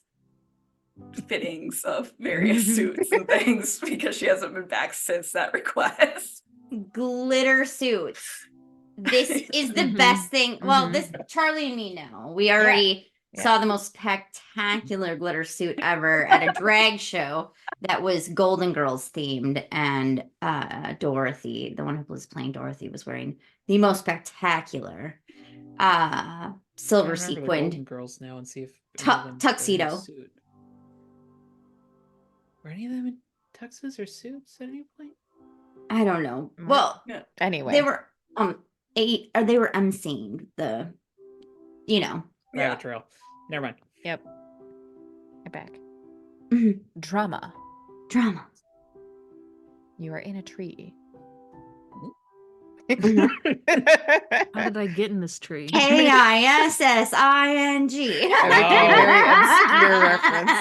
fittings of various suits and things, because she hasn't been back since that request. Glitter suits. This is the best thing. Well, this Charlie and me know. We already saw the most spectacular glitter suit ever at a drag show that was Golden Girls themed, and Dorothy, the one who was playing Dorothy, was wearing the most spectacular silver The Golden sequined Girls now and see if any of them are in a tuxedo. suit. Were any of them in tuxes or suits at any point? I don't know. Well, Anyway, they were they were emceeing the, you know. Rabbit Trail. Never mind. Yep. I'm back. Mhm. Drama. Drama. You are in a tree. How did I get in this tree? KISSING. Everything a very obscure reference.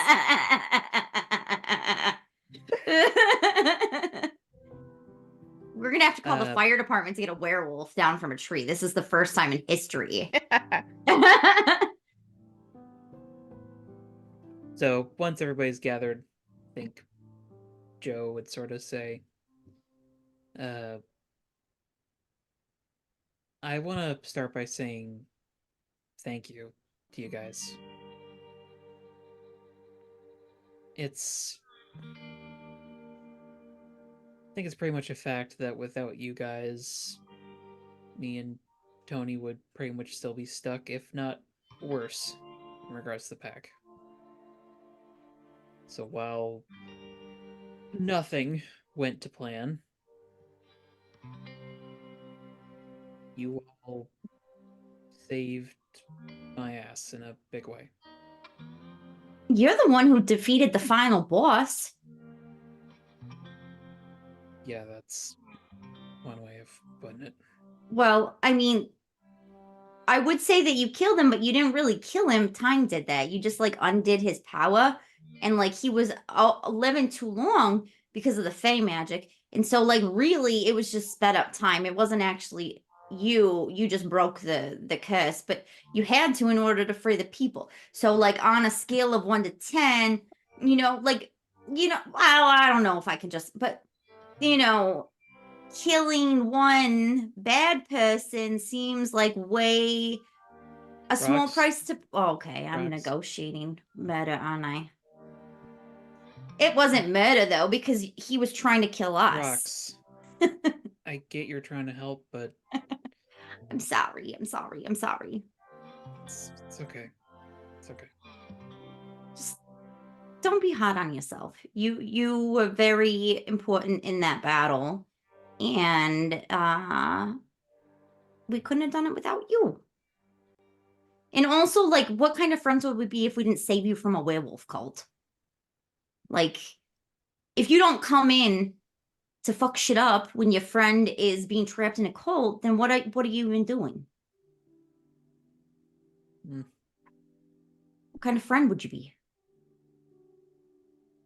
We're gonna have to call the fire department to get a werewolf down from a tree. This is the first time in history. So once everybody's gathered, I think Joe would sort of say, I want to start by saying thank you to you guys. I think it's pretty much a fact that without you guys, me and Tony would pretty much still be stuck, if not worse, in regards to the pack. So while nothing went to plan, you all saved my ass in a big way. You're the one who defeated the final boss. Yeah, that's one way of putting it. Well, I mean, I would say that you killed him, but you didn't really kill him. Time did that. You just like undid his power, and like he was living too long because of the Fey magic. And so like really it was just sped up time. It wasn't actually you just broke the curse, but you had to in order to free the people. So like on a scale of 1 to 10, I don't know if I can just, but killing one bad person seems like way a small Rox. price to. Oh, okay, I'm Rox. negotiating murder, aren't I? It wasn't murder though, because he was trying to kill us. Rox, I get you're trying to help, but I'm sorry. it's okay. It's okay. Just don't be hard on yourself. You were very important in that battle, and we couldn't have done it without you. And also, like, what kind of friends would we be if we didn't save you from a werewolf cult? Like, if you don't come in to fuck shit up when your friend is being trapped in a cult, then what are you even doing? What kind of friend would you be?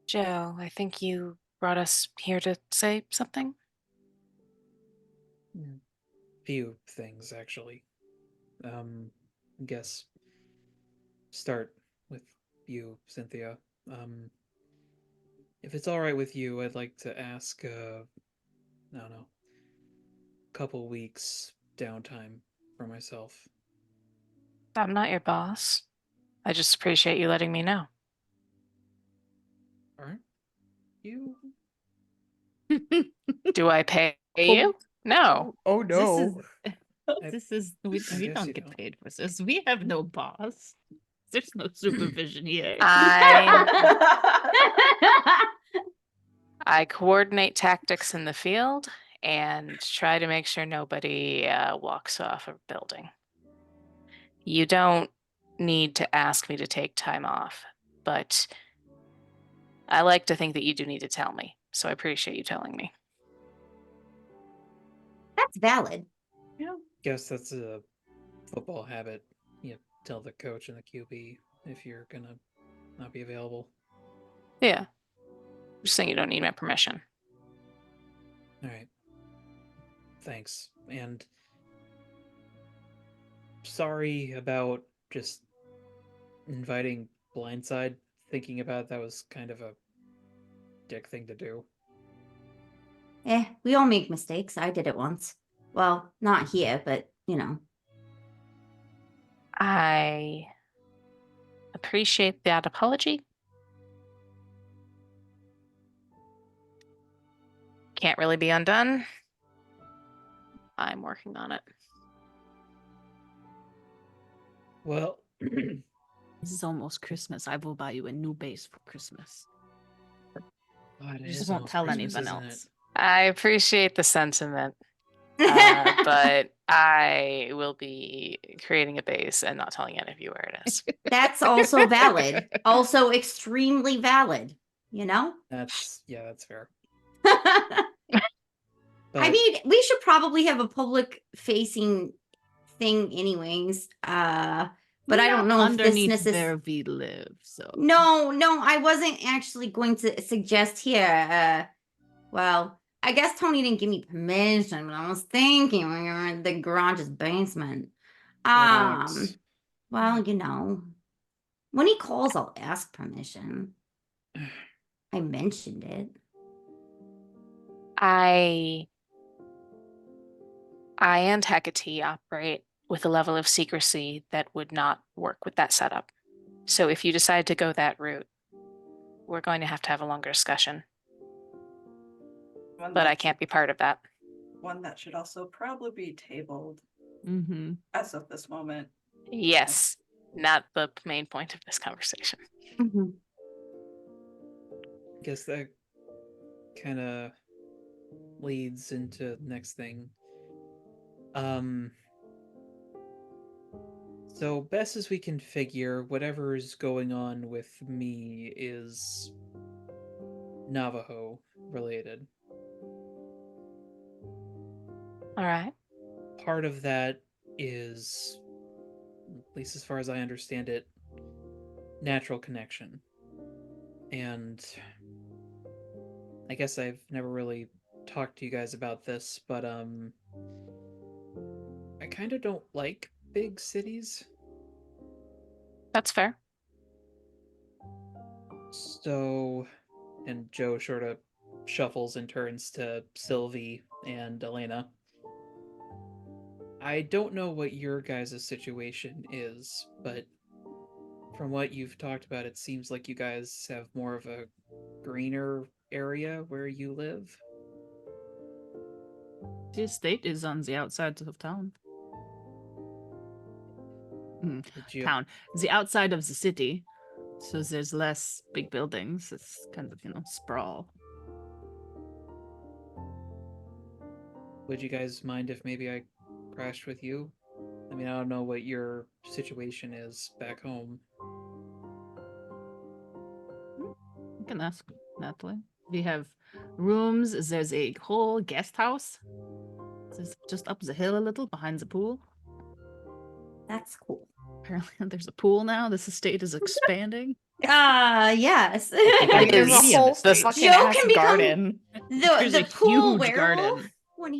Joe, I think you brought us here to say something. Few things, actually. I guess start with you, Cynthia. If it's all right with you, I'd like to ask, I don't know, couple weeks downtime for myself. I'm not your boss. I just appreciate you letting me know. Aren't you? Do I pay you? No. Oh no. This We guess you don't get don't. paid for this. We have no boss. There's no supervision here. I coordinate tactics in the field and try to make sure nobody walks off a building. You don't need to ask me to take time off, but I like to think that you do need to tell me, so I appreciate you telling me. That's valid. Guess that's a football habit. You tell the coach and the QB if you're gonna not be available. Yeah. Just saying you don't need my permission. All right. Thanks. And sorry about just inviting Blindside. Thinking about that was kind of a dick thing to do. We all make mistakes. I did it once. Well, not here, but you know. I appreciate that apology. Can't really be undone. I'm working on it. Well, This is almost Christmas. I will buy you a new base for Christmas. God, You just won't tell anyone else. I appreciate the sentiment, but I will be creating a base and not telling any of you where it is. That's also valid. Also extremely valid, you know? That's fair. I mean, we should probably have a public facing thing anyways. But I don't know if this underneath necessarily where we live. So No, I wasn't actually going to suggest here. Well, I guess Tony didn't give me permission, but I was thinking when you're in the garage's basement. Relax. Well, you know, when he calls, I'll ask permission. I mentioned it. I and Hecate operate with a level of secrecy that would not work with that setup. So if you decide to go that route, we're going to have a longer discussion. But I can't be part of that. One that should also probably be tabled Mm-hmm. as of this moment. Yes, not the main point of this conversation. Mm-hmm. Guess that kind of leads into the next thing. So best as we can figure, whatever's going on with me is Navajo related. All right. Part of that is, at least as far as I understand it, natural connection. And I guess I've never really talked to you guys about this, but I kind of don't like big cities. That's fair. So, and Joe sort of shuffles and turns to Sylvie and Elena. I don't know what your guys' situation is, but from what you've talked about, it seems like you guys have more of a greener area where you live. The estate is on the outside of town. Town. The outside of the city. So there's less big buildings. It's kind of, sprawl. Would you guys mind if maybe I crashed with you? I mean, I don't know what your situation is back home. You can ask Natalie. We have rooms. There's a whole guest house. It's just up the hill a little behind the pool. That's cool. Apparently there's a pool now. This estate is expanding. Yes. There's a whole fucking Joe ass can become garden. There's the a pool huge werewolf garden. when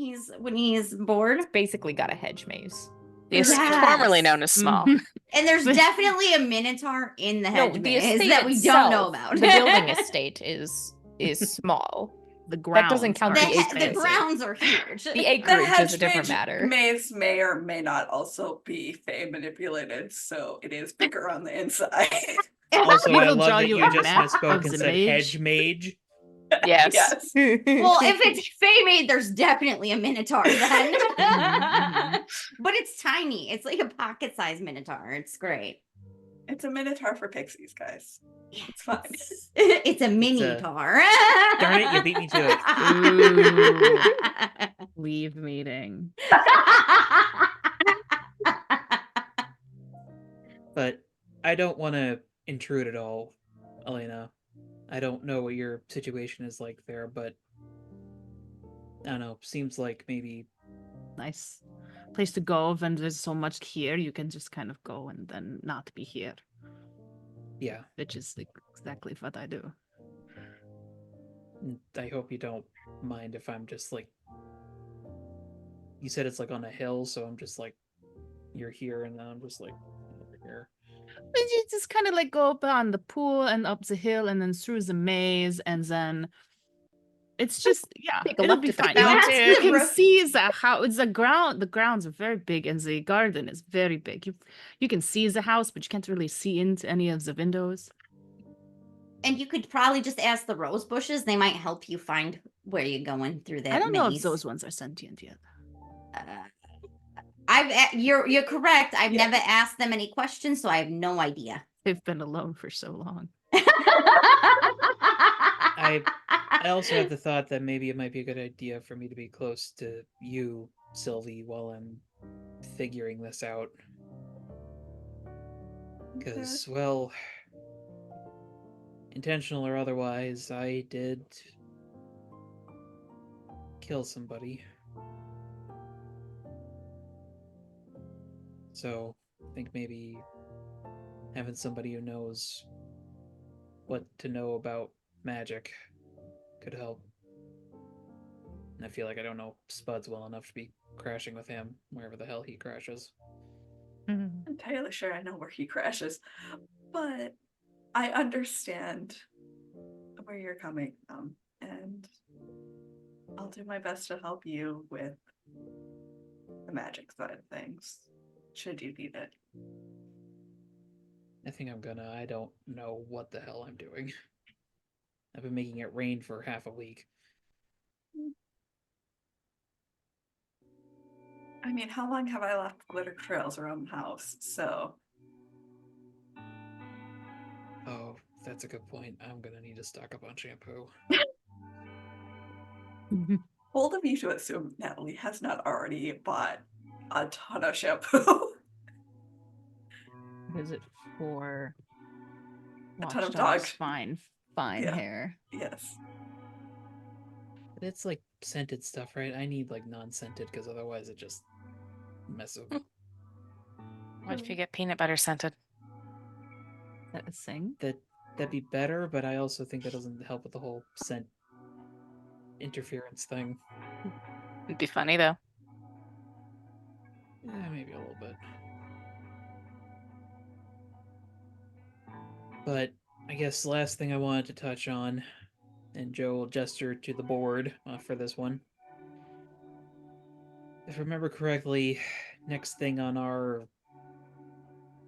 he's bored. It's basically got a hedge maze. It's Yes. formerly known as small. Mhm. And there's definitely a minotaur in the hedge the maze estate that we don't know itself, about. The building estate is small. The grounds doesn't count are the the acreage. grounds are huge. The The acreage is a hedge different matter. maze may or may not also be Fey manipulated, so it is bigger on the inside. Also, We I will love draw that you you a just map misspoke of and the said mage. hedge mage. Yes. Yes. Well, if it's Fey made, there's definitely a minotaur then. Mhm. But it's tiny. It's like a pocket-sized minotaur. It's great. It's a minotaur for pixies, guys. It's fine. It's a minotaur. Darn it, you beat me to it. Leave meeting. But I don't want to intrude at all, Elena. I don't know what your situation is like there, but I don't know. Seems like maybe Nice place to go when there's so much here. You can just kind of go and then not be here, yeah. which is exactly what I do. I hope you don't mind if I'm just like. You said it's like on a hill, so I'm just like, you're here, and then I'm just like over here. But you just kind of like go up on the pool and up the hill and then through the maze, and then it's just Take a it'll look be at the fine. mountain. You That's the can roof. see the house. The grounds are very big, and the garden is very big. You can see the house, but you can't really see into any of the windows. And you could probably just ask the rose bushes. They might help you find where you're going through that I don't know if maze. those ones are sentient yet. You're correct. I've Yeah. never asked them any questions, so I have no idea. They've been alone for so long. I also had the thought that maybe it might be a good idea for me to be close to you, Sylvie, while I'm figuring this out. Because, well, intentional or otherwise, I did kill somebody. So, I think maybe having somebody who knows what to know about magic could help. And I feel like I don't know Spuds well enough to be crashing with him wherever the hell he crashes. I'm entirely sure I know where he crashes, but I understand where you're coming from, and I'll do my best to help you with the magic side of things, should you need it. I think I'm gonna. I don't know what the hell I'm doing. I've been making it rain for half a week. I mean, how long have I left glitter trails around the house? So, Oh, that's a good point. I'm gonna need to stock up on shampoo. bold of you to assume Natalie has not already bought a ton of shampoo. Is it for A ton of Watchdog's dog- fine Yeah. hair? Yes. It's like scented stuff, right? I need like non-scented because otherwise it just messes up. What if you get peanut butter scented? Is that a thing? That'd be better, but I also think that doesn't help with the whole scent interference thing. It'd be funny though. Yeah, maybe a little bit. But I guess the last thing I wanted to touch on, and Joe will gesture to the board for this one. If I remember correctly, next thing on our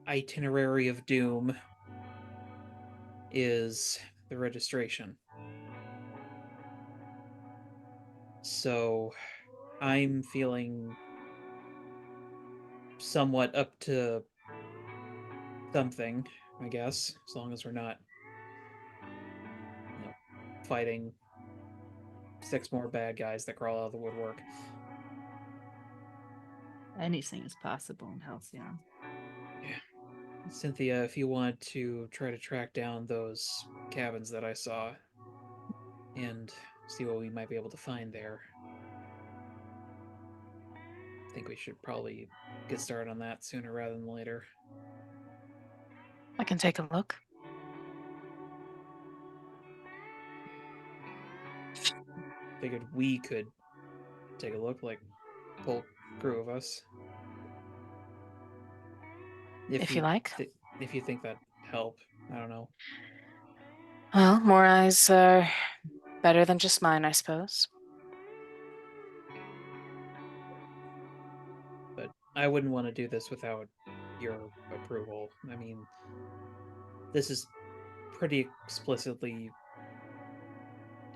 itinerary of doom is the registration. So I'm feeling somewhat up to something, I guess, as long as we're not fighting 6 more bad guys that crawl out of the woodwork. Anything is possible in Halcyon. Yeah. Cynthia, if you want to try to track down those cabins that I saw and see what we might be able to find there, I think we should probably get started on that sooner rather than later. I can take a look. Figured we could take a look, like whole crew of us. If you like. If you think that'd help, I don't know. Well, more eyes are better than just mine, I suppose. But I wouldn't want to do this without your approval. I mean, this is pretty explicitly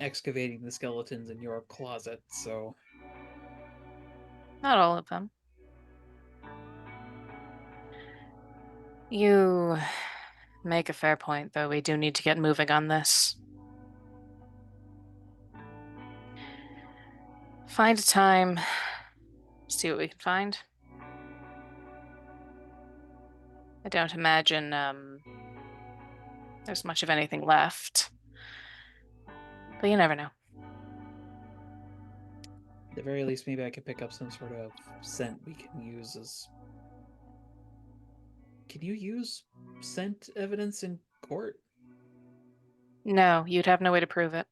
excavating the skeletons in your closet, so Not all of them. You make a fair point, though. We do need to get moving on this. find a time, see what we can find. I don't imagine there's much of anything left. But you never know. At the very least, maybe I could pick up some sort of scent we can use as. Can you use scent evidence in court? No, you'd have no way to prove it.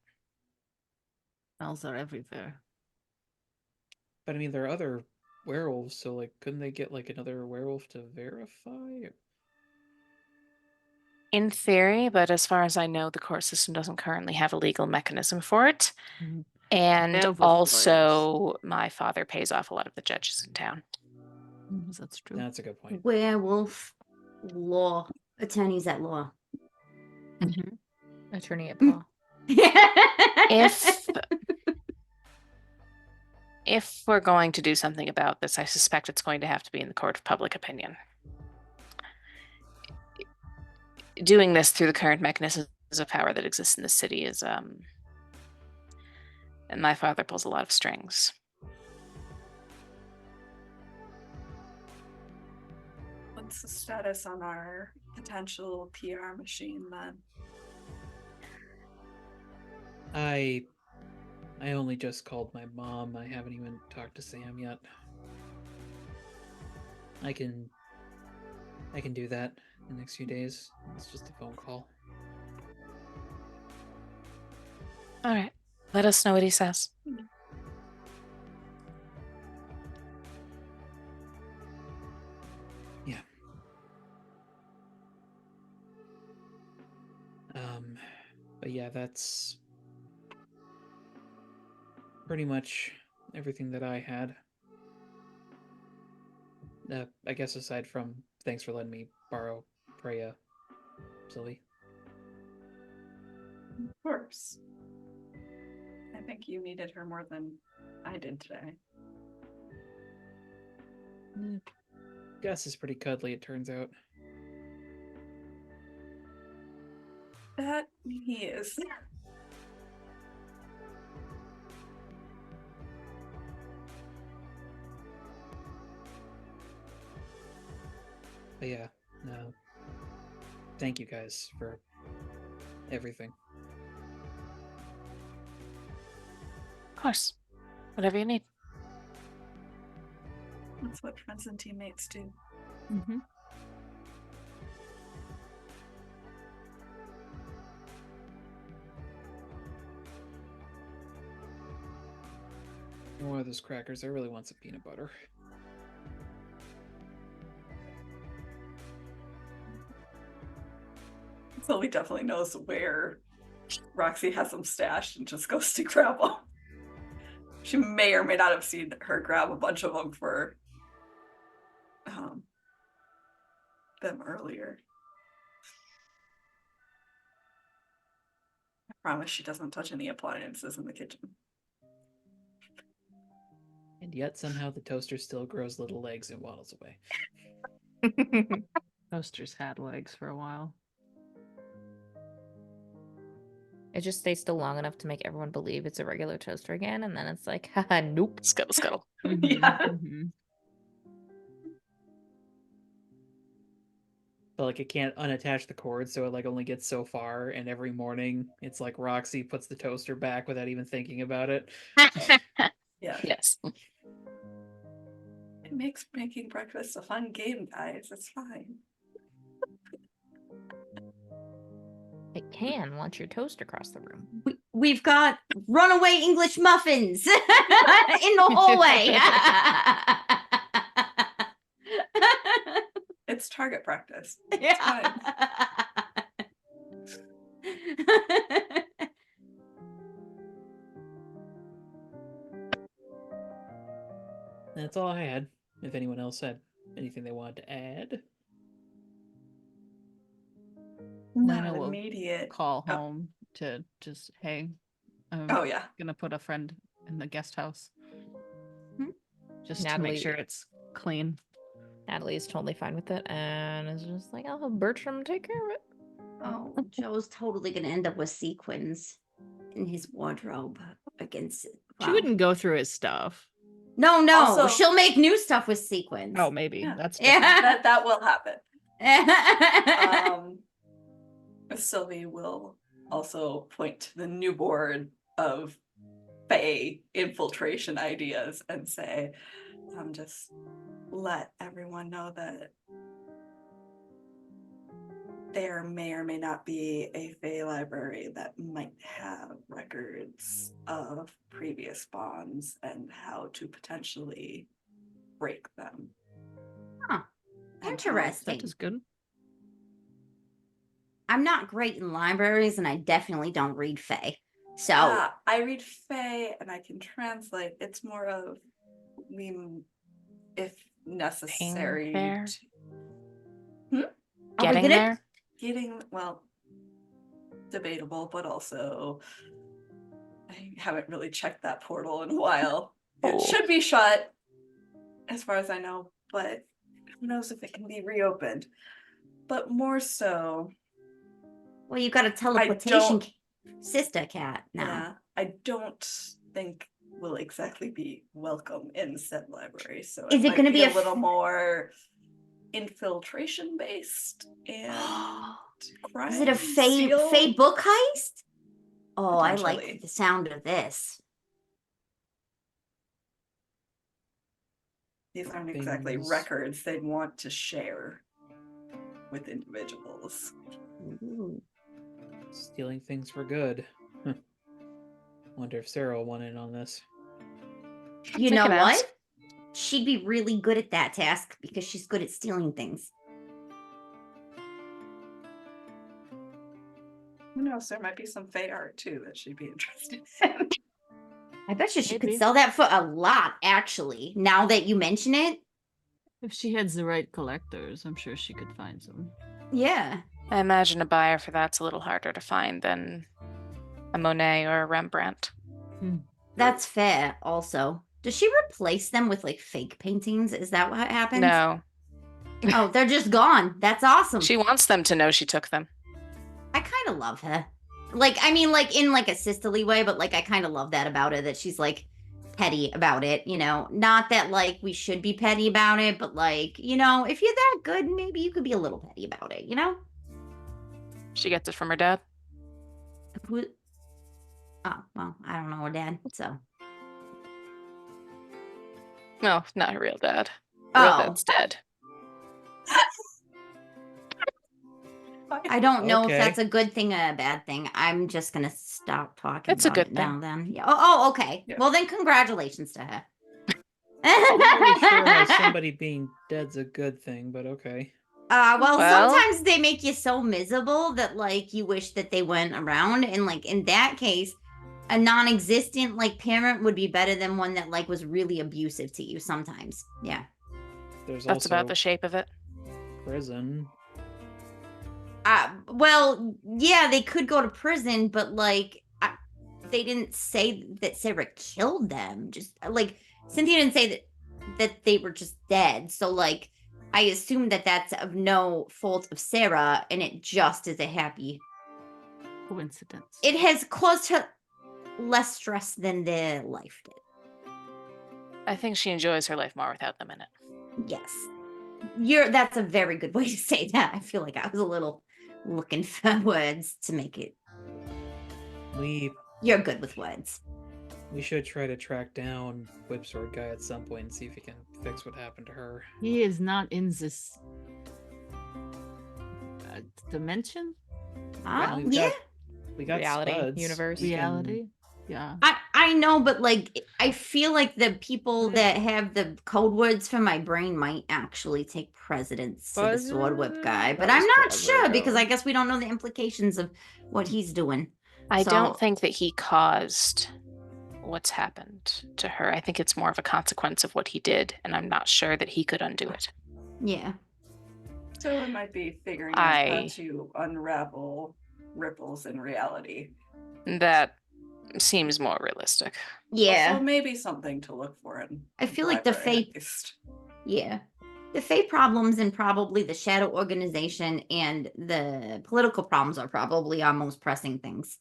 Smells are everywhere. But I mean, there are other werewolves, so like, couldn't they get like another werewolf to verify? In theory, but as far as I know, the court system doesn't currently have a legal mechanism for it. Mhm. And They're with also, my father pays off a lot of the judges in town. That's true. That's a good point. Werewolf law attorneys at law. Mhm. Attorney at law. If we're going to do something about this, I suspect it's going to have to be in the court of public opinion. Doing this through the current mechanisms of power that exist in the city is and my father pulls a lot of strings. What's the status on our potential PR machine then? I only just called my mom. I haven't even talked to Sam yet. I can do that in the next few days. It's just a phone call. All right. Let us know what he says. Yeah. But yeah, that's pretty much everything that I had. I guess aside from thanks for letting me borrow Freya, Sylvie. Of course. I think you needed her more than I did today. Gus is pretty cuddly, it turns out. That he is. But yeah, no. Thank you guys for everything. Of course. Whatever you need. That's what friends and teammates do. Mm-hmm. One of those crackers. I really want some peanut butter. Sylvie definitely knows where Roxy has them stashed and just goes to grab them. She may or may not have seen her grab a bunch of them for them earlier. I promise she doesn't touch any appliances in the kitchen. And yet somehow the toaster still grows little legs and waddles away. Toasters had legs for a while. It just stays still long enough to make everyone believe it's a regular toaster again, and then it's like, haha, nope. Scuttle, scuttle. Yeah. Mhm. But like it can't unattach the cord, so it like only gets so far, and every morning it's like Roxy puts the toaster back without even thinking about it. Yeah. Yes. It makes making breakfast a fun game, guys. It's fine. It can launch your toast across the room. We've got runaway English muffins in the hallway. It's target practice. Yeah. That's all I had. If anyone else had anything they wanted to add. Not Lana will immediate. Call Oh. home to just, hey, I'm Oh yeah. gonna put a friend in the guest house. Just to Natalie- make sure it's clean. Natalie is totally fine with it and is just like, I'll have Bertram take care of it. Oh, Joe's totally gonna end up with sequins in his wardrobe against She Wow. wouldn't go through his stuff. No, Also- she'll make new stuff with sequins. Oh, maybe. Yeah. That's different. Yeah. That will happen. Sylvie will also point to the new board of Fae infiltration ideas and say, just let everyone know that there may or may not be a Fae library that might have records of previous bonds and how to potentially break them. Huh. And how- Interesting. That is good. I'm not great in libraries, and I definitely don't read Fae. So I read Fae and I can translate. It's more of if necessary, there? are we Getting gonna- there? getting debatable, but also I haven't really checked that portal in a while. Oh. It should be shut, as far as I know, but who knows if it can be reopened. But more so, Well, you got a teleportation don't- sister cat now. yeah, I don't think will exactly be welcome in said library. So Is it might gonna be a a little more infiltration based and crime? Is it a Fae seal? book heist? Oh, I like Potentially. the sound of this. These aren't exactly Things- records they'd want to share with individuals. Ooh. Stealing things for good. Huh. Wonder if Sarah will want in on this. You I know can what? ask. She'd be really good at that task because she's good at stealing things. Who knows? There might be some Fae art too that she'd be interested in. I bet you she could Maybe. sell that for a lot, actually. Now that you mention it. If she has the right collectors, I'm sure she could find some. Yeah. I imagine a buyer for that's a little harder to find than a Monet or a Rembrandt. That's fair, also. Does she replace them with like fake paintings? Is that what happens? No, Oh, they're just gone. That's awesome. she wants them to know she took them. I kind of love her. Like, I mean, like in like a sisterly way, but like I kind of love that about her, that she's like petty about it, you know? Not that like we should be petty about it, but like, you know, if you're that good, maybe you could be a little petty about it, you know? She gets it from her dad. Who- Oh, well, I don't know her dad, so. No, not her real dad. Her real Oh, dad's dead. I don't know Okay. if that's a good thing or a bad thing. I'm just gonna stop talking It's a about good it now thing. then. Yeah. Oh, okay. Yeah. Well then congratulations to her. I'm not really sure how somebody being dead's a good thing, but okay. Well, Well- sometimes they make you so miserable that like you wish that they weren't around, and like in that case, a non-existent like parent would be better than one that like was really abusive to you sometimes. Yeah. There's That's also about the shape of it. prison. Well, yeah, they could go to prison, but like they didn't say that Sarah killed them. Just like Cynthia didn't say that they were just dead. So like I assume that that's of no fault of Sarah, and it just is a happy. Coincidence. It has caused her less stress than their life did. I think she enjoys her life more without them in it. Yes, that's a very good way to say that. I feel like I was a little looking for words to make it. You're good with words. We should try to track down Whipsword Guy at some point and see if he can fix what happened to her. He is not in this dimension? Ah, we've yeah. got- We got Reality, Spuds. universe. We can- Reality? Yeah. I know, but like I feel like the people that have the code words for my brain might actually take precedence to the sword whip guy, but That I'm was not clever, sure because though. I guess we don't know the implications of what he's doing. I So- don't think that he caused what's happened to her. I think it's more of a consequence of what he did, and I'm not sure that he could undo it. Yeah. So it might be figuring out how to unravel ripples in reality. That seems more realistic. Yeah. Also, maybe something to look for in I feel like the library fate. heist. Yeah. The fate problems and probably the shadow organization and the political problems are probably our most pressing things.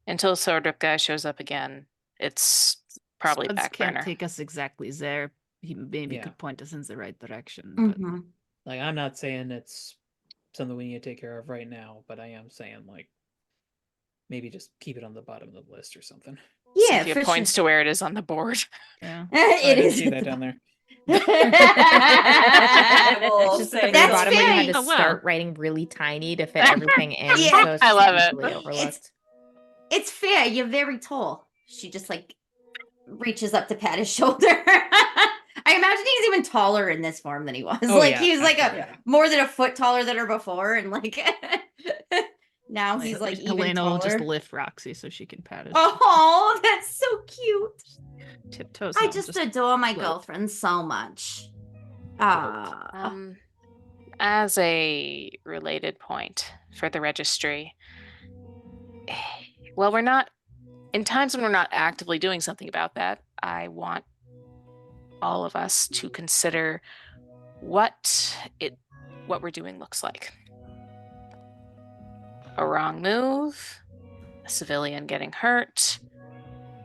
Until Swordrip Guy shows up again, It's probably Spuds back can't burner. take us exactly there. He maybe Yeah. could point us in the right direction. But Mhm. Like, I'm not saying it's something we need to take care of right now, but I am saying, like, maybe just keep it on the bottom of the list or something. Yeah, Cynthia for points sure. to where it is on the board. yeah. I It didn't is see at that the down there. I will It's just at the say very That's bottom where you had fair. to Oh, wow. start writing really tiny to fit everything in. Yeah. So it's I just love it. easily overlooked. It's fair. You're very tall. She just like reaches up to pat his shoulder. I imagine he's even taller in this form than he was. Oh, like yeah, he was like absolutely. more than a foot taller than her before, and like now he's like even Helena will just taller. lift Roxy so she can pat it. Oh, that's so cute. Tiptoes. I no, just adore my float. girlfriend so much. As a related point for the registry, well, we're not, in times when we're not actively doing something about that, I want all of us to consider what we're doing looks like. A wrong move, a civilian getting hurt,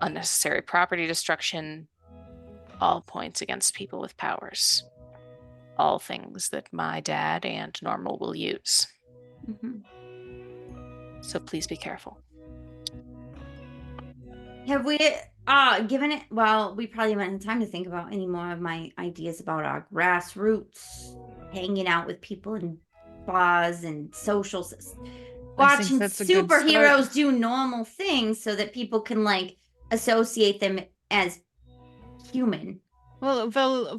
unnecessary property destruction, all points against people with powers. All things that my dad and Normal will use. Mhm. So please be careful. Have we given it? Well, we probably haven't had time to think about any more of my ideas about our grassroots, hanging out with people in bars and socials, watching that's a good superheroes start. do normal things so that people can like associate them as human. Well,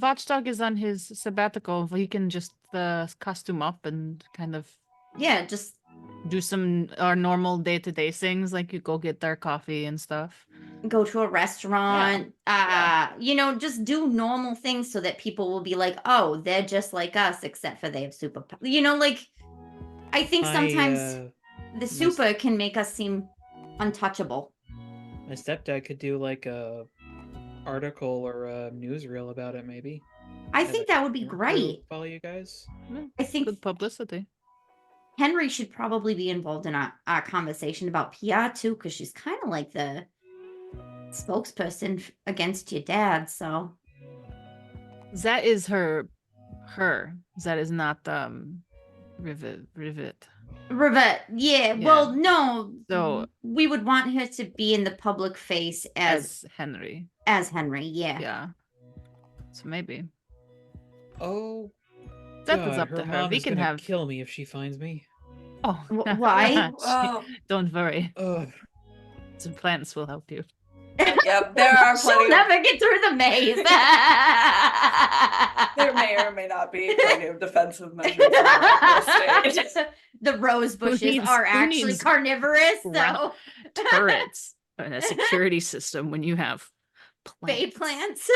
Watchdog is on his sabbatical. He can just costume up and kind of Yeah, just do some our normal day-to-day things, like you go get their coffee and stuff. go to a restaurant. You know, just do normal things so that people will be like, oh, they're just like us, except for they have superpowers. You know, like I think sometimes the super can make us seem untouchable. My stepdad could do like a article or a newsreel about it, maybe. I As think a that would be camera crew, great. Follow you guys. I think Good publicity. Henry should probably be involved in our conversation about PR too, because she's kind of like the spokesperson against your dad. So That is her. That is not Rivet. Rivet, yeah. Well, no. So- we would want her to be in the public face as Henry. Henry. Yeah. Yeah. So maybe Oh, that is God, up her to her. mom We is can gonna have. kill me if she finds me. Oh, Why? Oh. Don't worry. Ugh. Some plants will help you. Yep, there are She'll plenty of, never get through the maze. there may or may not be plenty of defensive measures in the state. The rose bushes are actually needs carnivorous, ground- so Turrets and a security system when you have bay plants. plants.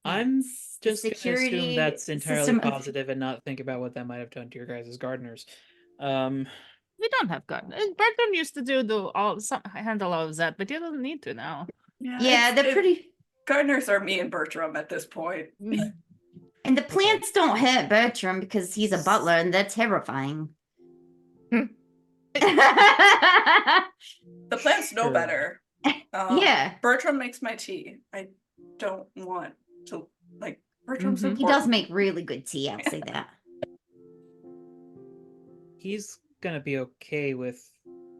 I'm just gonna security assume that's entirely system of- positive and not think about what that might have done to your guys' gardeners. We don't have gardeners. Bertrand used to handle all of that, but he doesn't need to now. Yeah, they're pretty. Gardeners are me and Bertram at this point. And the plants don't hurt Bertram because he's a butler, and they're terrifying. The plants know Sure. better. Yeah. Bertram makes my tea. I don't want to like Bertram's Mhm. He does make really good tea, I'll say that. He's gonna be okay with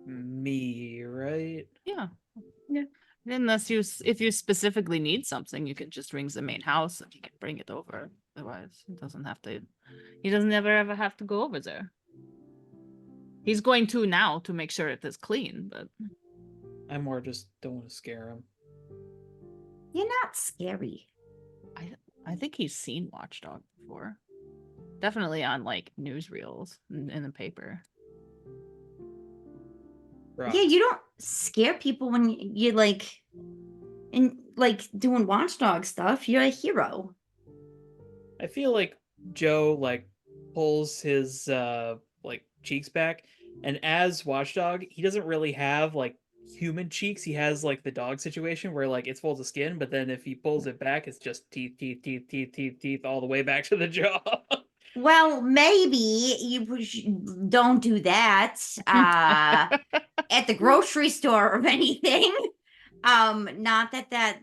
me, right? Yeah. Unless if you specifically need something, you can just ring the main house and he can bring it over. Otherwise, he doesn't have to. He doesn't ever have to go over there. He's going to now to make sure it is clean, but I more just don't want to scare him. You're not scary. I think he's seen Watchdog before. Definitely on like newsreels in the paper. Right. Yeah, you don't scare people when you like in like doing watchdog stuff. You're a hero. I feel like Joe like pulls his like cheeks back, and as Watchdog, he doesn't really have like human cheeks. He has like the dog situation where like it's folds of skin, but then if he pulls it back, it's just teeth all the way back to the jaw. Well, maybe you don't do that at the grocery store or anything. Not that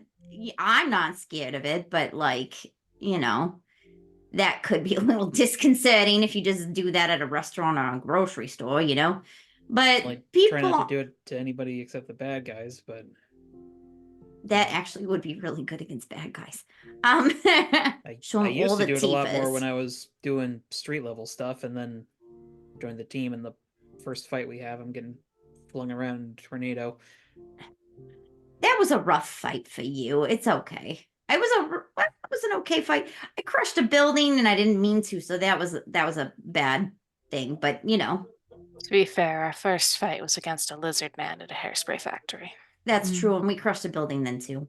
I'm not scared of it, but like, you know, that could be a little disconcerting if you just do that at a restaurant or a grocery store, you know. But Like, try people, not to do it to anybody except the bad guys, but that actually would be really good against bad guys. Show I them all used to the do it a lot more when tifas. I was doing street level stuff, and then joined the team. And the first fight we have, I'm getting flung around in a tornado. That was a rough fight for you. It's okay. It was an okay fight. I crushed a building and I didn't mean to, so that was a bad thing. But you know, To be fair, our first fight was against a lizard man at a hairspray factory. that's true. And we crushed a building then too.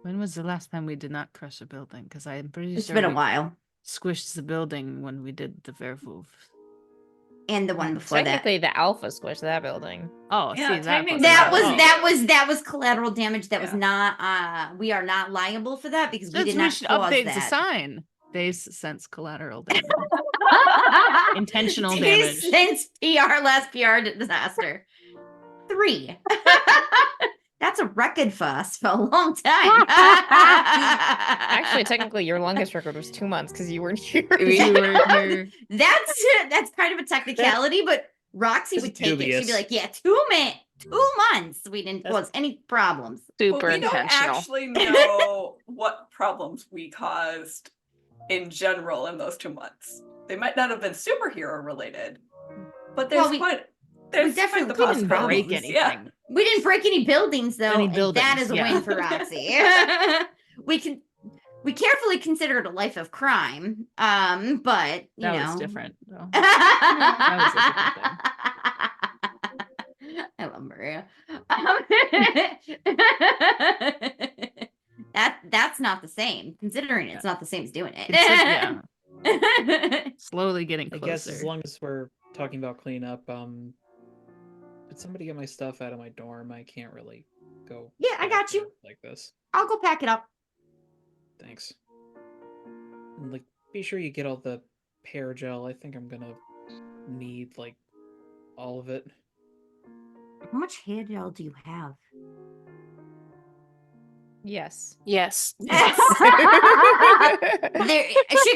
When was the last time we did not crush a building? Because I'm pretty It's sure been a we while. squished the building when we did the Werewolf. And the one before that. Technically, the Alpha squished that building. Oh, Yeah, see, that technically was That was collateral damage. That was Yeah. not we are not liable for that because we did We not should cause update that. the sign. Days sense collateral damage. Intentional Days damage. since last PR disaster. 3. That's a record for us for a long time. Actually, technically, your longest record was 2 months because you weren't here. You were here. That's kind of a technicality, but Roxy That's would take it. She'd dubious. be like, "Yeah, 2 months. We didn't cause any problems." But Super we don't intentional. actually know what problems we caused in general in those 2 months. They might not have been superhero related, but there's we definitely the didn't break possibilities. anything. Yeah. We didn't break any buildings though. Any and that buildings, is a yeah. win for Roxy. we carefully considered a life of crime. But you That know, was different, though. That I love Maria. That's not the same. Considering it's not the same as doing it. Yeah. Slowly getting I closer. guess as long as we're talking about cleanup, could somebody get my stuff out of my dorm? I can't really go. Yeah, I back got you. there like this. I'll go pack it up. Thanks. And like, be sure you get all the hair gel. I think I'm gonna need like all of it. How much hair gel do you have? Yes. Yes. She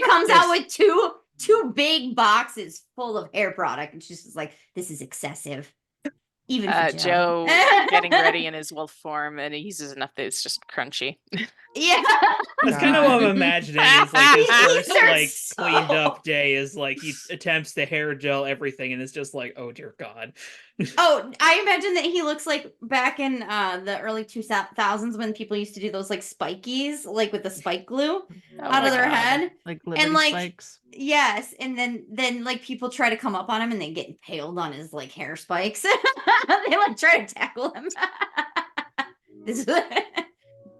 comes out with two big boxes full of hair product, and she's just like, "This is excessive." Even for Joe getting ready in his wolf form, and he uses enough that it's just crunchy. Yeah. That's kind of what I'm imagining. Is like his first like starts cleaned up day is like he attempts to hair gel everything, and it's just like, oh dear God. Oh, I imagine that he looks like back in the early 2000s when people used to do those like spikies, like with the spike glue out of their head. Like Liberty like- spikes. Yes, and then like people try to come up on him and they get impaled on his like hair spikes. They like try to tackle him. This is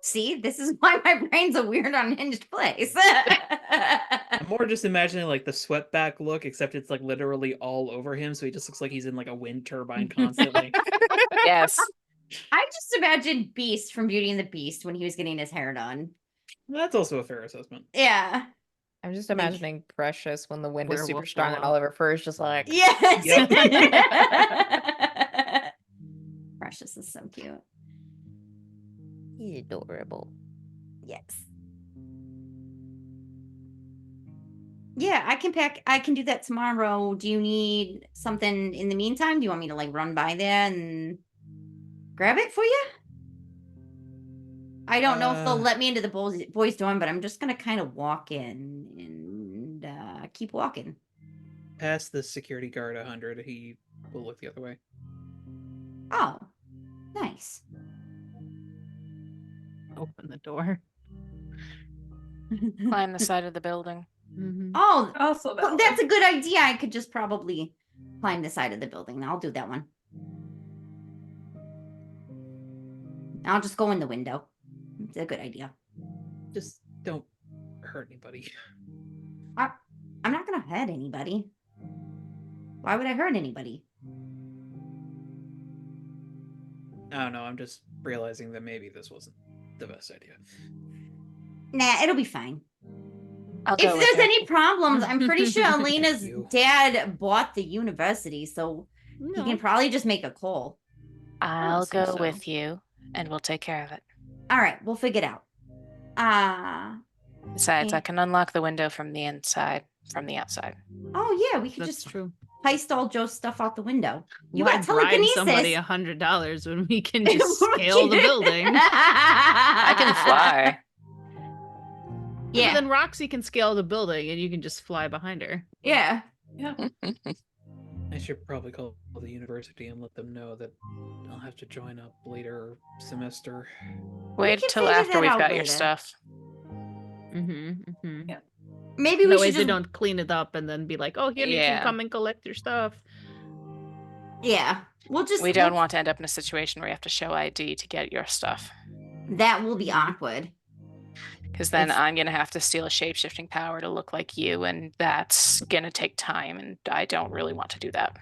see, this is why my brain's a weird unhinged place. I'm more just imagining like the sweatback look, except it's like literally all over him, so he just looks like he's in like a wind turbine constantly. Yes. I just imagined Beast from Beauty and the Beast when he was getting his hair done. That's also a fair assessment. Yeah. I'm just imagining Precious when the wind is super Werewolf strong and fellow. all of her fur is just like. Yes. Yep. Precious is so cute. He's adorable. Yes. Yeah, I can do that tomorrow. Do you need something in the meantime? Do you want me to like run by there and grab it for you? I don't know if they'll let me into the boys' dorm, but I'm just gonna kind of walk in and keep walking. Past the security guard 100, he will look the other way. Oh, nice. Open the door. Climb the side of the building. Mhm. Oh, Also, well, that's a good idea. I could just probably climb the side of the building. I'll do that one. I'll just go in the window. It's a good idea. Just don't hurt anybody. I'm not gonna hurt anybody. Why would I hurt anybody? I don't know, I'm just realizing that maybe this wasn't the best idea. Nah, it'll be fine. I'll go If with there's her. any problems, I'm pretty sure Elena's you. dad bought the university, so he can probably just make a call. I'll think go so. with you, and we'll take care of it. All right, we'll figure it out. Besides, I Yeah. can unlock the window from the inside, from the outside. Oh yeah, we could That's just true. heist all Joe's stuff out the window. You Why got bribe somebody telekinesis. $100 when we can just scale the building? I can fly. Yeah. Yeah, Then Roxy can scale the building, and you can just fly behind her. yeah. I should probably call the university and let them know that I'll have to join up later semester. Wait can till figure after that we've out got your later. stuff. Mm-hmm. Maybe we No should ways they just. don't clean it up and then be like, oh, here, you Yeah. can come and collect your stuff. Yeah, we'll just. We don't want to end up in a situation where you have to show ID to get your stuff. That will be awkward. Because then It's- I'm going to have to steal a shape-shifting power to look like you, and that's going to take time, and I don't really want to do that.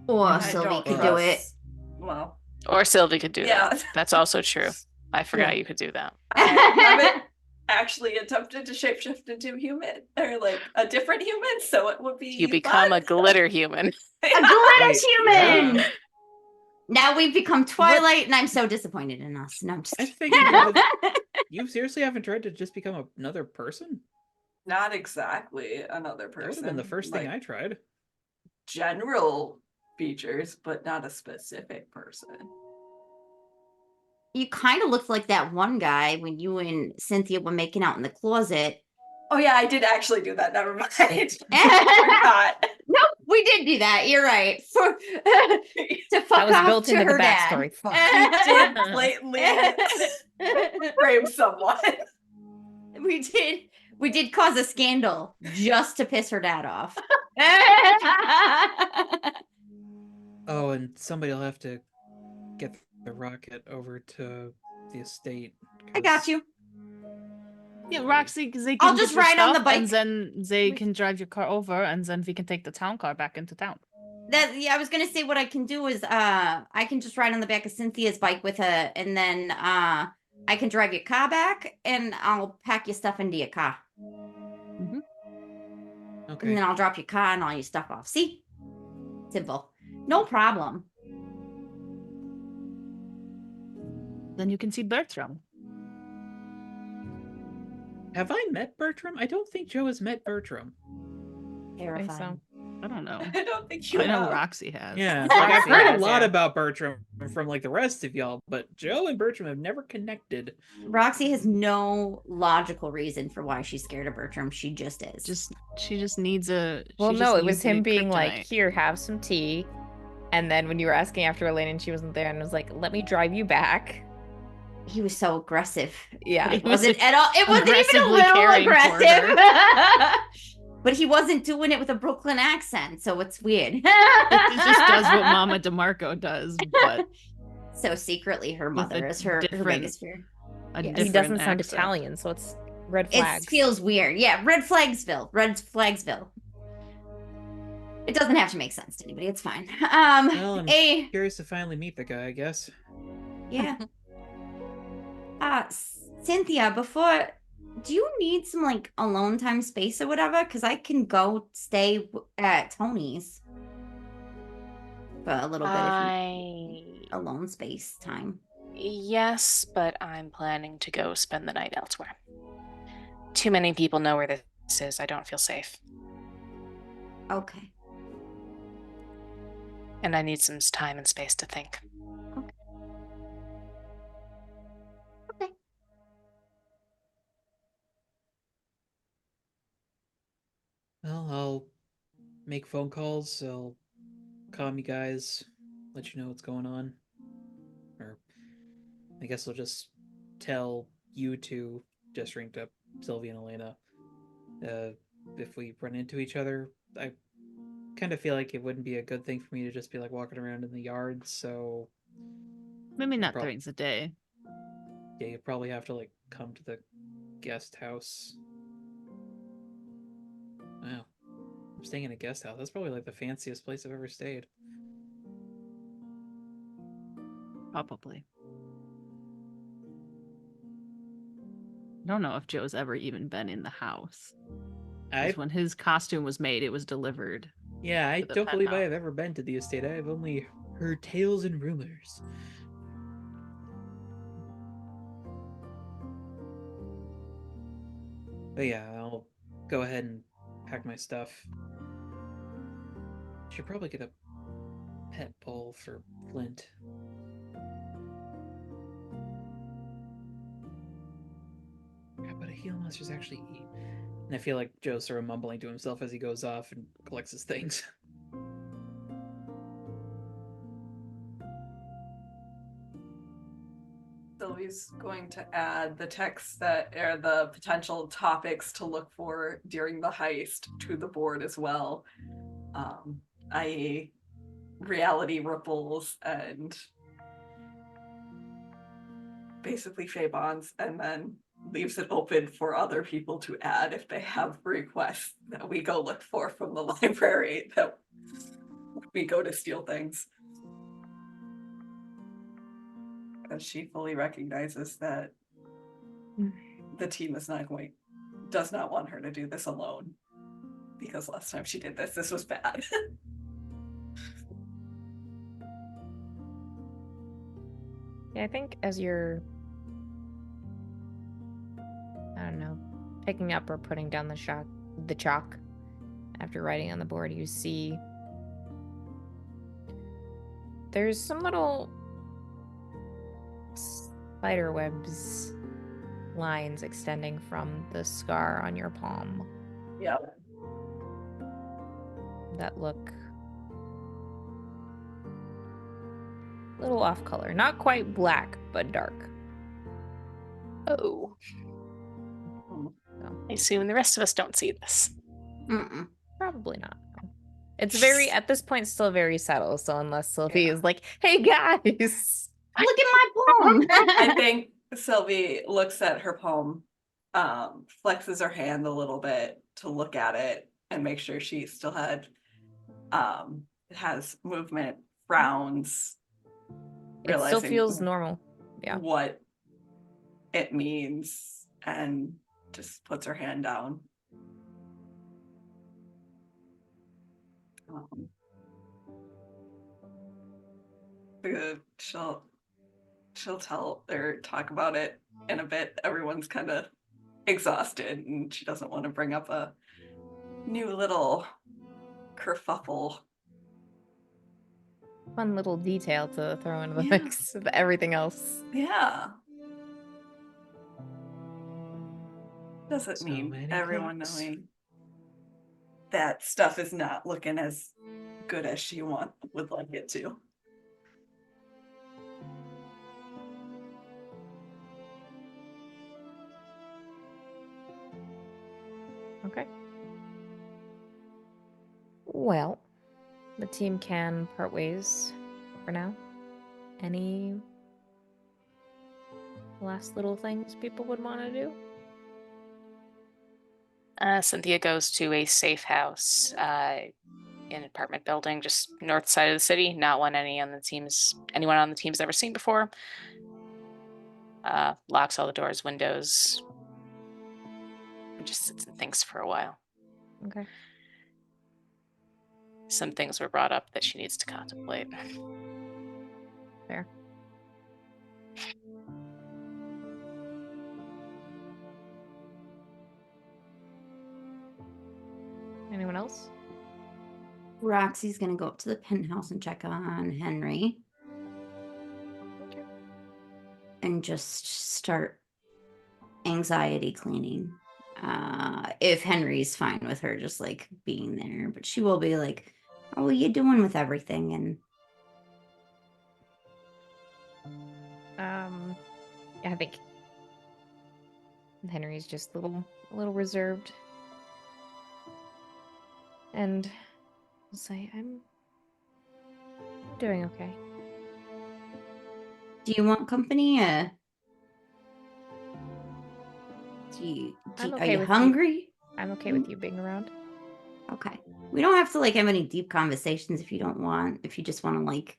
Or I Sylvie don't could do it. trust- Well, Or Sylvie could do Yeah. that. That's also true. I forgot Yeah. you could do that. I haven't actually attempted to shapeshift into human or like a different human, so it would be You become a fun. glitter human. A glitter Wait, human. yeah. Now we've become Twilight, and I'm so disappointed in us. No, I'm just. I think you seriously haven't tried to just become another person? Not exactly another That would person. have been the first thing like, I tried. General features, but not a specific person. You kind of looked like that one guy when you and Cynthia were making out in the closet. Oh yeah, I did actually do that. Never mind. Forgot. No, we did do that. You're right. To fuck That was off built to into the her dad. backstory. Fuck. Did blatantly frame someone. We did cause a scandal just to piss her dad off. Oh, and somebody will have to get the rocket over to the estate. I got 'cause- you. Yeah, Roxy, because they I'll can just get your ride on the stuff, bike. and then they can drive your car over, and then we can take the town car back into town. I was gonna say what I can do is I can just ride on the back of Cynthia's bike with her, and then I can drive your car back, and I'll pack your stuff into your car, Okay. and then I'll drop your car and all your stuff off. See, simple, no problem. Then you can see Bertram. Have I met Bertram? I don't think Joe has met Bertram. Terrifying. I don't know. I don't think you I know have. Roxy has. Yeah, like I've Roxy heard a has, lot yeah. about Bertram from like the rest of y'all, but Joe and Bertram have never connected. Roxy has no logical reason for why she's scared of Bertram. She just is. She just needs a. Well, she no, just it was needs him the being like, kryptonite. "Here, have some tea," and then when you were asking after Elaine and she wasn't there, and was like, "Let me drive you back." He was so aggressive. Yeah, It wasn't at all. It wasn't even a aggressively little caring for aggressive. But he wasn't doing it with a Brooklyn accent, so it's weird. It just does what Mama DeMarco does, but So secretly, her With mother a is her different- biggest fear. a Yes. he different doesn't sound accent. Italian, so it's red It flags. feels weird. Yeah, Red Flagsville. Red Flagsville. It doesn't have to make sense to anybody. It's fine. Well, I'm A curious to finally meet the guy, I guess. yeah. Cynthia, before, do you need some like alone time space or whatever? Because I can go stay at Tony's for a little bit if you need alone space time. Yes, but I'm planning to go spend the night elsewhere. Too many people know where this is. I don't feel safe. Okay. And I need some time and space to think. Well, I'll make phone calls. I'll calm you guys, let you know what's going on. Or I guess I'll just tell you two, just ring up Sylvie and Elena. If we run into each other, I kind of feel like it wouldn't be a good thing for me to just be like walking around in the yard, so Maybe not Prob- during the day. yeah, you probably have to like come to the guest house. Wow. I'm staying in a guest house. That's probably like the fanciest place I've ever stayed. Probably. I don't know if Joe's ever even been in the house. 'Cause I when his costume was made, it was delivered. Yeah, I to the don't believe I penthouse. have ever been to the estate. I've only heard tales and rumors. But yeah, I'll go ahead and pack my stuff. Should probably get a pet bowl for Flint. Yeah, but a heal monsters actually eat. And I feel like Joe's sort of mumbling to himself as he goes off and collects his things. Sylvie's going to add the texts that are the potential topics to look for during the heist to the board as well, i.e., reality ripples and basically Fey bonds, and then leaves it open for other people to add if they have requests that we go look for from the library that we go to steal things. And she fully recognizes that the team does not want her to do this alone. Because last time she did this was bad. Yeah, I think as you're, I don't know, picking up or putting down the chalk after writing on the board, you see there's some little spider webs lines extending from the scar on your palm. Yep. That look a little off color. Not quite black, but dark. Oh. I assume the rest of us don't see this. Mm-mm. Probably not. No. It's very, at this point, still very subtle. So unless Sylvie is like, hey guys, Look at my poem. I think Sylvie looks at her poem, flexes her hand a little bit to look at it and make sure she still has movement, frowns, it still realizing feels normal. Yeah. what it means, and just puts her hand down. She'll tell or talk about it in a bit. Everyone's kind of exhausted, and she doesn't want to bring up a new little kerfuffle. Fun little detail to throw into the Yeah. mix of everything else. Yeah. Doesn't So mean many everyone clocks. knowing that stuff is not looking as good as she would like it to. Okay. Well, the team can part ways for now. Any last little things people would want to do? Cynthia goes to a safe house in an apartment building just north side of the city, not one anyone on the team's ever seen before. Locks all the doors, windows, and just sits and thinks for a while. Okay. Some things were brought up that she needs to contemplate. Fair. Anyone else? Roxy's gonna go up to the penthouse and check on Henry. And just start anxiety cleaning. If Henry's fine with her just like being there, but she will be like, "Oh, what are you doing with everything?" And I think Henry's just a little reserved. And I'll say, I'm doing okay. do you want company? I'm are okay you with hungry? I'm okay with you being around. Okay. We don't have to like have any deep conversations if you don't want. If you just want to like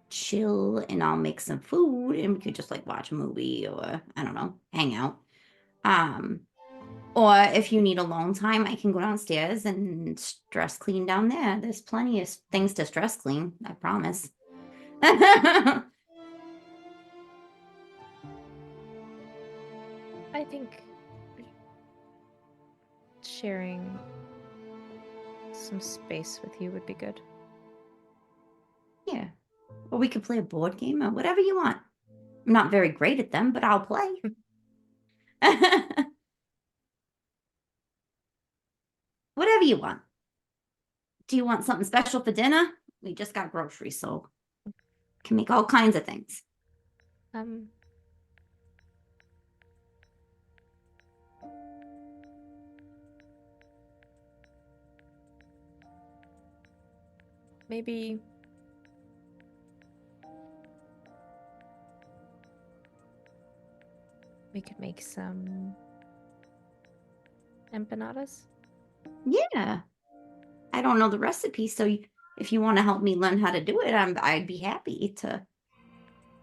chill and I'll make some food and we could just like watch a movie or I don't know, hang out. Or if you need alone time, I can go downstairs and stress clean down there. There's plenty of things to stress clean, I promise. I think sharing some space with you would be good. Yeah. Or we could play a board game or whatever you want. I'm not very great at them, but I'll play. Whatever you want. Do you want something special for dinner? We just got groceries, so can make all kinds of things. Maybe we could make some empanadas. Yeah. I don't know the recipe, so if you want to help me learn how to do it, I'd be happy to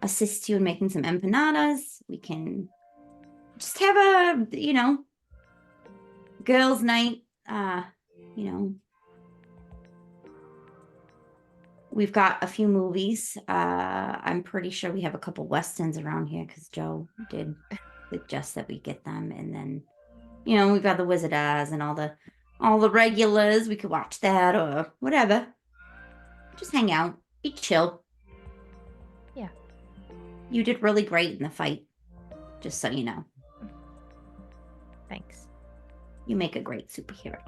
assist you in making some empanadas. We can just have a, girls' night. We've got a few movies. I'm pretty sure we have a couple westerns around here because Joe did suggest that we get them. And then, we've got the Wizard of Oz and all the regulars. We could watch that or whatever. Just hang out, be chill. Yeah. You did really great in the fight, just so you know. Thanks. You make a great superhero.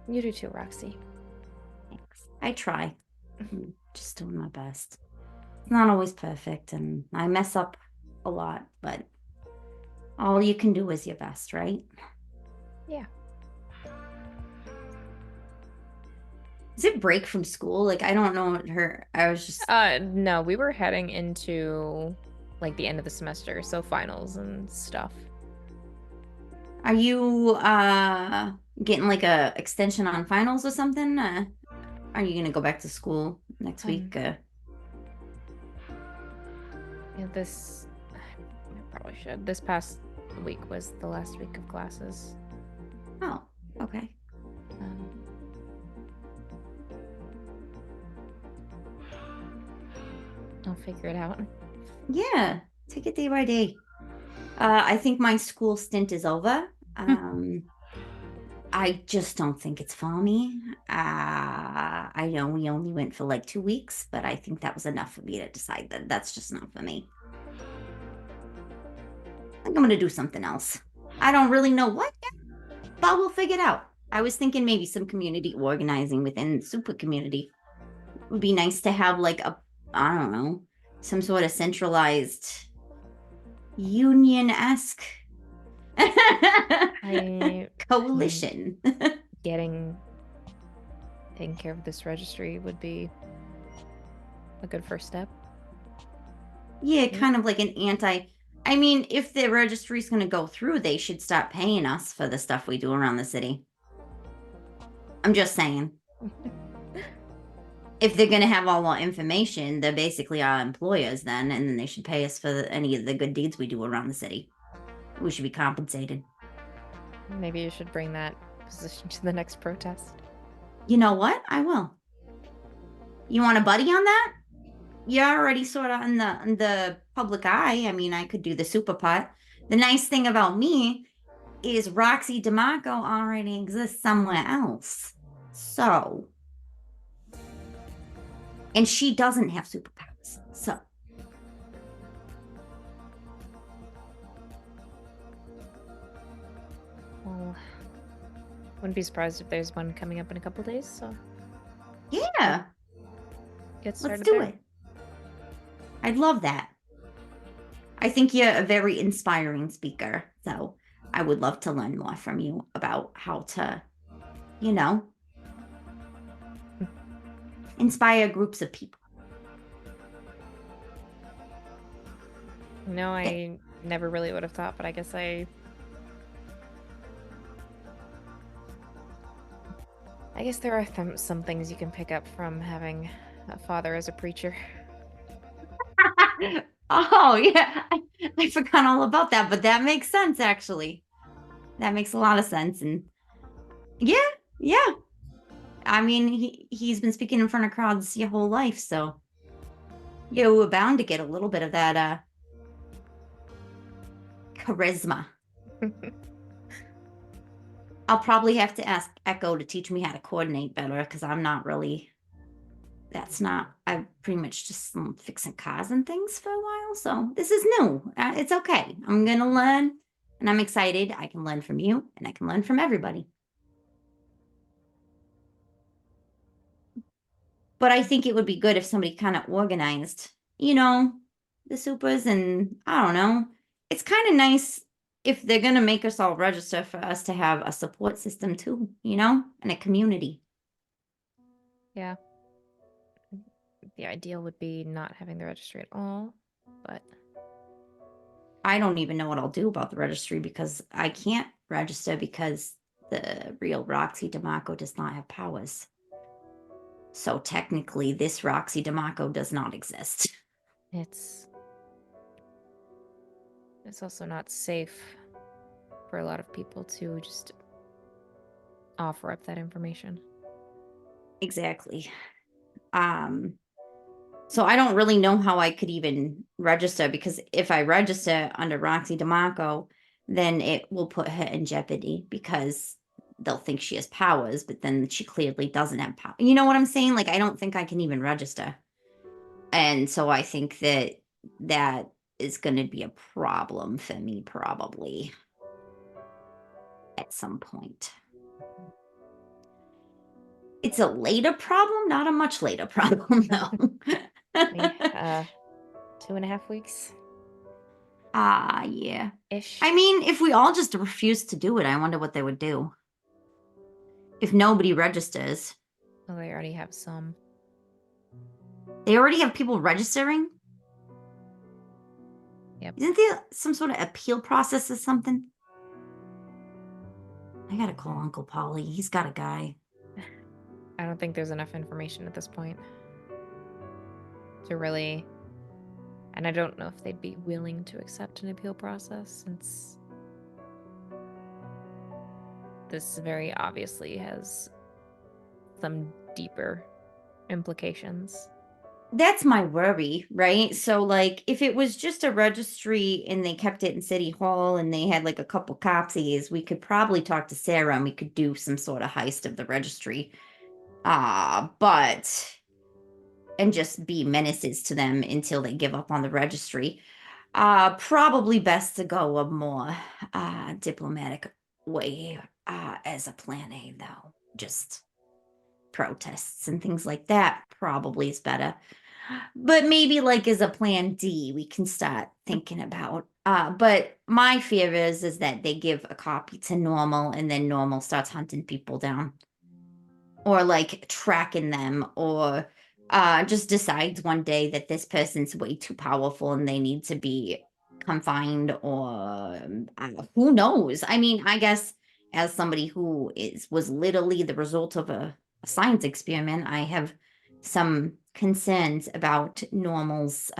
You do too, Roxy. Thanks. I try. I'm just doing my best. It's not always perfect, and I mess up a lot, but all you can do is your best, right? Yeah. Is it break from school? Like, I don't know I was just... No, we were heading into, like, the end of the semester, so finals and stuff. Are you, getting, like, a extension on finals or something? Are you gonna go back to school next week? Yeah, this... I probably should. This past week was the last week of classes. Oh, okay. I'll figure it out. Yeah, take it day by day. I think my school stint is over. I just don't think it's for me. I know we only went for like 2 weeks, but I think that was enough for me to decide that that's just not for me. I think I'm gonna do something else. I don't really know what yet, but we'll figure it out. I was thinking maybe some community organizing within the super community. It would be nice to have like I don't know, some sort of centralized union-esque coalition. Taking care of this registry would be a good first step. Yeah, kind of like an I mean, if the registry's going to go through, they should stop paying us for the stuff we do around the city. I'm just saying. If they're going to have all our information, they're basically our employers then, and then they should pay us for any of the good deeds we do around the city. We should be compensated. Maybe you should bring that position to the next protest. You know what? I will. You want a buddy on that? You're already sort of in the public eye. I mean, I could do the super pot. The nice thing about me is Roxy DeMarco already exists somewhere else. So... And she doesn't have superpowers, so. Well, wouldn't be surprised if there's one coming up in a couple days, so. Yeah. Get started. Let's do it. I'd love that. I think you're a very inspiring speaker, so I would love to learn more from you about how to, inspire groups of people. No, I never really would have thought, but I guess I guess there are some things you can pick up from having a father as a preacher. Oh, yeah. I forgot all about that, but that makes sense, actually. That makes a lot of sense. And Yeah. I mean, he's been speaking in front of crowds your whole life, so you were bound to get a little bit of that charisma. I'll probably have to ask Echo to teach me how to coordinate better because I'm not really. That's not. I've pretty much just fixing cars and things for a while, so this is new. It's okay. I'm gonna learn, and I'm excited. I can learn from you, and I can learn from everybody. But I think it would be good if somebody kind of organized, the supers, and I don't know. It's kind of nice if they're gonna make us all register for us to have a support system too, and a community. Yeah. The ideal would be not having the registry at all, but I don't even know what I'll do about the registry because I can't register because the real Roxy DeMarco does not have powers. So technically, this Roxy DeMarco does not exist. it's also not safe for a lot of people to just offer up that information. Exactly. So I don't really know how I could even register because if I register under Roxy DeMarco, then it will put her in jeopardy because they'll think she has powers, but then she clearly doesn't have power. You know what I'm saying? Like, I don't think I can even register. And so I think that is going to be a problem for me probably at some point. It's a later problem, not a much later problem, though. 2.5 weeks Yeah. ish. I mean, if we all just refuse to do it, I wonder what they would do. If nobody registers. Well, they already have some. They already have people registering? Yep. Isn't there some sort of appeal process or something? I gotta call Uncle Polly. He's got a guy. I don't think there's enough information at this point to really. And I don't know if they'd be willing to accept an appeal process since this very obviously has some deeper implications. That's my worry, right? So, like, if it was just a registry and they kept it in City Hall and they had like a couple copies, we could probably talk to Sarah and we could do some sort of heist of the registry. And just be menaces to them until they give up on the registry. Probably best to go a more diplomatic way as a plan A, though. Just protests and things like that probably is better. But maybe like as a plan D, we can start thinking about. But my fear is that they give a copy to Normal and then Normal starts hunting people down. Or like tracking them, or just decides one day that this person's way too powerful and they need to be confined, or who knows? I mean, I guess as somebody who was literally the result of a science experiment, I have some concerns about Normal's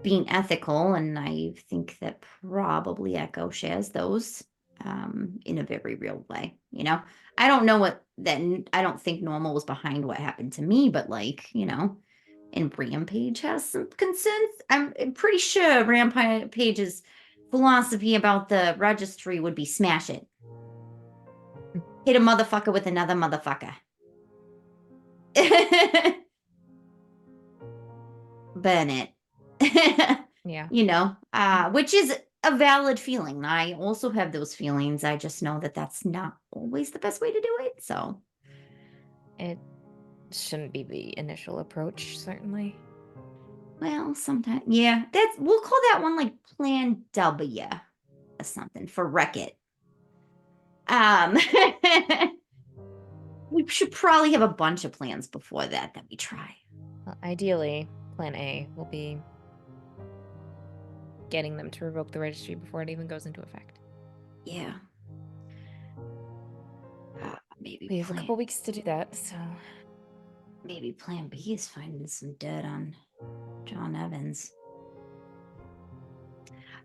being ethical, and I think that probably Echo shares those in a very real way. I don't know I don't think Normal was behind what happened to me, but and Rampage has some concerns. I'm pretty sure Rampage's philosophy about the registry would be smash it. Hit a motherfucker with another motherfucker. Burn it. Yeah. Which is a valid feeling. I also have those feelings. I just know that that's not always the best way to do it. So It shouldn't be the initial approach, certainly. well, sometimes, yeah, we'll call that one like Plan W or something for Wreck It. We should probably have a bunch of plans before that we try. Well, ideally, plan A will be getting them to revoke the registry before it even goes into effect. Yeah. Maybe We have a couple weeks to do that, so maybe Plan B is finding some dirt on John Evans.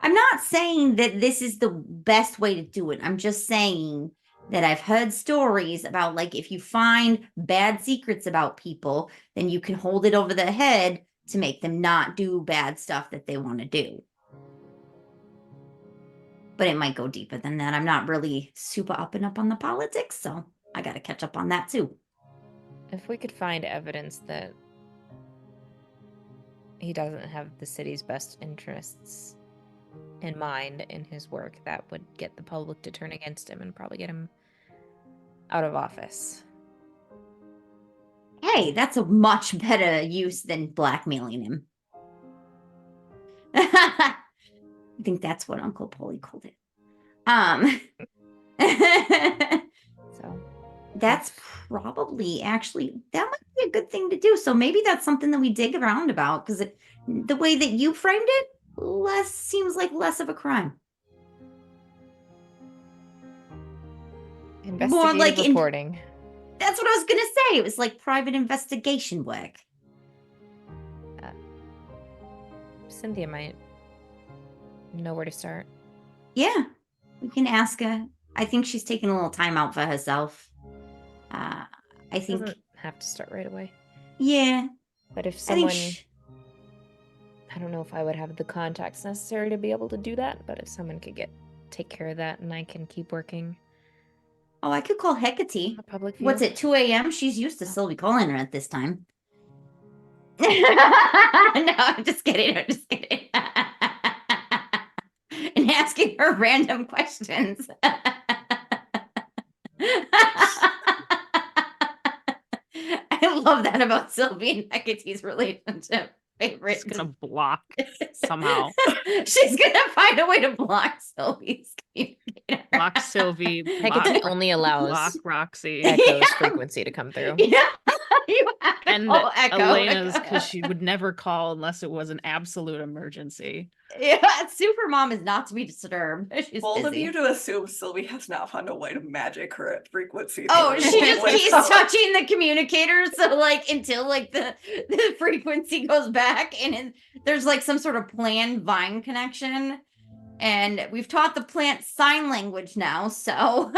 I'm not saying that this is the best way to do it. I'm just saying that I've heard stories about like if you find bad secrets about people, then you can hold it over their head to make them not do bad stuff that they want to do. But it might go deeper than that. I'm not really super up and up on the politics, so I got to catch up on that too. If we could find evidence that he doesn't have the city's best interests in mind in his work, that would get the public to turn against him and probably get him out of office. Hey, that's a much better use than blackmailing him. I think that's what Uncle Polly called it. So That's probably actually that might be a good thing to do. So maybe that's something that we dig around about because the way that you framed it seems like less of a crime. investigative like reporting. That's what I was gonna say. It was like private investigation work. Cynthia might know where to start. Yeah, we can ask her. I think she's taking a little time out for herself. I think. Doesn't have to start right away. Yeah, But if I someone, think. I don't know if I would have the contacts necessary to be able to do that, but if someone could take care of that and I can keep working Oh, I could call Hecate. the public view. What's it, 2 a.m.? She's used to Sylvie calling her at this time. No, I'm just kidding. I'm just kidding. And asking her random questions. I love that about Sylvie and Hecate's relationship. Favorite. Just gonna block somehow. She's gonna find a way to block Sylvie's communicator. Block Sylvie. Hecate Block, only allows block Roxy. Echo's Yeah. frequency to come through. Yeah, you have to And call Echo. Elena's because she would never call unless it was an absolute emergency. Yeah, Supermom is not to be disturbed. She's Bold of busy. you to assume Sylvie has not found a way to magic her frequency. Oh, through she just with keeps someone. touching the communicator, so like until like the frequency goes back, and there's like some sort of planned vine connection, and we've taught the plant sign language now, so.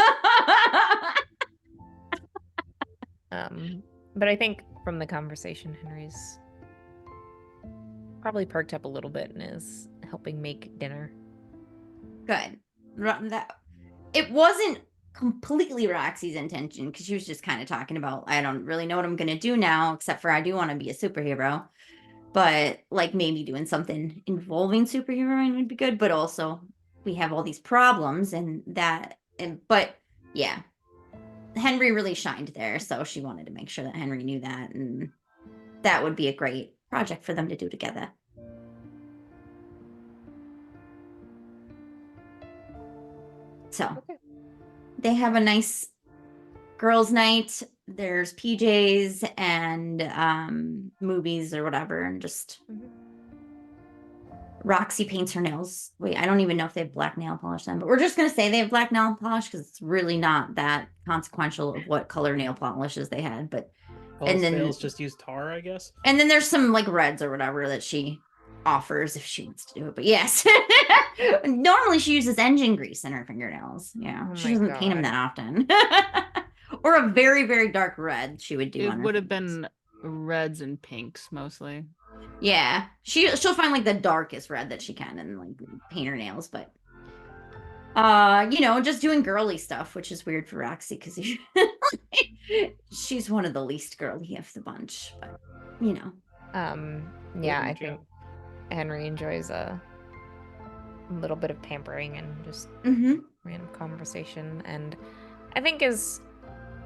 But I think from the conversation, Henry's probably perked up a little bit and is helping make dinner. Good. It wasn't completely Roxy's intention because she was just kind of talking about, I don't really know what I'm gonna do now, except for I do want to be a superhero. But like maybe doing something involving superheroing would be good. But also we have all these problems but yeah. Henry really shined there, so she wanted to make sure that Henry knew that, and that would be a great project for them to do together. So they have a nice girls' night. There's PJs and movies or whatever, and just Roxy paints her nails. Wait, I don't even know if they have black nail polish then, but we're just gonna say they have black nail polish because it's really not that consequential of what color nail polishes they had. But And then just use tar, I guess. and then there's some like reds or whatever that she offers if she wants to do it. But yes, normally she uses engine grease in her fingernails. Yeah, Oh she my doesn't paint them God. that often. Or a very, very dark red she would do. It on her would have fingers. been reds and pinks mostly. Yeah, she'll find like the darkest red that she can and like paint her nails. But just doing girly stuff, which is weird for Roxy because she's one of the least girly of the bunch. But Yeah, I Wouldn't think Henry enjoys a little bit of pampering and just mhm. random conversation. And I think as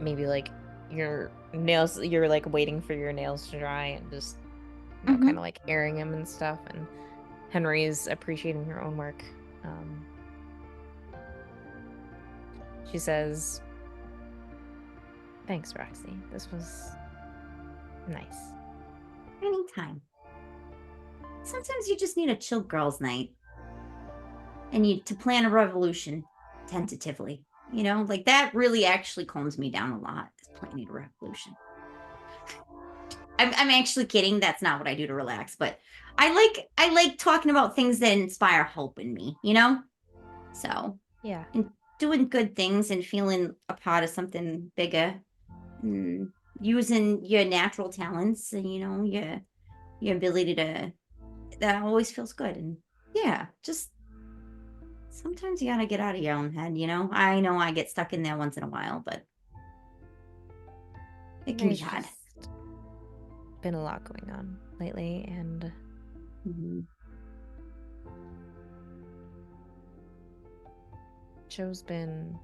maybe like your nails, you're like waiting for your nails to dry and just Mhm. kind of like airing them and stuff. And Henry is appreciating her own work. She says, "Thanks, Roxy. This was nice." Anytime. Sometimes you just need a chill girls' night. And to plan a revolution tentatively. Like that really actually calms me down a lot, is planning a revolution. I'm actually kidding. That's not what I do to relax, but I like talking about things that inspire hope in me, you know? So, Yeah. and doing good things and feeling a part of something bigger and using your natural talents and, you know, your ability to, that always feels good. And yeah, just sometimes you gotta get out of your own head, you know? I know I get stuck in there once in a while, but it can be There's hard. just been a lot going on lately, and Mhm. Joe's been.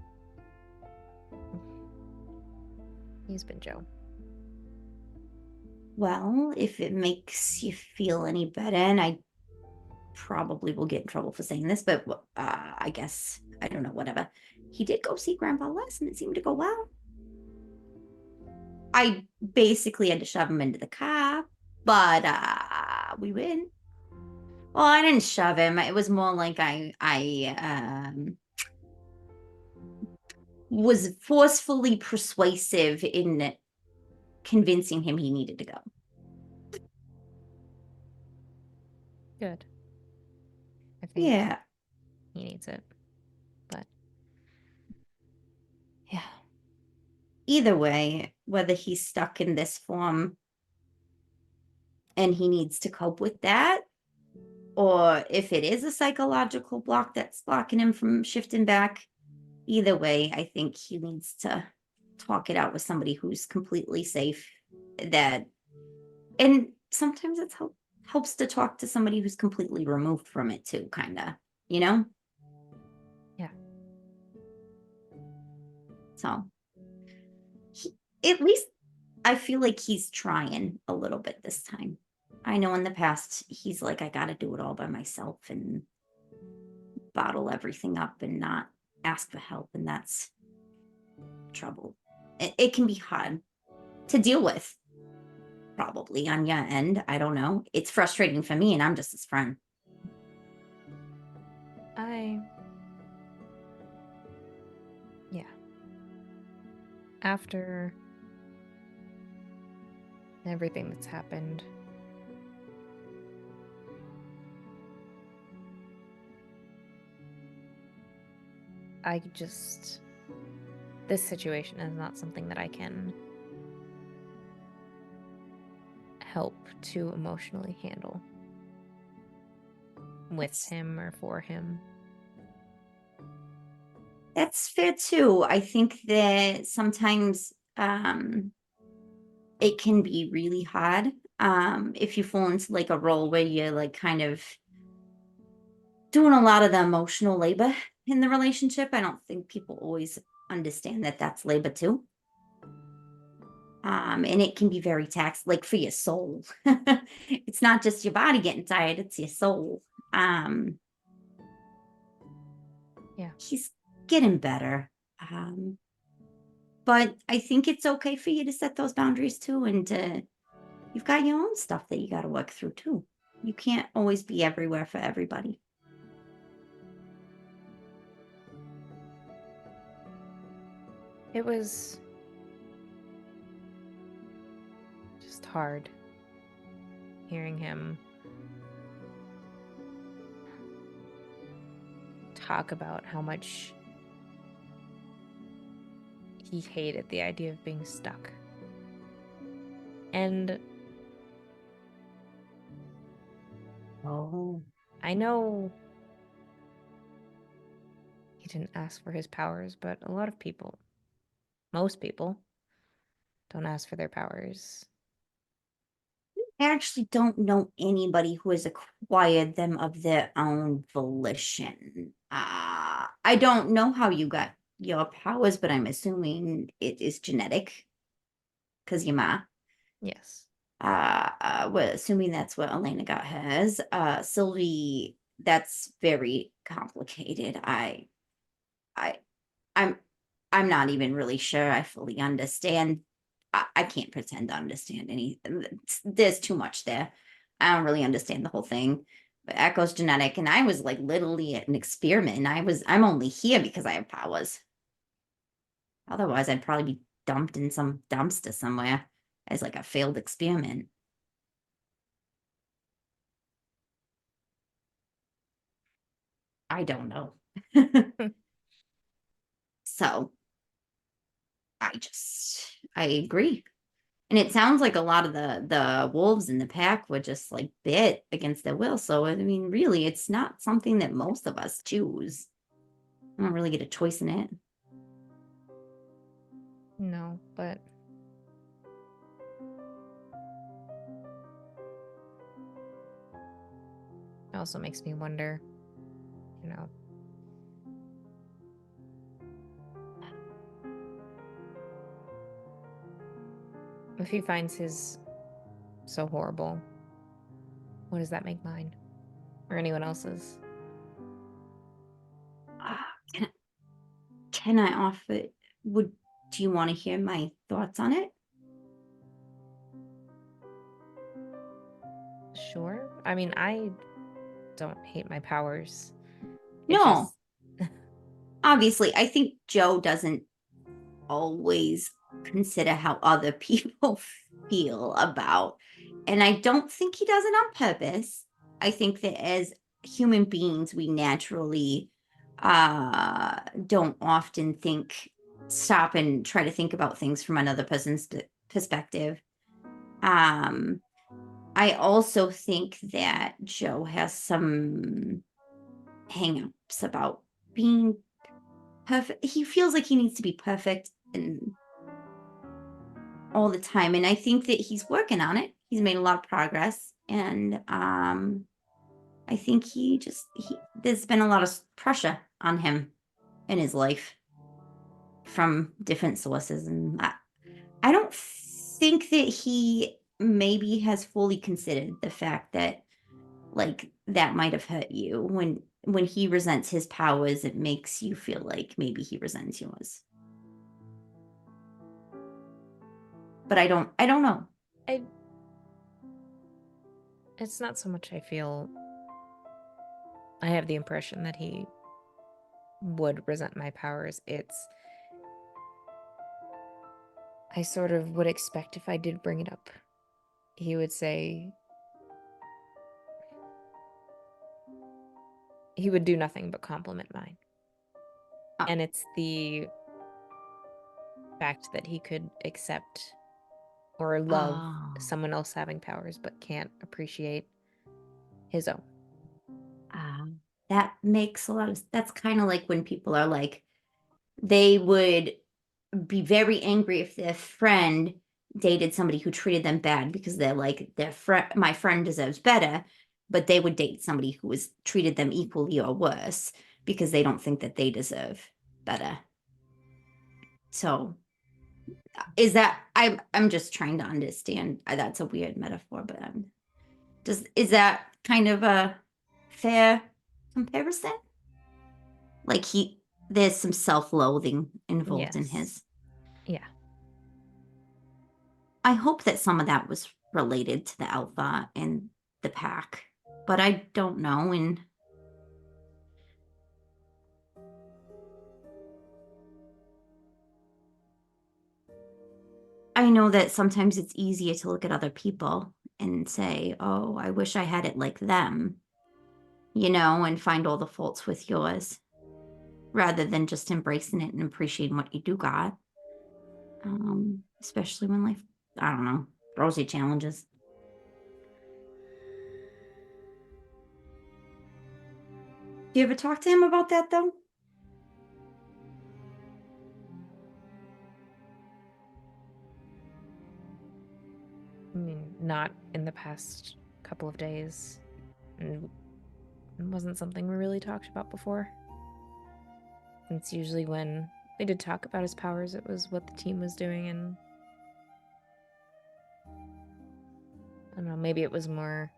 He's been Joe. Well, if it makes you feel any better, and I probably will get in trouble for saying this, but I guess I don't know, whatever. He did go see Grandpa Les, and it seemed to go well. I basically had to shove him into the car, but we win. Well, I didn't shove him. It was more like I was forcefully persuasive in convincing him he needed to go. Good. I think Yeah. he needs it. But yeah. Either way, whether he's stuck in this form and he needs to cope with that, or if it is a psychological block that's blocking him from shifting back, either way, I think he needs to talk it out with somebody who's completely safe. That, and sometimes it's helps to talk to somebody who's completely removed from it too, kind of, you know? Yeah. So, at least I feel like he's trying a little bit this time. I know in the past he's like, I got to do it all by myself and bottle everything up and not ask for help. And that's trouble. It can be hard to deal with, probably on your end. I don't know. It's frustrating for me, and I'm just his friend. Yeah. After everything that's happened, this situation is not something that I can help to emotionally handle with him or for him. That's fair too. I think that sometimes it can be really hard if you fall into like a role where you're like kind of doing a lot of the emotional labor in the relationship. I don't think people always understand that that's labor too. And it can be very taxed, like for your soul. It's not just your body getting tired, it's your soul. Yeah. He's getting better. But I think it's okay for you to set those boundaries too. And you've got your own stuff that you got to work through too. You can't always be everywhere for everybody. It was just hard hearing him talk about how much he hated the idea of being stuck. And I know he didn't ask for his powers, but a lot of people, most people, don't ask for their powers. I actually don't know anybody who has acquired them of their own volition. I don't know how you got your powers, but I'm assuming it is genetic because your ma. Yes. We're assuming that's what Elena got hers. Sylvie, that's very complicated. I, I'm, I'm not even really sure I fully understand. I can't pretend to understand any. There's too much there. I don't really understand the whole thing. But Echo's genetic, and I was like literally an experiment. And I'm only here because I have powers. Otherwise, I'd probably be dumped in some dumpster somewhere as like a failed experiment. I don't know. So I agree. And it sounds like a lot of the wolves in the pack were just like bit against their will. So I mean, really, it's not something that most of us choose. I don't really get a choice in it. No, but it also makes me wonder, you know, if he finds his so horrible, what does that make mine? Or anyone else's? Can, can I offer? Do you want to hear my thoughts on it? Sure. I mean, I don't hate my powers. It No. just Obviously, I think Joe doesn't always consider how other people feel about, and I don't think he does it on purpose. I think that as human beings, we naturally don't often stop and try to think about things from another person's perspective. I also think that Joe has some hang-ups about being perfect. He feels like he needs to be perfect and all the time, and I think that he's working on it. He's made a lot of progress, and I think there's been a lot of pressure on him in his life from different sources, and I don't think that he maybe has fully considered the fact that like that might have hurt you. When he resents his powers, it makes you feel like maybe he resents yours. But I don't know. it's not so much I feel I have the impression that he would resent my powers. It's I sort of would expect if I did bring it up, he would say he would do nothing but compliment mine. Ah. And it's the fact that he could accept or love Oh. someone else having powers but can't appreciate his own. That makes a lot of that's kind of like when people are like they would be very angry if their friend dated somebody who treated them bad because they're like my friend deserves better, but they would date somebody who was treated them equally or worse because they don't think that they deserve better. So is that I'm just trying to understand. That's a weird metaphor, but is that kind of a fair comparison? Like there's some self-loathing involved in Yes. his. Yeah. I hope that some of that was related to the alpha and the pack, but I don't know. And I know that sometimes it's easier to look at other people and say, oh, I wish I had it like them, and find all the faults with yours rather than just embracing it and appreciating what you do got. Especially when life, I don't know, throws you challenges. Do you ever talk to him about that though? I mean, not in the past couple of days. And it wasn't something we really talked about before. It's usually when we did talk about his powers, it was what the team was doing, and I don't know, maybe it was more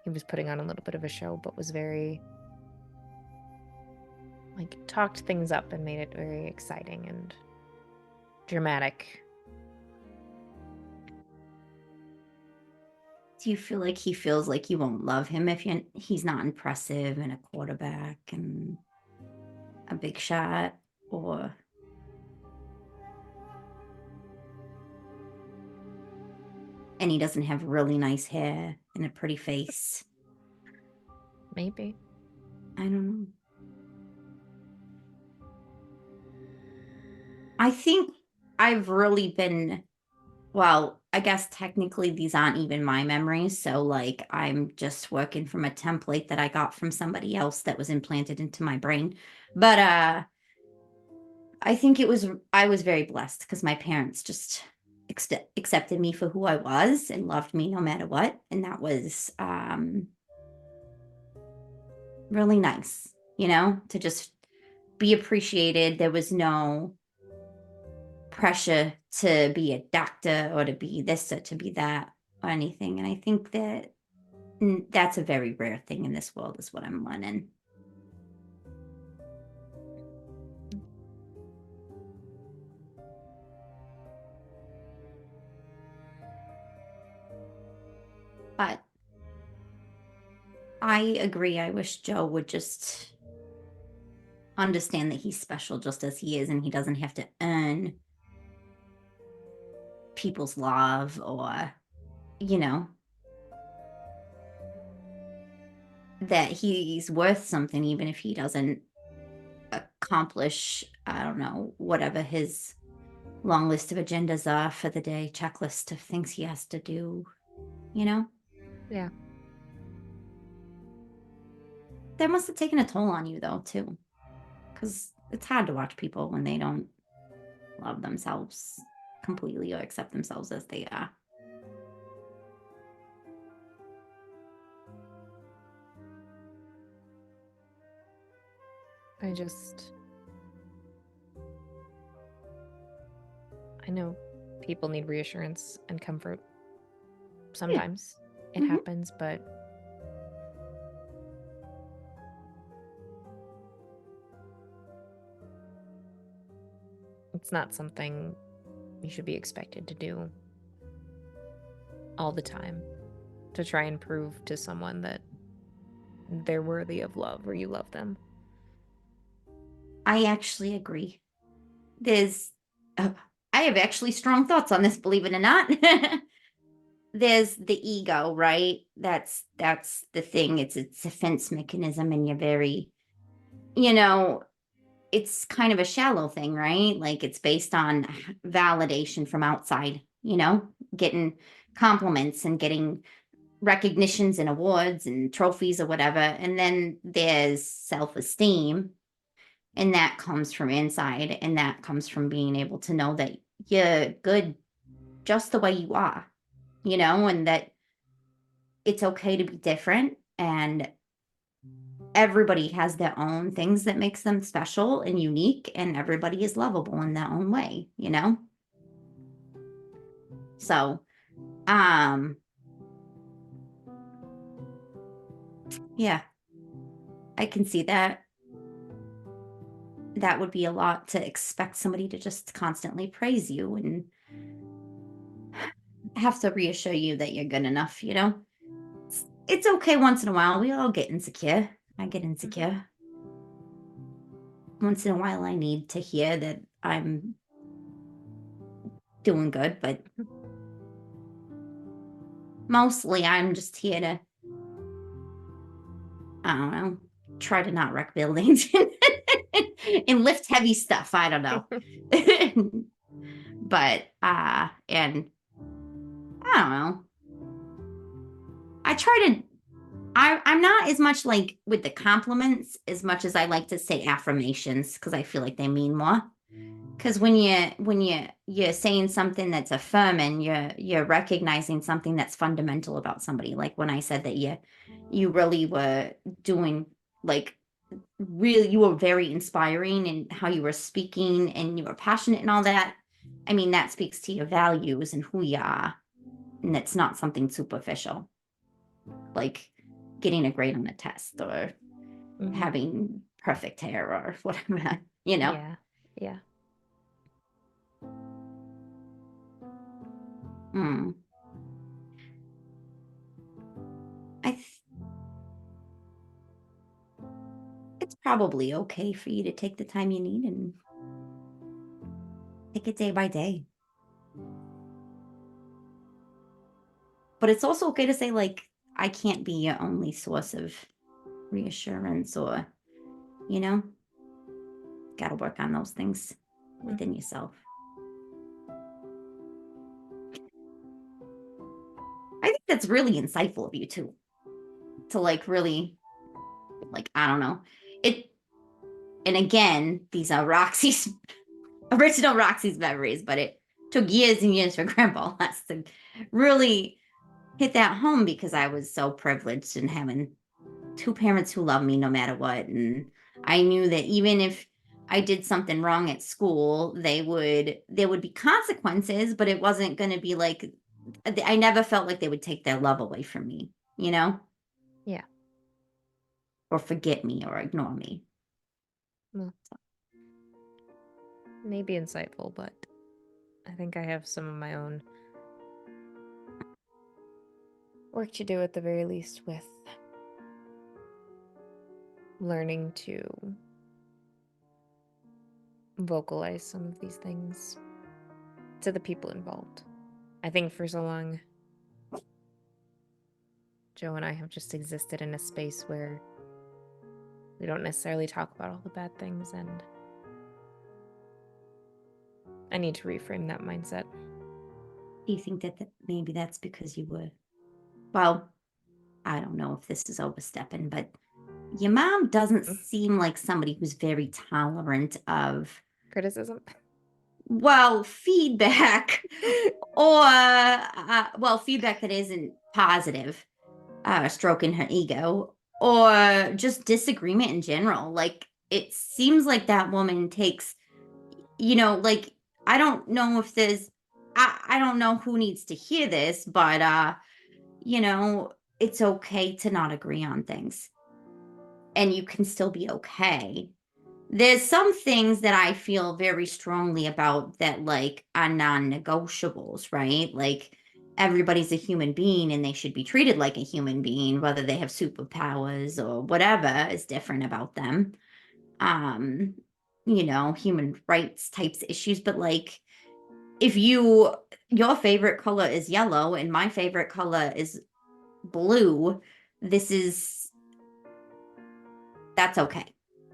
he was putting on a little bit of a show, but was very like talked things up and made it very exciting and dramatic. Do you feel like he feels like you won't love him if he's not impressive and a quarterback and a big shot, or and he doesn't have really nice hair and a pretty face? Maybe. I don't know. I think I've really been, well, I guess technically these aren't even my memories. So, like, I'm just working from a template that I got from somebody else that was implanted into my brain. But, I think I was very blessed because my parents just accepted me for who I was and loved me no matter what. And that was, really nice, to just be appreciated. There was no pressure to be a doctor or to be this or to be that or anything. And I think that that's a very rare thing in this world, is what I'm learning. But I agree. I wish Joe would just understand that he's special just as he is, and he doesn't have to earn people's love or, that he's worth something, even if he doesn't accomplish, I don't know, whatever his long list of agendas are for the day, checklist of things he has to do, Yeah. That must have taken a toll on you, though, too. Because it's hard to watch people when they don't love themselves completely or accept themselves as they are. I know people need reassurance and comfort. Sometimes it Mhm. happens, but it's not something you should be expected to do all the time, to try and prove to someone that they're worthy of love or you love them. I actually agree. I have actually strong thoughts on this, believe it or not. There's the ego, right? That's the thing. It's a defense mechanism, and you're very, it's kind of a shallow thing, right? Like, it's based on validation from outside, getting compliments and getting recognitions and awards and trophies or whatever. And then there's self-esteem, and that comes from inside, and that comes from being able to know that you're good just the way you are, and that it's okay to be different, and everybody has their own things that makes them special and unique, and everybody is lovable in their own way, So, yeah, I can see that. That would be a lot to expect somebody to just constantly praise you and have to reassure you that you're good enough, It's okay once in a while. We all get insecure. I get insecure. Once in a while, I need to hear that I'm doing good, but mostly I'm just here to, I don't know, try to not wreck buildings and lift heavy stuff. I don't know. But, and I don't know. I try to, I'm not as much like with the compliments as much as I like to say affirmations, because I feel like they mean more. Because when you're saying something that's affirming, you're recognizing something that's fundamental about somebody. Like when I said that you really were doing, like, really, you were very inspiring in how you were speaking, and you were passionate and all that. I mean, that speaks to your values and who you are, and it's not something superficial, like getting a grade on a test or having perfect hair or whatever, Yeah. Yeah. Mm. It's probably okay for you to take the time you need and take it day by day. But it's also okay to say, like, I can't be your only source of reassurance, or, gotta work on those things. within yourself. I think that's really insightful of you too. To like really, like, I don't know. It, and again, these are Roxy's original Roxy's memories, but it took years and years for Grandpa Les to really hit that home because I was so privileged in having two parents who loved me no matter what. And I knew that even if I did something wrong at school, there would be consequences, but it wasn't going to be like, I never felt like they would take their love away from me, you know? Yeah. Or forget me or ignore me. Well, maybe insightful, but I think I have some of my own work to do at the very least with learning to vocalize some of these things to the people involved. I think for so long, Joe and I have just existed in a space where we don't necessarily talk about all the bad things, and I need to reframe that mindset. Do you think that maybe that's because you were, well, I don't know if this is overstepping, but your mom doesn't seem like somebody who's very tolerant of, Criticism? well, feedback or, well, feedback that isn't positive, stroking her ego, or just disagreement in general. Like, it seems like that woman takes, like, I don't know if there's, I don't know who needs to hear this, but, it's okay to not agree on things. And you can still be okay. There's some things that I feel very strongly about that, like, are non-negotiables, right? Like, everybody's a human being and they should be treated like a human being, whether they have superpowers or whatever is different about them. Um, human rights types issues, but like, if your favorite color is yellow and my favorite color is blue, that's okay.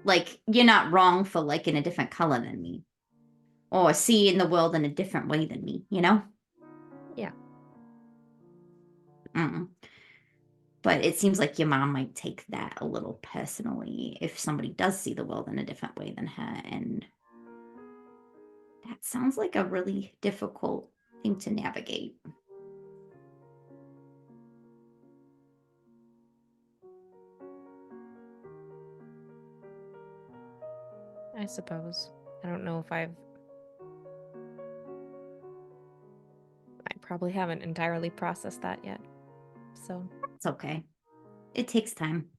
Like, you're not wrong for liking a different color than me or seeing the world in a different way than me, Yeah. But it seems like your mom might take that a little personally if somebody does see the world in a different way than her. And that sounds like a really difficult thing to navigate. I suppose. I don't know if I probably haven't entirely processed that yet. So It's okay. It takes time.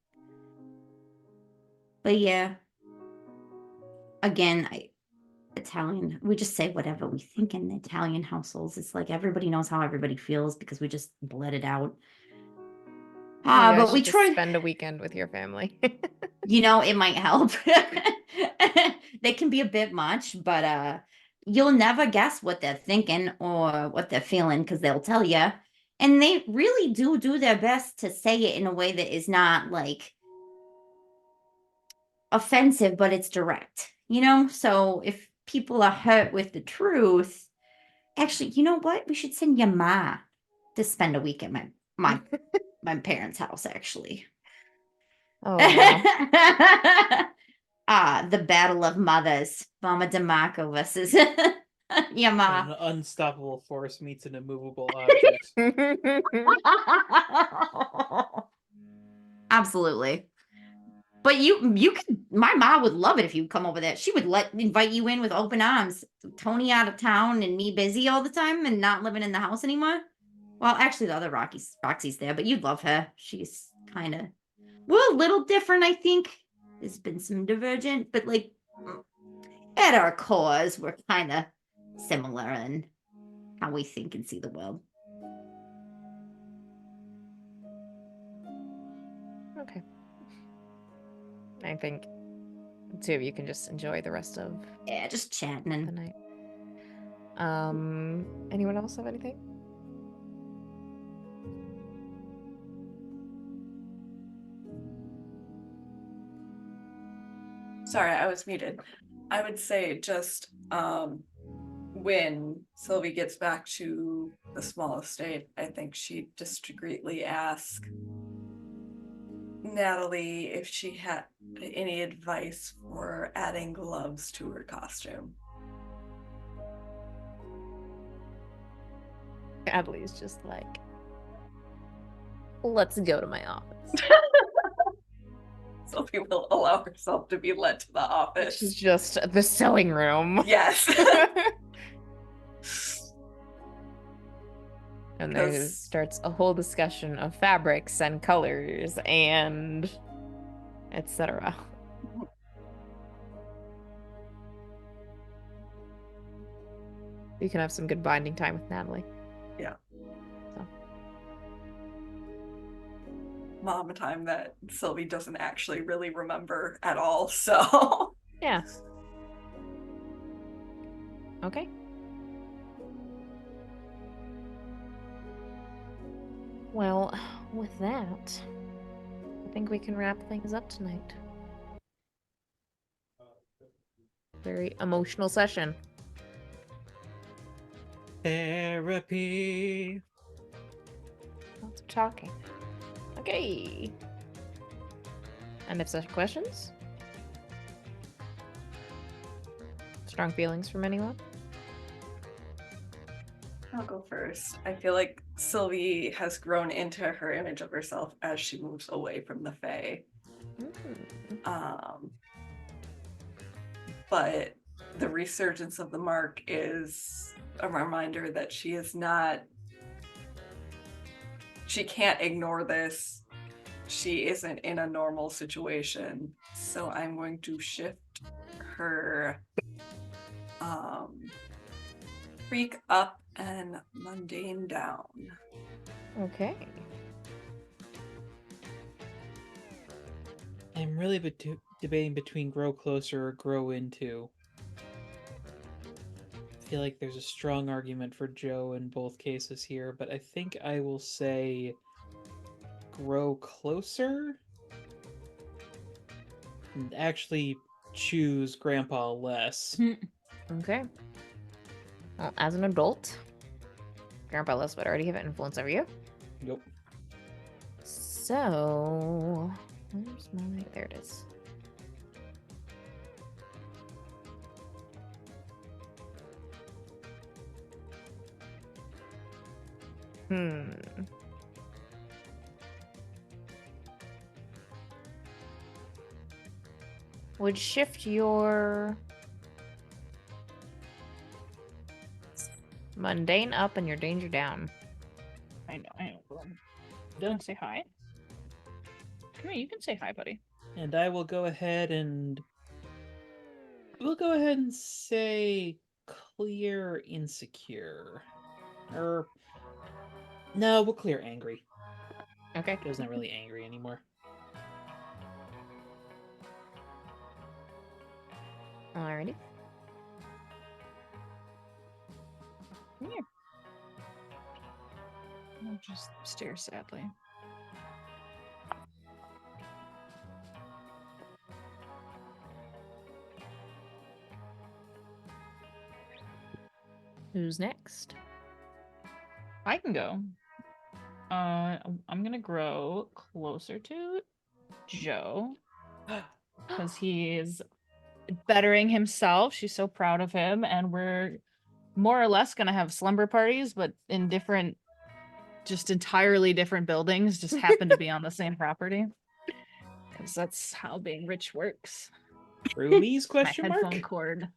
But yeah, again, Italian, we just say whatever we think in Italian households. It's like everybody knows how everybody feels because we just bled it out. maybe I But we should just try. spend a weekend with your family. It might help. They can be a bit much, but you'll never guess what they're thinking or what they're feeling because they'll tell you. And they really do their best to say it in a way that is not like offensive, but it's direct, So if people are hurt with the truth, actually, you know what? We should send your ma to spend a week at my my parents' house, actually. Oh no. The battle of mothers. Mama DeMarco versus your ma. An unstoppable force meets an immovable object. Absolutely. But you could, my mom would love it if you come over there. She would invite you in with open arms. Tony out of town and me busy all the time and not living in the house anymore. Well, actually the other Roxy's there, but you'd love her. She's kind of, well, a little different, I think. There's been some divergent, but like at our cores, we're kind of similar in how we think and see the world. Okay. I think the two of you can just enjoy the rest of just chatting the night. Anyone else have anything? Sorry, I was muted. I would say just when Sylvie gets back to the small estate, I think she'd discreetly ask Natalie if she had any advice for adding gloves to her costume. Natalie's just like, let's go to my office. Sylvie will allow herself to be led to the office. She's just the sewing room. Yes. And there 'Cause- starts a whole discussion of fabrics and colors and etc. You can have some good binding time with Natalie. Yeah. So. Mom time that Sylvie doesn't actually really remember at all, so. Yeah. Okay. Well, with that, I think we can wrap things up tonight. Very emotional session. Therapy. Lots of talking. Okay. And if such questions? Strong feelings from anyone? I'll go first. I feel like Sylvie has grown into her image of herself as she moves away from the Fae. But the resurgence of the mark is a reminder that she is not, she can't ignore this. She isn't in a normal situation. So I'm going to shift her freak up and mundane down. Okay. I'm really debating between grow closer or grow into. I feel like there's a strong argument for Joe in both cases here, but I think I will say grow closer and actually choose Grandpa less. Okay. Well, as an adult, Grandpa Les would already have an influence over you. Nope. So, where's my... There it is. Would shift your mundane up and your danger down. I know. Don't say hi. Come here, you can say hi, buddy. And I will go ahead and say clear insecure. Or no, we'll clear angry. Okay. Joe's not really angry anymore. Alrighty. Come here. I'll just stare sadly. Who's next? I can go. I'm gonna grow closer to Joe because he is bettering himself. She's so proud of him, and we're more or less gonna have slumber parties, but in different, just entirely different buildings. Just happen to be on the same property, because that's how being rich works. Roomies? My Question headphone mark? cord.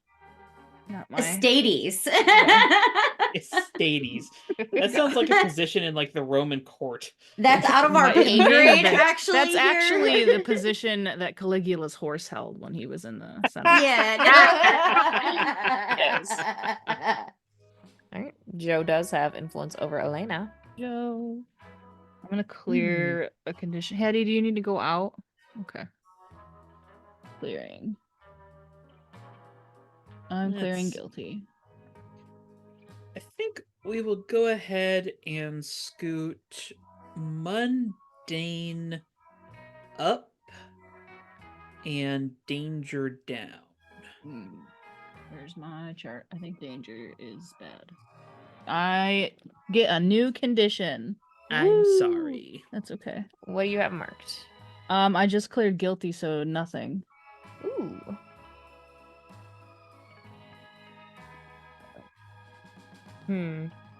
Not my. Estates. Estates. That sounds like a position in like the Roman court. That's out of our It pay may grade, have been. actually. That's here. actually the position that Caligula's horse held when he was in the Senate. Yeah. Alright. Joe does have influence over Elena. Joe. I'm gonna clear a condition. Hattie, do you need to go out? Okay. Clearing. I'm clearing That's- guilty. I think we will go ahead and scoot mundane up and danger down. Where's my chart? I think danger is bad. I get a new condition. I'm Woo! sorry. That's okay. What do you have marked? I just cleared guilty, so nothing. Ooh.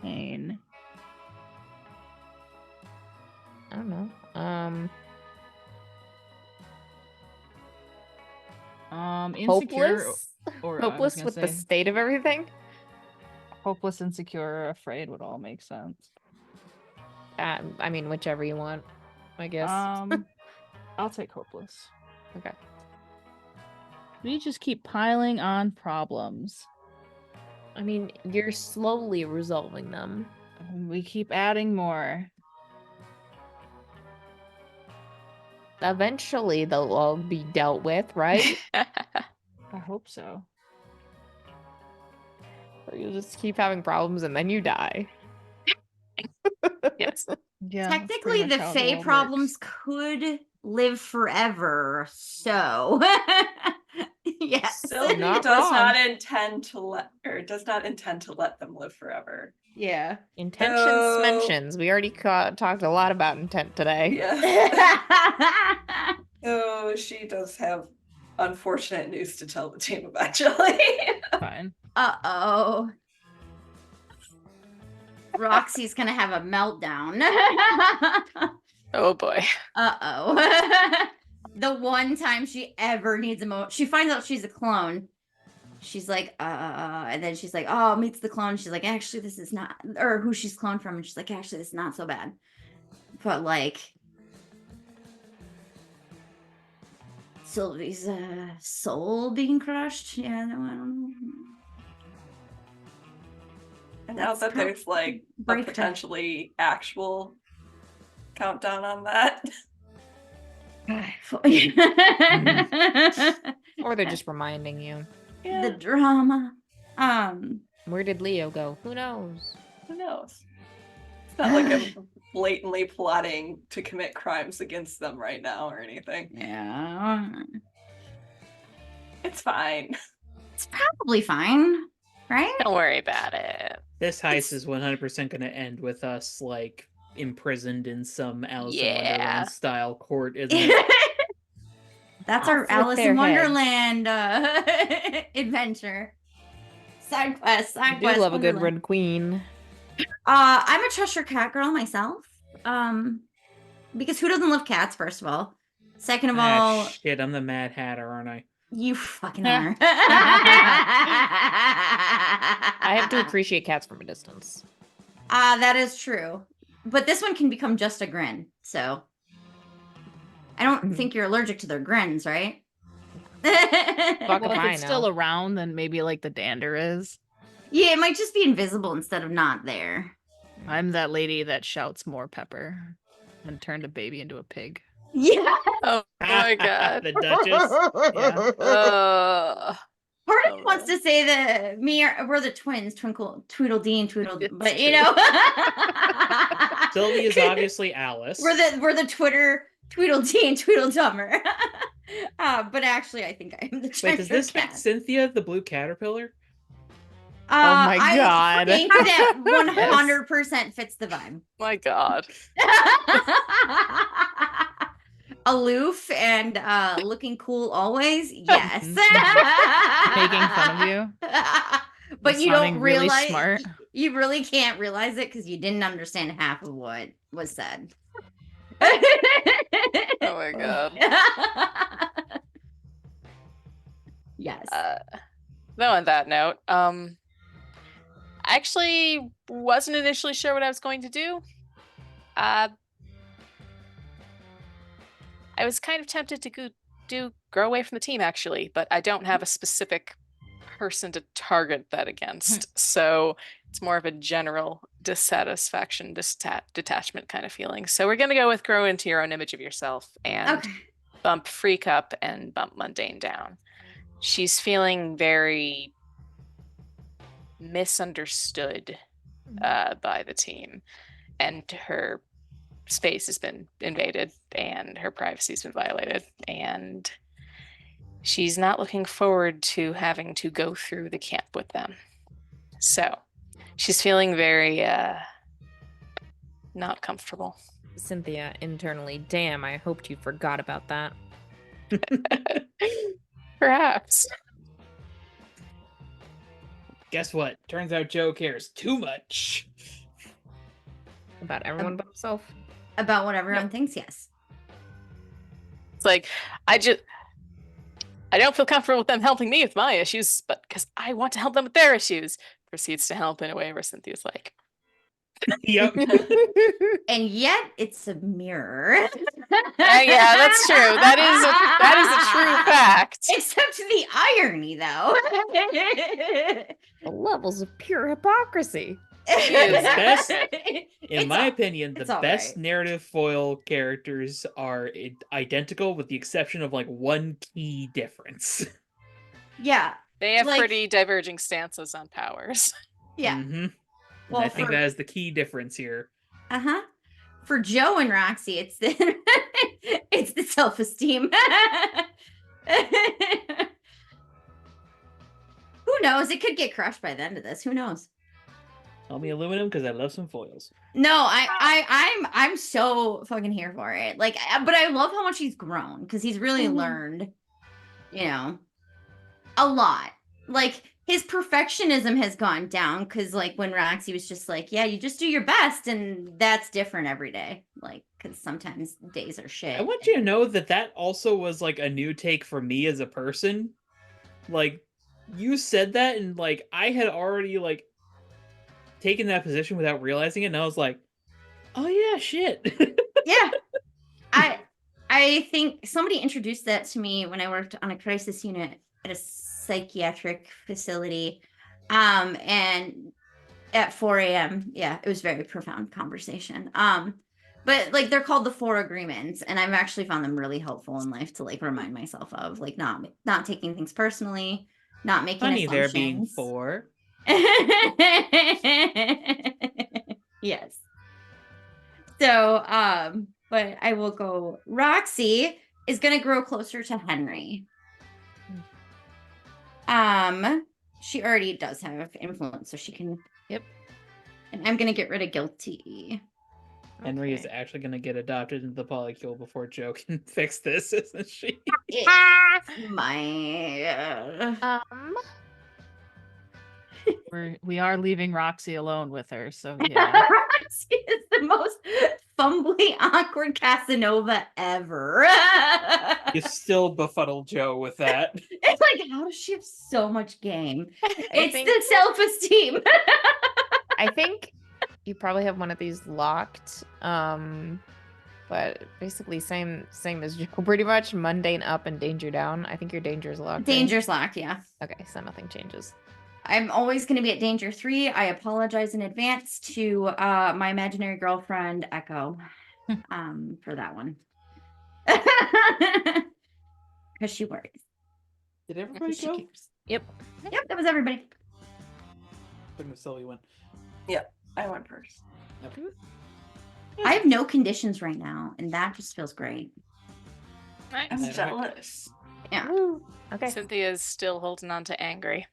Pain. I don't know. Insecure Hopeless? or I was Hopeless gonna with the say state of everything? hopeless, insecure, or afraid would all make sense. I mean, whichever you want, I guess. I'll take hopeless. Okay. We just keep piling on problems. I mean, you're slowly resolving them. We keep adding more. Eventually, they'll all be dealt with, right? I hope so. Or you'll just keep having problems and then you die. Yes. Yeah. that's Technically, pretty the much how Fae world problems works. could live forever. So, yes. Sylvie not does wrong. not intend to let them live forever. Yeah. Intentions Oh. mentions. We already talked a lot about intent today. Yeah. Oh, she does have unfortunate news to tell the team eventually. Fine. Uh-oh. Roxy's gonna have a meltdown. Oh boy. Uh-oh. The one time she ever needs she finds out she's a clone. She's like, and then she's like, oh, meets the clone. She's like, actually, this is not, or who she's cloned from. And she's like, actually, this is not so bad. But like, Sylvie's soul being crushed. Yeah, no, I don't know. And now that there's like a break her. potentially actual countdown on that. Or they're just reminding you. Yeah. The drama. Where did Leo go? Who knows? Who knows? It's not like I'm blatantly plotting to commit crimes against them right now or anything. Yeah. It's fine. It's probably fine, right? Don't worry about it. This heist is 100% going to end with us, like, imprisoned in some Alice in Wonderland style court, isn't it? That's Off our with Alice their in heads. Wonderland adventure. Side quest, I side do quest. love a good Wonderland. Red Queen. I'm a Cheshire Cat girl myself. Because who doesn't love cats, first of all? Second of all, Shit, I'm the Mad Hatter, aren't I? you fucking are. I have to appreciate cats from a distance. That is true. But this one can become just a grin, so I don't think you're allergic to their grins, right? Fuck Well, if if I it's know. still around, then maybe like the dander is. Yeah, it might just be invisible instead of not there. I'm that lady that shouts more pepper and turned a baby into a pig. Yeah. Oh my god. The Duchess. Yeah. Part of me wants to say that we're the twins, Tweedledee and Tweedledee, It's but you true. know, Sylvie is obviously Alice. we're the Twitter Tweedledee and Tweedledummer. But actually, I think I am the Wait, Cheshire does this Cat. make Cynthia the blue caterpillar? Oh my God. I think that 100% fits the vibe. My god. Aloof and looking cool always. Yes. Making fun of you. But you Sounding don't really realize smart. you really can't realize it because you didn't understand half of what was said. Oh my god. Yes. Though on that note, I actually wasn't initially sure what I was going to do. I was kind of tempted to grow away from the team actually, but I don't have a specific person to target that against. So it's more of a general dissatisfaction, detachment kind of feeling. So we're gonna go with grow into your own image of yourself and Okay. bump Freak up and bump Mundane down. She's feeling very misunderstood by the team, and her space has been invaded and her privacy's been violated, and she's not looking forward to having to go through the camp with them. So she's feeling very not comfortable. Cynthia internally, damn, I hoped you forgot about that. Perhaps. Guess what? Turns out Joe cares too much. About everyone but himself. About what everyone thinks, yes. It's like, I don't feel comfortable with them helping me with my issues, but because I want to help them with their issues. Proceeds to help in a way where Cynthia's like, Yep. And yet it's a mirror. yeah, that's true. That is a true fact. Except the irony, though. The levels of pure hypocrisy. Best- It's In my all- opinion, it's the all best right. narrative foil characters are identical with the exception of like one key difference. Yeah, They have Like- pretty diverging stances on powers. yeah. Mm-hmm. Well, I think for- that is the key difference here. Uh-huh. For Joe and Roxy, it's the it's the self-esteem. Who knows? It could get crushed by the end of this. Who knows? Call me aluminum because I love some foils. No, I'm so fucking here for it. Like, but I love how much he's grown because he's really learned, you know, a lot. Like his perfectionism has gone down because, like, when Roxy was just like, "Yeah, you just do your best," and that's different every day. Like, because sometimes days are shit. I want you to know that also was like a new take for me as a person. Like, you said that, and like I had already like taken that position without realizing it, and I was like, "Oh yeah, shit." Yeah. I think somebody introduced that to me when I worked on a crisis unit at a psychiatric facility. And at 4 a.m. Yeah, it was a very profound conversation. But like they're called the 4 agreements, and I've actually found them really helpful in life to like remind myself of like not taking things personally, not making Funny there assumptions. being 4. Yes. So, but I will go. Roxy is gonna grow closer to Henry. She already does have influence, so she can. Yep. And I'm gonna get rid of guilty. Henry is Okay. actually going to get adopted into the polycule before Joe can fix this, isn't she? My. We are leaving Roxy alone with her, so yeah. Roxy is the most fumbly, awkward Casanova ever. You still befuddle Joe with that. It's like, how does she have so much game? It's think- the self-esteem. I think you probably have one of these locked. But basically same as Joe, pretty much. Mundane up and danger down. I think your danger is locked. right? Danger's locked, yeah. Okay, so nothing changes. I'm always going to be at danger 3. I apologize in advance to my imaginary girlfriend, Echo, for that one. Because she worries. Did everybody She go? cares. Yep. Yep, that was everybody. Couldn't have Sully went. I went first. I have no conditions right now, and that just feels great. Nice. I'm Nice. jealous. Yeah. Okay. Cynthia's still holding on to angry.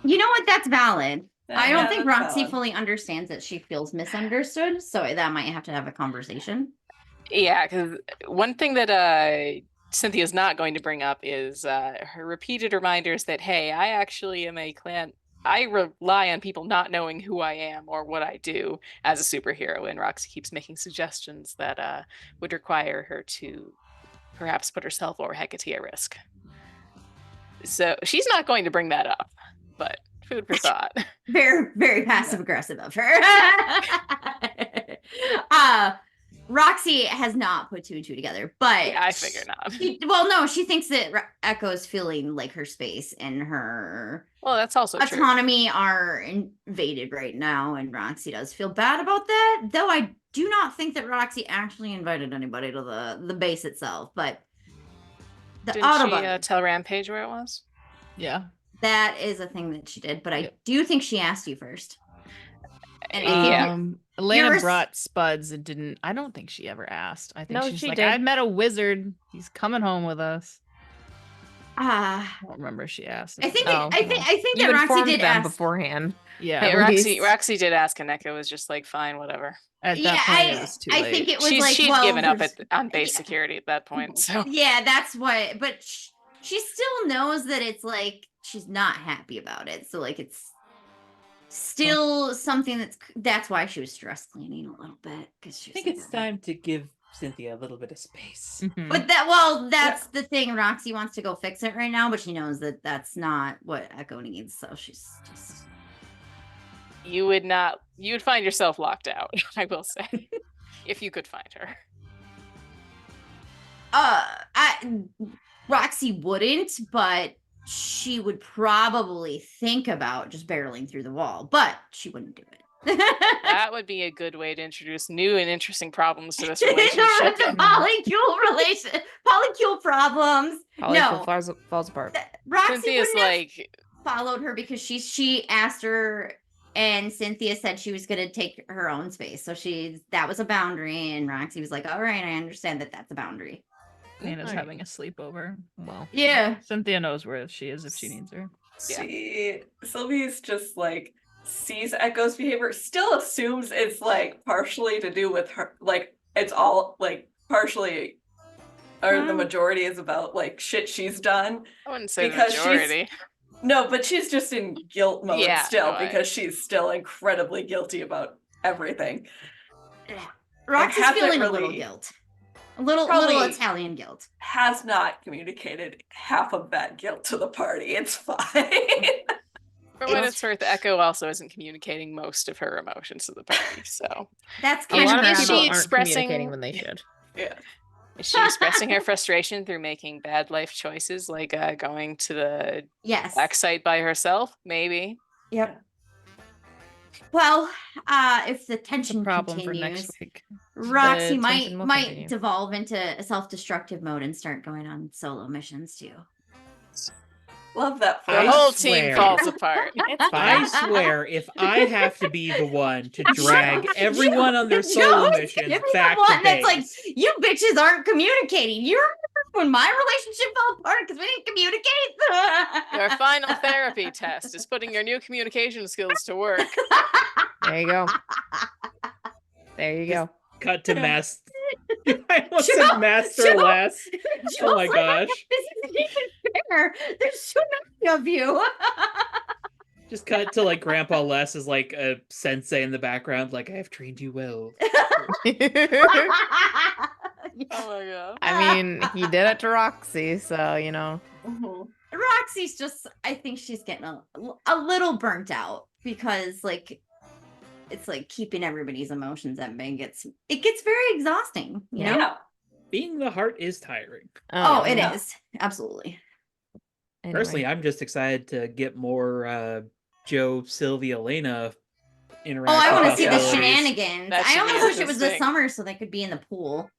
You know what? That's valid. I don't Yeah, think that's Roxy valid. fully understands that she feels misunderstood, so that might have to have a conversation. Yeah, because one thing that Cynthia's not going to bring up is her repeated reminders that, hey, I actually am a clan. I rely on people not knowing who I am or what I do as a superhero, and Roxy keeps making suggestions that would require her to perhaps put herself or Hecate at risk. So she's not going to bring that up, but food for thought. Very, very passive aggressive of her. Roxy has not put 2 and 2 together, but Yeah, I figure not. Well, no, she thinks that Echo's feeling like her space and her Well, that's also true. autonomy are invaded right now, and Roxy does feel bad about that. Though I do not think that Roxy actually invited anybody to the base itself, but the Didn't she Autobahn, tell Rampage where it was? Yeah. that is a thing that she did. But I Yep. do think she asked you first. And if Yeah. Elena You're brought Spuds and didn't. I don't think she ever asked. I think No, she's she like, did. I met a wizard. He's coming home with us. I I don't remember if she asked. think Oh, I think You that Roxy informed did them ask. beforehand. Yeah. At least. Roxy did ask, and Echo was just like, fine, whatever. At Yeah, that point, it was too I late. think it was She's like, she's well, given up there's- on base yeah. security at that point. So Yeah, that's what. But she still knows that it's like she's not happy about it. So like it's still something that's why she was stress cleaning a little bit because I think it's time to give Cynthia a little bit of space. Mhm. But that's the thing. Roxy wants to go fix it right now, but she knows that that's not what Echo needs. So she's just. you would find yourself locked out, I will say, if you could find her. Roxy wouldn't, but she would probably think about just barreling through the wall, but she wouldn't do it. That would be a good way to introduce new and interesting problems to this relationship. The polycule problems. Polycule falls apart. Roxy Cynthia's wouldn't have like, followed her because she asked her, and Cynthia said she was going to take her own space. So that was a boundary, and Roxy was like, "All right, I understand that that's a boundary." Nana's Alright. having a sleepover. Well, Yeah. Cynthia knows where she is if she needs her. Sylvie's just like sees Echo's behavior, still assumes it's like partially to do with her, like it's all like partially, or the majority is about like shit she's done. I wouldn't say the Because majority. No, but she's just in guilt mode Yeah, still no, because she's still incredibly guilty about everything. Roxy's hasn't feeling a little really- guilt. A little Probably- Italian guilt. Has not communicated half of that guilt to the party. It's fine. For what it's worth, Echo also isn't communicating most of her emotions to the party. So That's a lot of Is people she aren't expressing- communicating when they should. Yeah. is she expressing her frustration through making bad life choices, like going to the Yes. black site by herself? Maybe. Yep. Well, if the tension Problem for continues, next week. Roxy The might tension will continue. devolve into a self-destructive mode and start going on solo missions too. Love that for The I us. whole team swear. falls apart. I swear, if I have to be the one to drag everyone on their solo Joe's missions gonna be back the one to that's like, base, you bitches aren't communicating. You remember when my relationship fell apart because we didn't communicate? Your final therapy test is putting your new communication skills to work. There you go. There you go. cut to master. I almost Joe- said master Joe- less. Oh my Joe's like, gosh. this isn't even fair. There's too many of you. Just cut to like Grandpa Les is like a sensei in the background, like I have trained you well. Oh my god. I mean, he did it to Roxy, so you know. Mhm. Roxy's just, I think she's getting a little burnt out because like it's like keeping everybody's emotions at bay gets very exhausting, you know? Yeah. Being the heart is tiring. Oh, it Yeah. is. Absolutely. Anyway. Personally, I'm just excited to get more Joe, Sylvia, Elena Oh, interaction. I want to see the possibilities. shenanigans. That I should be almost wish it was the interesting. summer so they could be in the pool.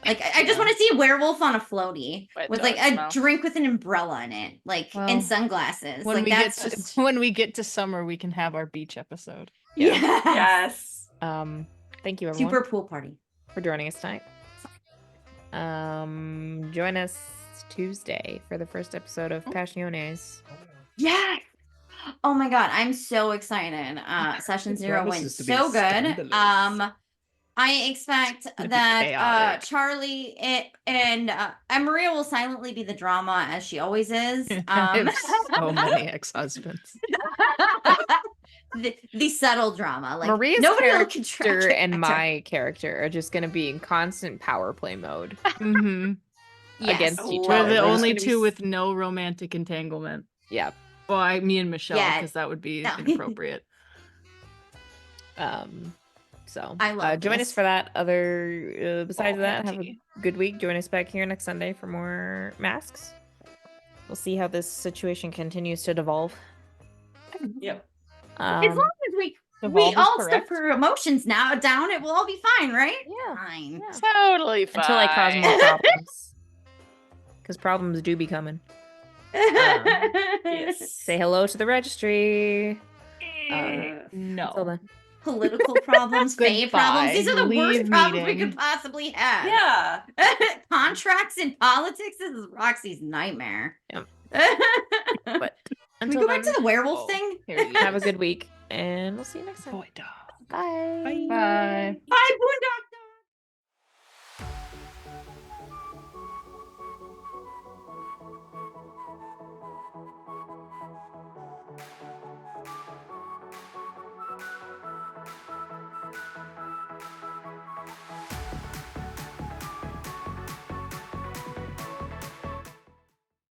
Like I just want to see a werewolf on a floaty Wet with dog like a smell. drink with an umbrella in it, like Well, and sunglasses. When like we that's get to, just when we get to summer, we can have our beach episode. yeah. Yes. Thank you everyone Super pool party. for joining us tonight. Join us Tuesday for the first episode of Passiones. Yes. Oh my god, I'm so excited. Session 0 went promises to be so good. scandalous. I expect gonna be that chaotic. Charlie and Maria will silently be the drama as she always is. I have so many ex-husbands. the subtle drama. Like Maria's nobody will character contract and her. my character are just going to be in constant power play mode Mm-hmm. against each We're other. We're the We're just only gonna be two with no romantic entanglement. Yeah. Well, me and Michelle, Yeah. because that would be No. inappropriate. So I love join this. us for that. Besides Oh, that, have a Auntie. good week. Join us back here next Sunday for more masks. We'll see how this situation continues to devolve. Yep. As long as we Devolve is all correct. stuff our emotions now down, it will all be fine, right? Yeah. Fine. Totally fine. Until I cause more problems. Because problems do be coming. Yes. Say hello to the registry. Until No. then. Political problems, pay problems. These are the worst Leave problems we meeting. could possibly have. Yeah. Contracts in politics. This is Roxy's nightmare. But Can we until go back to then, the werewolf Oh, thing? here you Have a good week, and we'll see you next time. Boy, dog. Bye. Bye. Bye. Bye, Boondock.